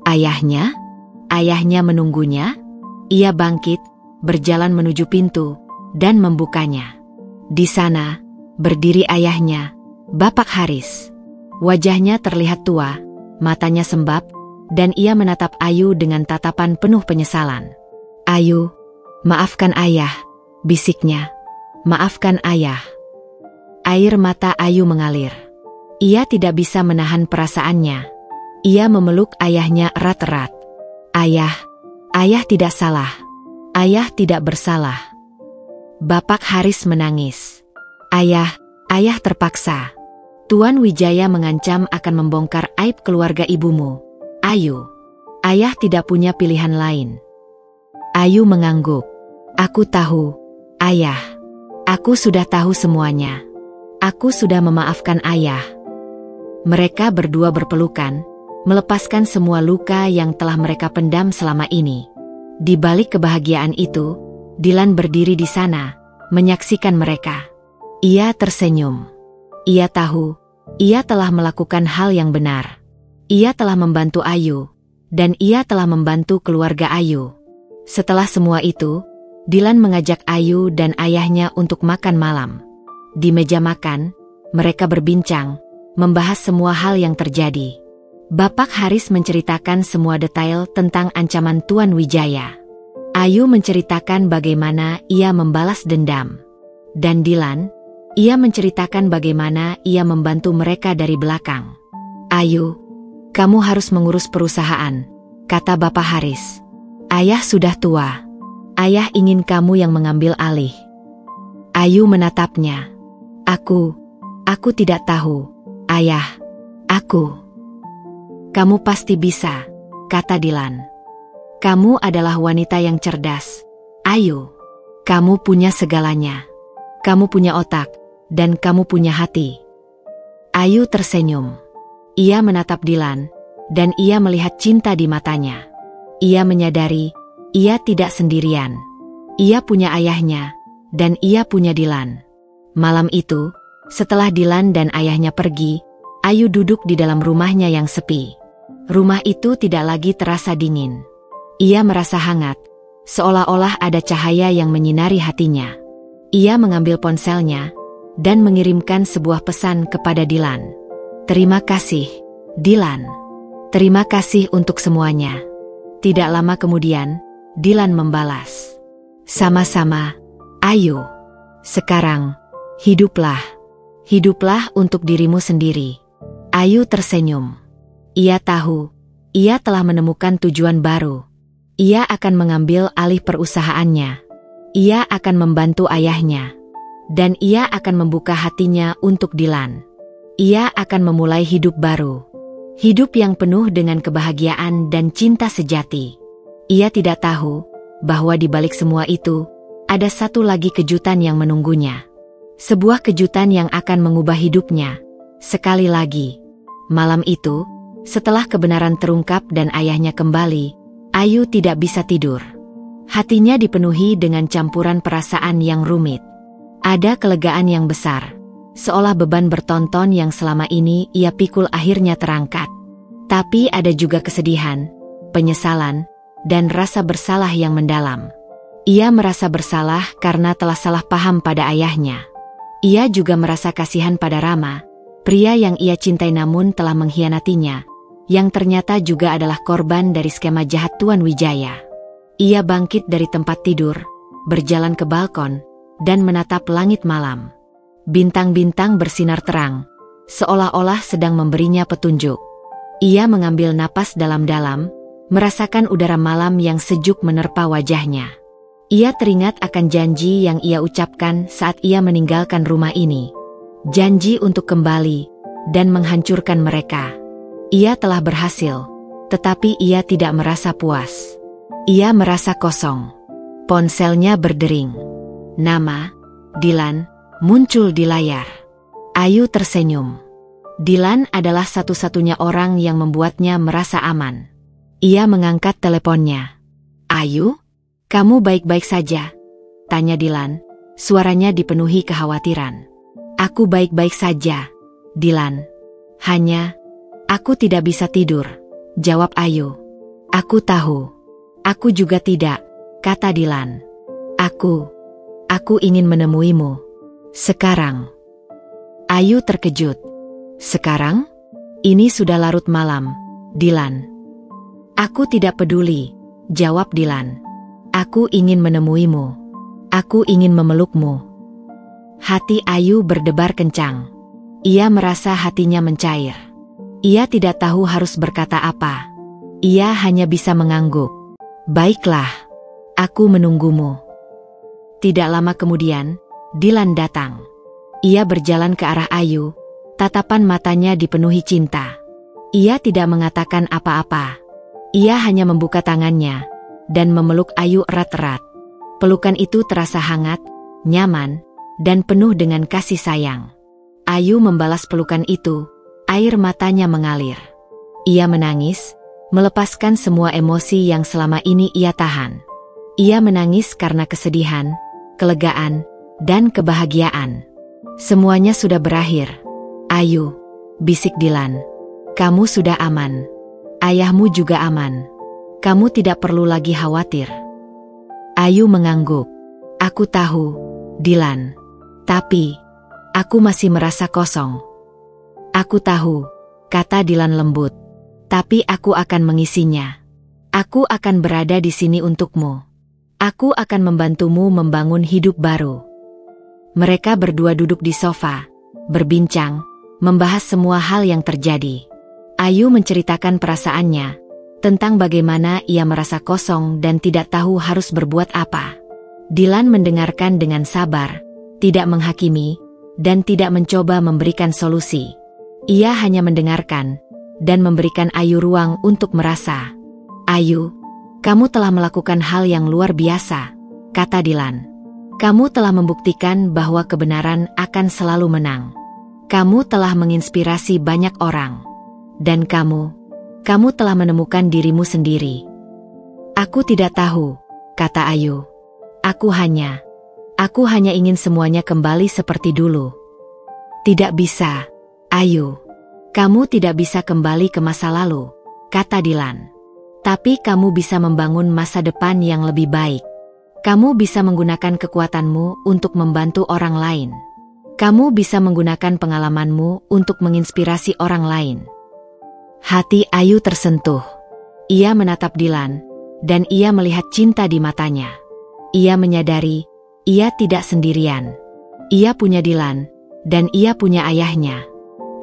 Ayahnya? Ayahnya menunggunya? Ia bangkit, berjalan menuju pintu, dan membukanya. Di sana, berdiri ayahnya, Bapak Haris. Wajahnya terlihat tua, matanya sembab, dan ia menatap Ayu dengan tatapan penuh penyesalan. "Ayu, maafkan ayah," bisiknya. "Maafkan ayah." Air mata Ayu mengalir. Ia tidak bisa menahan perasaannya. Ia memeluk ayahnya erat-erat. "Ayah, ayah tidak salah. Ayah tidak bersalah." Bapak Haris menangis. "Ayah, ayah terpaksa. Tuan Wijaya mengancam akan membongkar aib keluarga ibumu, Ayu. Ayah tidak punya pilihan lain." Ayu mengangguk. "Aku tahu, ayah. Aku sudah tahu semuanya. Aku sudah memaafkan ayah." Mereka berdua berpelukan, melepaskan semua luka yang telah mereka pendam selama ini. Di balik kebahagiaan itu, Dilan berdiri di sana, menyaksikan mereka. Ia tersenyum. Ia tahu, ia telah melakukan hal yang benar. Ia telah membantu Ayu, dan ia telah membantu keluarga Ayu. Setelah semua itu, Dilan mengajak Ayu dan ayahnya untuk makan malam. Di meja makan, mereka berbincang, membahas semua hal yang terjadi. Bapak Haris menceritakan semua detail tentang ancaman Tuan Wijaya. Ayu menceritakan bagaimana ia membalas dendam. Dan Dilan, ia menceritakan bagaimana ia membantu mereka dari belakang. "Ayu, kamu harus mengurus perusahaan," kata Bapak Haris. "Ayah sudah tua. Ayah ingin kamu yang mengambil alih." Ayu menatapnya. Aku tidak tahu, ayah. Kamu pasti bisa," kata Dilan. "Kamu adalah wanita yang cerdas, Ayu. Kamu punya segalanya. Kamu punya otak, dan kamu punya hati." Ayu tersenyum. Ia menatap Dilan, dan ia melihat cinta di matanya. Ia menyadari, ia tidak sendirian. Ia punya ayahnya, dan ia punya Dilan. Malam itu, setelah Dilan dan ayahnya pergi, Ayu duduk di dalam rumahnya yang sepi. Rumah itu tidak lagi terasa dingin. Ia merasa hangat, seolah-olah ada cahaya yang menyinari hatinya. Ia mengambil ponselnya dan mengirimkan sebuah pesan kepada Dilan. "Terima kasih, Dilan. Terima kasih untuk semuanya." Tidak lama kemudian, Dilan membalas. "Sama-sama, Ayu. Sekarang, hiduplah. Hiduplah untuk dirimu sendiri." Ayu tersenyum. Ia tahu, ia telah menemukan tujuan baru. Ia akan mengambil alih perusahaannya. Ia akan membantu ayahnya. Dan ia akan membuka hatinya untuk Dylan. Ia akan memulai hidup baru. Hidup yang penuh dengan kebahagiaan dan cinta sejati. Ia tidak tahu bahwa di balik semua itu, ada satu lagi kejutan yang menunggunya. Sebuah kejutan yang akan mengubah hidupnya. Sekali lagi, malam itu, setelah kebenaran terungkap dan ayahnya kembali, Ayu tidak bisa tidur. Hatinya dipenuhi dengan campuran perasaan yang rumit. Ada kelegaan yang besar, seolah beban bertonton yang selama ini ia pikul akhirnya terangkat. Tapi ada juga kesedihan, penyesalan, dan rasa bersalah yang mendalam. Ia merasa bersalah karena telah salah paham pada ayahnya. Ia juga merasa kasihan pada Rama, pria yang ia cintai namun telah mengkhianatinya, yang ternyata juga adalah korban dari skema jahat Tuan Wijaya. Ia bangkit dari tempat tidur, berjalan ke balkon, dan menatap langit malam. Bintang-bintang bersinar terang, seolah-olah sedang memberinya petunjuk. Ia mengambil napas dalam-dalam, merasakan udara malam yang sejuk menerpa wajahnya. Ia teringat akan janji yang ia ucapkan saat ia meninggalkan rumah ini. Janji untuk kembali dan menghancurkan mereka. Ia telah berhasil, tetapi ia tidak merasa puas. Ia merasa kosong. Ponselnya berdering. Nama, Dylan, muncul di layar. Ayu tersenyum. Dylan adalah satu-satunya orang yang membuatnya merasa aman. Ia mengangkat teleponnya. "Ayu, kamu baik-baik saja?" tanya Dylan, suaranya dipenuhi kekhawatiran. "Aku baik-baik saja, Dylan. Hanya, aku tidak bisa tidur," jawab Ayu. "Aku tahu." "Aku juga tidak," kata Dylan. Aku ingin menemuimu. Sekarang." Ayu terkejut. "Sekarang? Ini sudah larut malam, Dylan." "Aku tidak peduli," jawab Dylan. "Aku ingin menemuimu. Aku ingin memelukmu." Hati Ayu berdebar kencang. Ia merasa hatinya mencair. Ia tidak tahu harus berkata apa. Ia hanya bisa mengangguk. "Baiklah, aku menunggumu." Tidak lama kemudian, Dylan datang. Ia berjalan ke arah Ayu, tatapan matanya dipenuhi cinta. Ia tidak mengatakan apa-apa. Ia hanya membuka tangannya dan memeluk Ayu erat-erat. Pelukan itu terasa hangat, nyaman, dan penuh dengan kasih sayang. Ayu membalas pelukan itu, air matanya mengalir. Ia menangis, melepaskan semua emosi yang selama ini ia tahan. Ia menangis karena kesedihan, kelegaan, dan kebahagiaan. "Semuanya sudah berakhir, Ayu," bisik Dylan. "Kamu sudah aman. Ayahmu juga aman. Kamu tidak perlu lagi khawatir." Ayu mengangguk. "Aku tahu, Dylan. Tapi, aku masih merasa kosong." "Aku tahu," kata Dylan lembut. "Tapi aku akan mengisinya. Aku akan berada di sini untukmu. Aku akan membantumu membangun hidup baru." Mereka berdua duduk di sofa, berbincang, membahas semua hal yang terjadi. Ayu menceritakan perasaannya, tentang bagaimana ia merasa kosong dan tidak tahu harus berbuat apa. Dylan mendengarkan dengan sabar, tidak menghakimi, dan tidak mencoba memberikan solusi. Ia hanya mendengarkan, dan memberikan Ayu ruang untuk merasa. "Ayu, kamu telah melakukan hal yang luar biasa," kata Dylan. "Kamu telah membuktikan bahwa kebenaran akan selalu menang. Kamu telah menginspirasi banyak orang. Dan kamu telah menemukan dirimu sendiri." "Aku tidak tahu," kata Ayu. Aku hanya ingin semuanya kembali seperti dulu." "Tidak bisa, Ayu. Kamu tidak bisa kembali ke masa lalu," kata Dylan. "Tapi kamu bisa membangun masa depan yang lebih baik. Kamu bisa menggunakan kekuatanmu untuk membantu orang lain. Kamu bisa menggunakan pengalamanmu untuk menginspirasi orang lain." Hati Ayu tersentuh. Ia menatap Dylan, dan ia melihat cinta di matanya. Ia menyadari, ia tidak sendirian. Ia punya Dylan, dan ia punya ayahnya.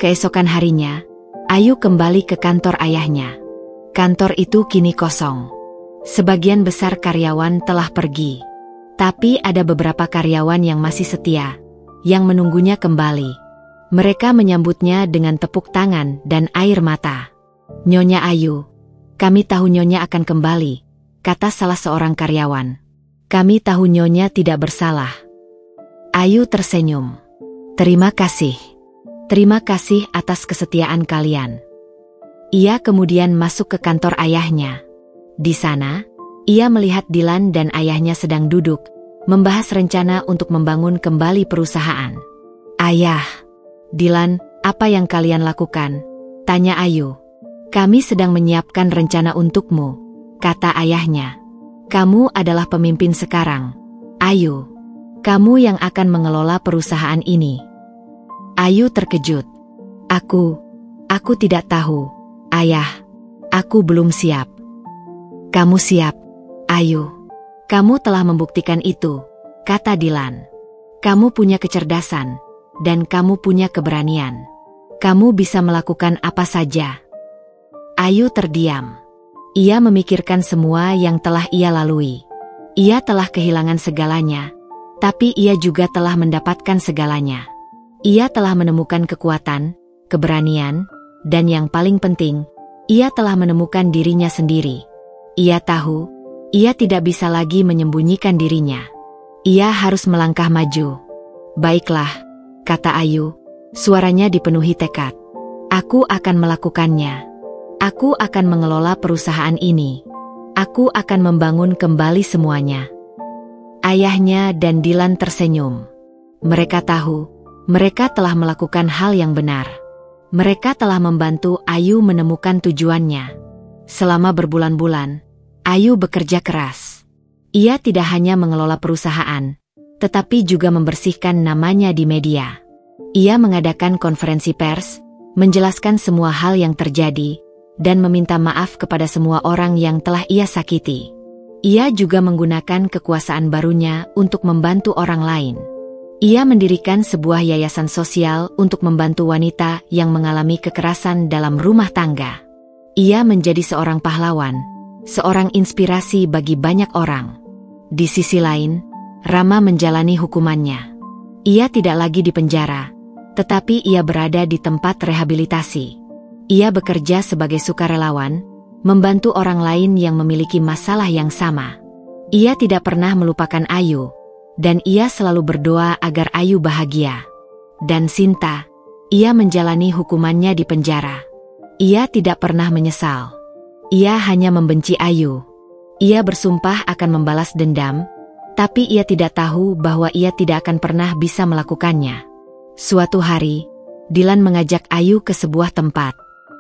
Keesokan harinya, Ayu kembali ke kantor ayahnya. Kantor itu kini kosong. Sebagian besar karyawan telah pergi. Tapi ada beberapa karyawan yang masih setia, yang menunggunya kembali. Mereka menyambutnya dengan tepuk tangan dan air mata. "Nyonya Ayu, kami tahu Nyonya akan kembali," kata salah seorang karyawan. "Kami tahu Nyonya tidak bersalah." Ayu tersenyum. "Terima kasih. Terima kasih atas kesetiaan kalian." Ia kemudian masuk ke kantor ayahnya. Di sana, ia melihat Dylan dan ayahnya sedang duduk, membahas rencana untuk membangun kembali perusahaan. "Ayah, Dylan, apa yang kalian lakukan?" tanya Ayu. "Kami sedang menyiapkan rencana untukmu," kata ayahnya. "Kamu adalah pemimpin sekarang, Ayu. Kamu yang akan mengelola perusahaan ini." Ayu terkejut. Aku tidak tahu, Ayah. Aku belum siap." "Kamu siap, Ayu. Kamu telah membuktikan itu," kata Dylan. "Kamu punya kecerdasan, dan kamu punya keberanian. Kamu bisa melakukan apa saja." Ayu terdiam. Ia memikirkan semua yang telah ia lalui. Ia telah kehilangan segalanya, tapi ia juga telah mendapatkan segalanya. Ia telah menemukan kekuatan, keberanian, dan yang paling penting, ia telah menemukan dirinya sendiri. Ia tahu, ia tidak bisa lagi menyembunyikan dirinya. Ia harus melangkah maju. "Baiklah," kata Ayu, suaranya dipenuhi tekad. "Aku akan melakukannya. Aku akan mengelola perusahaan ini. Aku akan membangun kembali semuanya." Ayahnya dan Dylan tersenyum. Mereka tahu, mereka telah melakukan hal yang benar. Mereka telah membantu Ayu menemukan tujuannya. Selama berbulan-bulan, Ayu bekerja keras. Ia tidak hanya mengelola perusahaan, tetapi juga membersihkan namanya di media. Ia mengadakan konferensi pers, menjelaskan semua hal yang terjadi, dan meminta maaf kepada semua orang yang telah ia sakiti. Ia juga menggunakan kekuasaan barunya untuk membantu orang lain. Ia mendirikan sebuah yayasan sosial untuk membantu wanita yang mengalami kekerasan dalam rumah tangga. Ia menjadi seorang pahlawan, seorang inspirasi bagi banyak orang. Di sisi lain, Rama menjalani hukumannya. Ia tidak lagi di penjara, tetapi ia berada di tempat rehabilitasi. Ia bekerja sebagai sukarelawan, membantu orang lain yang memiliki masalah yang sama. Ia tidak pernah melupakan Ayu, dan ia selalu berdoa agar Ayu bahagia. Dan Sinta, ia menjalani hukumannya di penjara. Ia tidak pernah menyesal. Ia hanya membenci Ayu. Ia bersumpah akan membalas dendam, tapi ia tidak tahu bahwa ia tidak akan pernah bisa melakukannya. Suatu hari, Dylan mengajak Ayu ke sebuah tempat.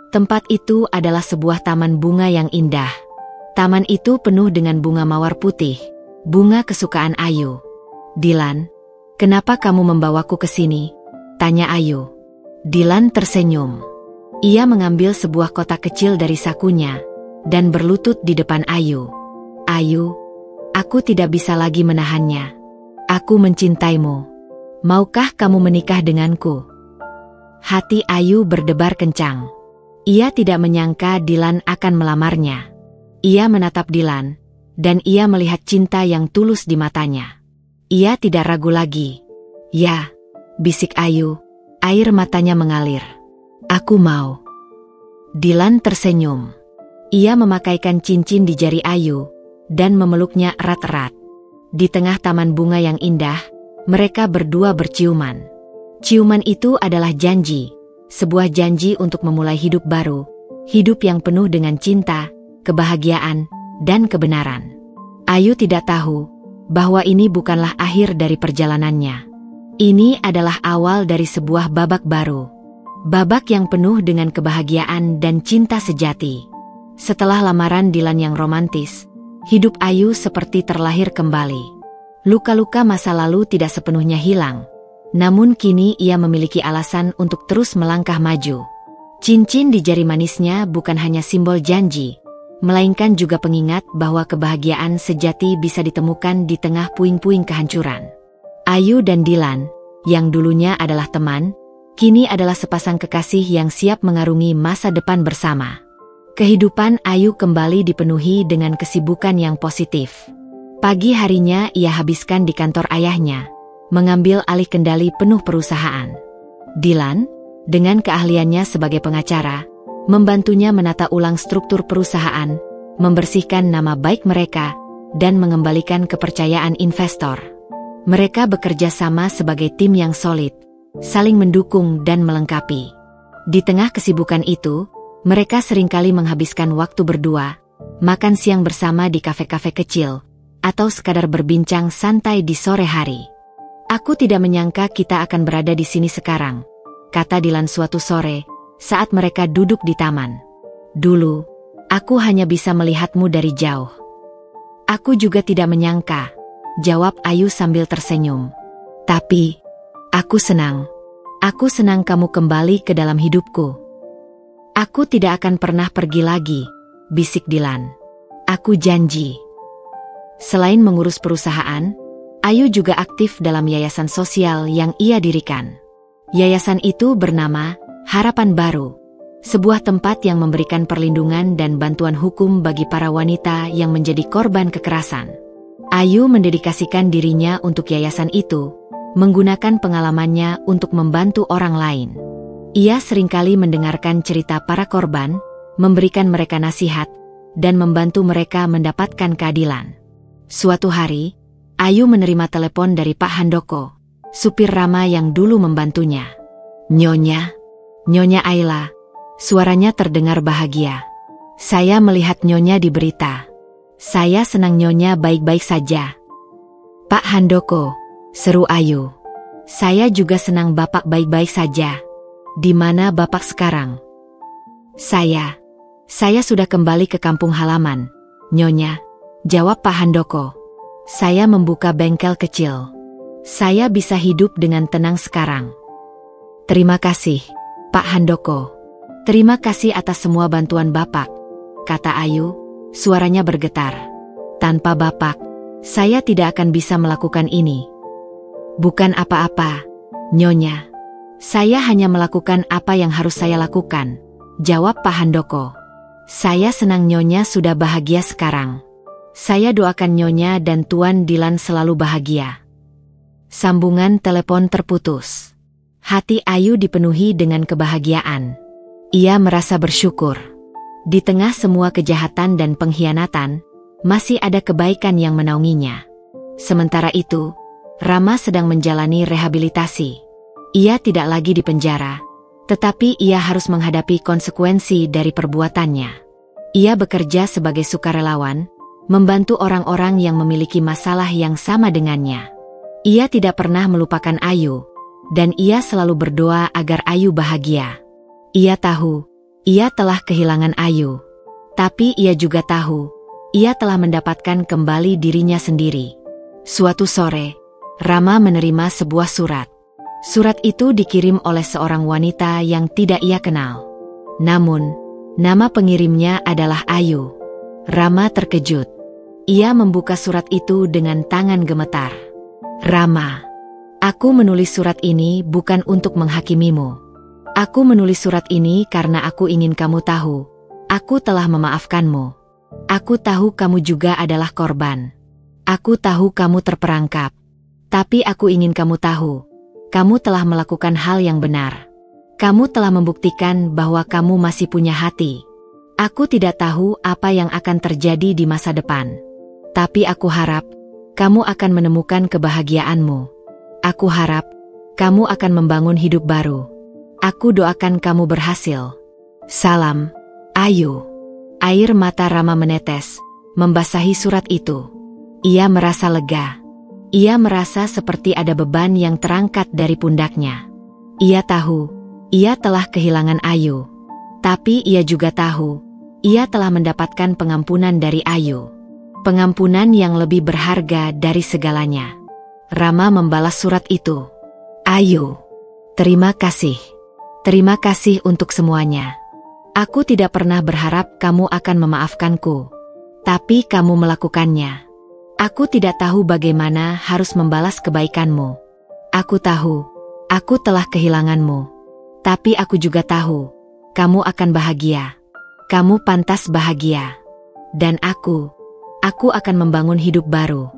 Tempat itu adalah sebuah taman bunga yang indah. Taman itu penuh dengan bunga mawar putih, bunga kesukaan Ayu. "Dylan, kenapa kamu membawaku ke sini?" tanya Ayu. Dylan tersenyum. Ia mengambil sebuah kotak kecil dari sakunya dan berlutut di depan Ayu. "Ayu, aku tidak bisa lagi menahannya. Aku mencintaimu. Maukah kamu menikah denganku?" Hati Ayu berdebar kencang. Ia tidak menyangka Dylan akan melamarnya. Ia menatap Dylan, dan ia melihat cinta yang tulus di matanya. Ia tidak ragu lagi. "Ya," bisik Ayu, air matanya mengalir. "Aku mau." Dylan tersenyum. Ia memakaikan cincin di jari Ayu, dan memeluknya erat-erat. Di tengah taman bunga yang indah, mereka berdua berciuman. Ciuman itu adalah janji, sebuah janji untuk memulai hidup baru, hidup yang penuh dengan cinta, kebahagiaan, dan kebenaran. Ayu tidak tahu bahwa ini bukanlah akhir dari perjalanannya. Ini adalah awal dari sebuah babak baru. Babak yang penuh dengan kebahagiaan dan cinta sejati. Setelah lamaran Dylan yang romantis, hidup Ayu seperti terlahir kembali. Luka-luka masa lalu tidak sepenuhnya hilang, namun kini ia memiliki alasan untuk terus melangkah maju. Cincin di jari manisnya bukan hanya simbol janji, melainkan juga pengingat bahwa kebahagiaan sejati bisa ditemukan di tengah puing-puing kehancuran. Ayu dan Dylan, yang dulunya adalah teman, kini adalah sepasang kekasih yang siap mengarungi masa depan bersama. Kehidupan Ayu kembali dipenuhi dengan kesibukan yang positif. Pagi harinya ia habiskan di kantor ayahnya, mengambil alih kendali penuh perusahaan. Dilan, dengan keahliannya sebagai pengacara, membantunya menata ulang struktur perusahaan, membersihkan nama baik mereka, dan mengembalikan kepercayaan investor. Mereka bekerja sama sebagai tim yang solid, saling mendukung dan melengkapi. Di tengah kesibukan itu, mereka seringkali menghabiskan waktu berdua, makan siang bersama di kafe-kafe kecil, atau sekadar berbincang santai di sore hari. "Aku tidak menyangka kita akan berada di sini sekarang," kata Dilan suatu sore, saat mereka duduk di taman. "Dulu, aku hanya bisa melihatmu dari jauh." "Aku juga tidak menyangka," jawab Ayu sambil tersenyum. "Tapi, aku senang. Aku senang kamu kembali ke dalam hidupku." "Aku tidak akan pernah pergi lagi," bisik Dilan. "Aku janji." Selain mengurus perusahaan, Ayu juga aktif dalam yayasan sosial yang ia dirikan. Yayasan itu bernama Harapan Baru, sebuah tempat yang memberikan perlindungan dan bantuan hukum bagi para wanita yang menjadi korban kekerasan. Ayu mendedikasikan dirinya untuk yayasan itu, menggunakan pengalamannya untuk membantu orang lain. Ia seringkali mendengarkan cerita para korban, memberikan mereka nasihat, dan membantu mereka mendapatkan keadilan. Suatu hari, Ayu menerima telepon dari Pak Handoko, supir Rama yang dulu membantunya. Nyonya Ayla," suaranya terdengar bahagia. "Saya melihat Nyonya di berita. Saya senang Nyonya baik-baik saja." "Pak Handoko," seru Ayu. "Saya juga senang Bapak baik-baik saja. Di mana Bapak sekarang?" Saya sudah kembali ke kampung halaman, Nyonya," jawab Pak Handoko. "Saya membuka bengkel kecil. Saya bisa hidup dengan tenang sekarang." "Terima kasih, Pak Handoko. Terima kasih atas semua bantuan Bapak," kata Ayu, suaranya bergetar. "Tanpa Bapak, saya tidak akan bisa melakukan ini." "Bukan apa-apa, Nyonya. Saya hanya melakukan apa yang harus saya lakukan," jawab Pak Handoko. "Saya senang Nyonya sudah bahagia sekarang. Saya doakan Nyonya dan Tuan Dilan selalu bahagia." Sambungan telepon terputus. Hati Ayu dipenuhi dengan kebahagiaan. Ia merasa bersyukur. Di tengah semua kejahatan dan pengkhianatan, masih ada kebaikan yang menaunginya. Sementara itu, Rama sedang menjalani rehabilitasi. Ia tidak lagi di penjara, tetapi ia harus menghadapi konsekuensi dari perbuatannya. Ia bekerja sebagai sukarelawan, membantu orang-orang yang memiliki masalah yang sama dengannya. Ia tidak pernah melupakan Ayu, dan ia selalu berdoa agar Ayu bahagia. Ia tahu, ia telah kehilangan Ayu. Tapi ia juga tahu, ia telah mendapatkan kembali dirinya sendiri. Suatu sore, Rama menerima sebuah surat. Surat itu dikirim oleh seorang wanita yang tidak ia kenal. Namun, nama pengirimnya adalah Ayu. Rama terkejut. Ia membuka surat itu dengan tangan gemetar. "Rama, aku menulis surat ini bukan untuk menghakimimu. Aku menulis surat ini karena aku ingin kamu tahu, aku telah memaafkanmu. Aku tahu kamu juga adalah korban. Aku tahu kamu terperangkap. Tapi aku ingin kamu tahu, kamu telah melakukan hal yang benar. Kamu telah membuktikan bahwa kamu masih punya hati. Aku tidak tahu apa yang akan terjadi di masa depan. Tapi aku harap kamu akan menemukan kebahagiaanmu. Aku harap kamu akan membangun hidup baru. Aku doakan kamu berhasil. Salam, Ayu." Air mata Rama menetes, membasahi surat itu. Ia merasa lega. Ia merasa seperti ada beban yang terangkat dari pundaknya. Ia tahu, ia telah kehilangan Ayu. Tapi ia juga tahu, ia telah mendapatkan pengampunan dari Ayu. Pengampunan yang lebih berharga dari segalanya. Rama membalas surat itu. "Ayu, terima kasih. Terima kasih untuk semuanya. Aku tidak pernah berharap kamu akan memaafkanku. Tapi kamu melakukannya. Aku tidak tahu bagaimana harus membalas kebaikanmu. Aku tahu, aku telah kehilanganmu. Tapi aku juga tahu, kamu akan bahagia. Kamu pantas bahagia. Dan aku akan membangun hidup baru.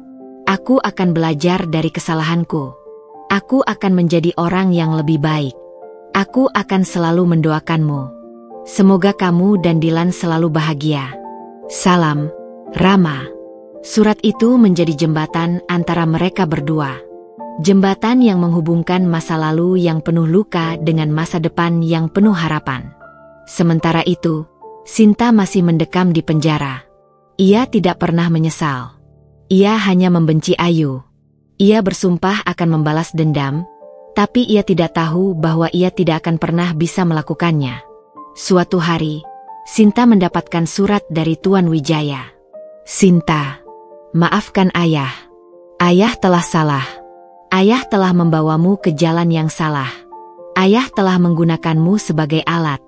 Aku akan belajar dari kesalahanku. Aku akan menjadi orang yang lebih baik. Aku akan selalu mendoakanmu. Semoga kamu dan Dilan selalu bahagia. Salam, Rama. Surat itu menjadi jembatan antara mereka berdua. Jembatan yang menghubungkan masa lalu yang penuh luka dengan masa depan yang penuh harapan. Sementara itu, Sinta masih mendekam di penjara. Ia tidak pernah menyesal. Ia hanya membenci Ayu. Ia bersumpah akan membalas dendam, tapi ia tidak tahu bahwa ia tidak akan pernah bisa melakukannya. Suatu hari, Sinta mendapatkan surat dari Tuan Wijaya. Sinta, maafkan ayah. Ayah telah salah. Ayah telah membawamu ke jalan yang salah. Ayah telah menggunakanmu sebagai alat.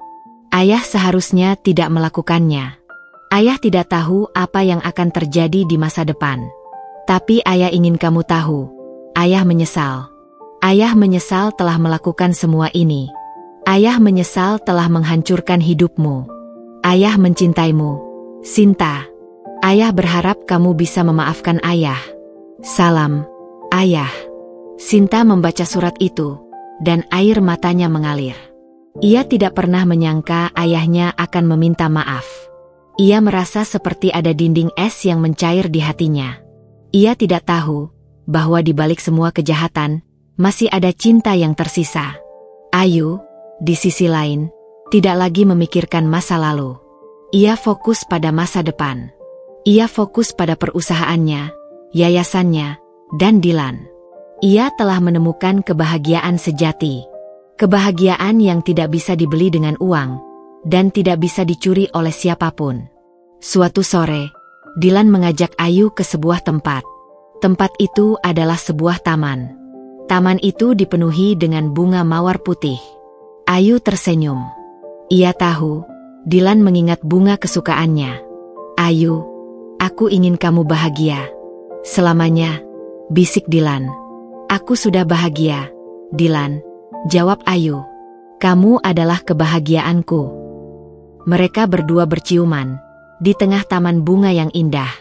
Ayah seharusnya tidak melakukannya. Ayah tidak tahu apa yang akan terjadi di masa depan. Tapi ayah ingin kamu tahu, ayah menyesal. Ayah menyesal telah melakukan semua ini. Ayah menyesal telah menghancurkan hidupmu. Ayah mencintaimu, Sinta. Ayah berharap kamu bisa memaafkan ayah. Salam, ayah. Sinta membaca surat itu, dan air matanya mengalir. Ia tidak pernah menyangka ayahnya akan meminta maaf. Ia merasa seperti ada dinding es yang mencair di hatinya. Ia tidak tahu bahwa di balik semua kejahatan, masih ada cinta yang tersisa. Ayu, di sisi lain, tidak lagi memikirkan masa lalu. Ia fokus pada masa depan. Ia fokus pada perusahaannya, yayasannya, dan Dilan. Ia telah menemukan kebahagiaan sejati. Kebahagiaan yang tidak bisa dibeli dengan uang, dan tidak bisa dicuri oleh siapapun. Suatu sore, Dilan mengajak Ayu ke sebuah tempat. Tempat itu adalah sebuah taman. Taman itu dipenuhi dengan bunga mawar putih. Ayu tersenyum. Ia tahu, Dilan mengingat bunga kesukaannya. Ayu, aku ingin kamu bahagia. Selamanya, bisik Dilan. Aku sudah bahagia, Dilan, jawab Ayu. Kamu adalah kebahagiaanku. Mereka berdua berciuman di tengah taman bunga yang indah.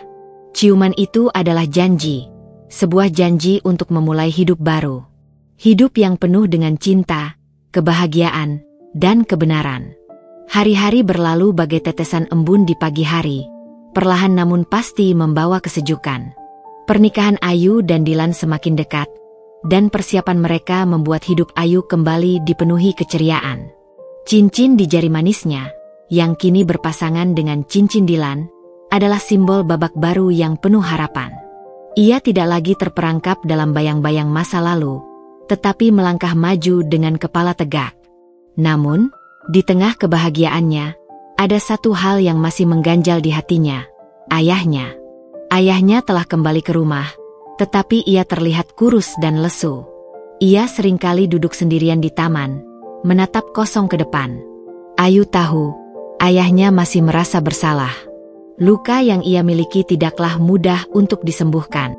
Ciuman itu adalah janji, sebuah janji untuk memulai hidup baru. Hidup yang penuh dengan cinta, kebahagiaan, dan kebenaran. Hari-hari berlalu bagai tetesan embun di pagi hari, perlahan namun pasti membawa kesejukan. Pernikahan Ayu dan Dilan semakin dekat, dan persiapan mereka membuat hidup Ayu kembali dipenuhi keceriaan. Cincin di jari manisnya, yang kini berpasangan dengan cincin Dilan, adalah simbol babak baru yang penuh harapan. Ia tidak lagi terperangkap dalam bayang-bayang masa lalu, tetapi melangkah maju dengan kepala tegak. Namun, di tengah kebahagiaannya, ada satu hal yang masih mengganjal di hatinya, ayahnya. Ayahnya telah kembali ke rumah, tetapi ia terlihat kurus dan lesu. Ia seringkali duduk sendirian di taman, menatap kosong ke depan. Ayu tahu, ayahnya masih merasa bersalah. Luka yang ia miliki tidaklah mudah untuk disembuhkan.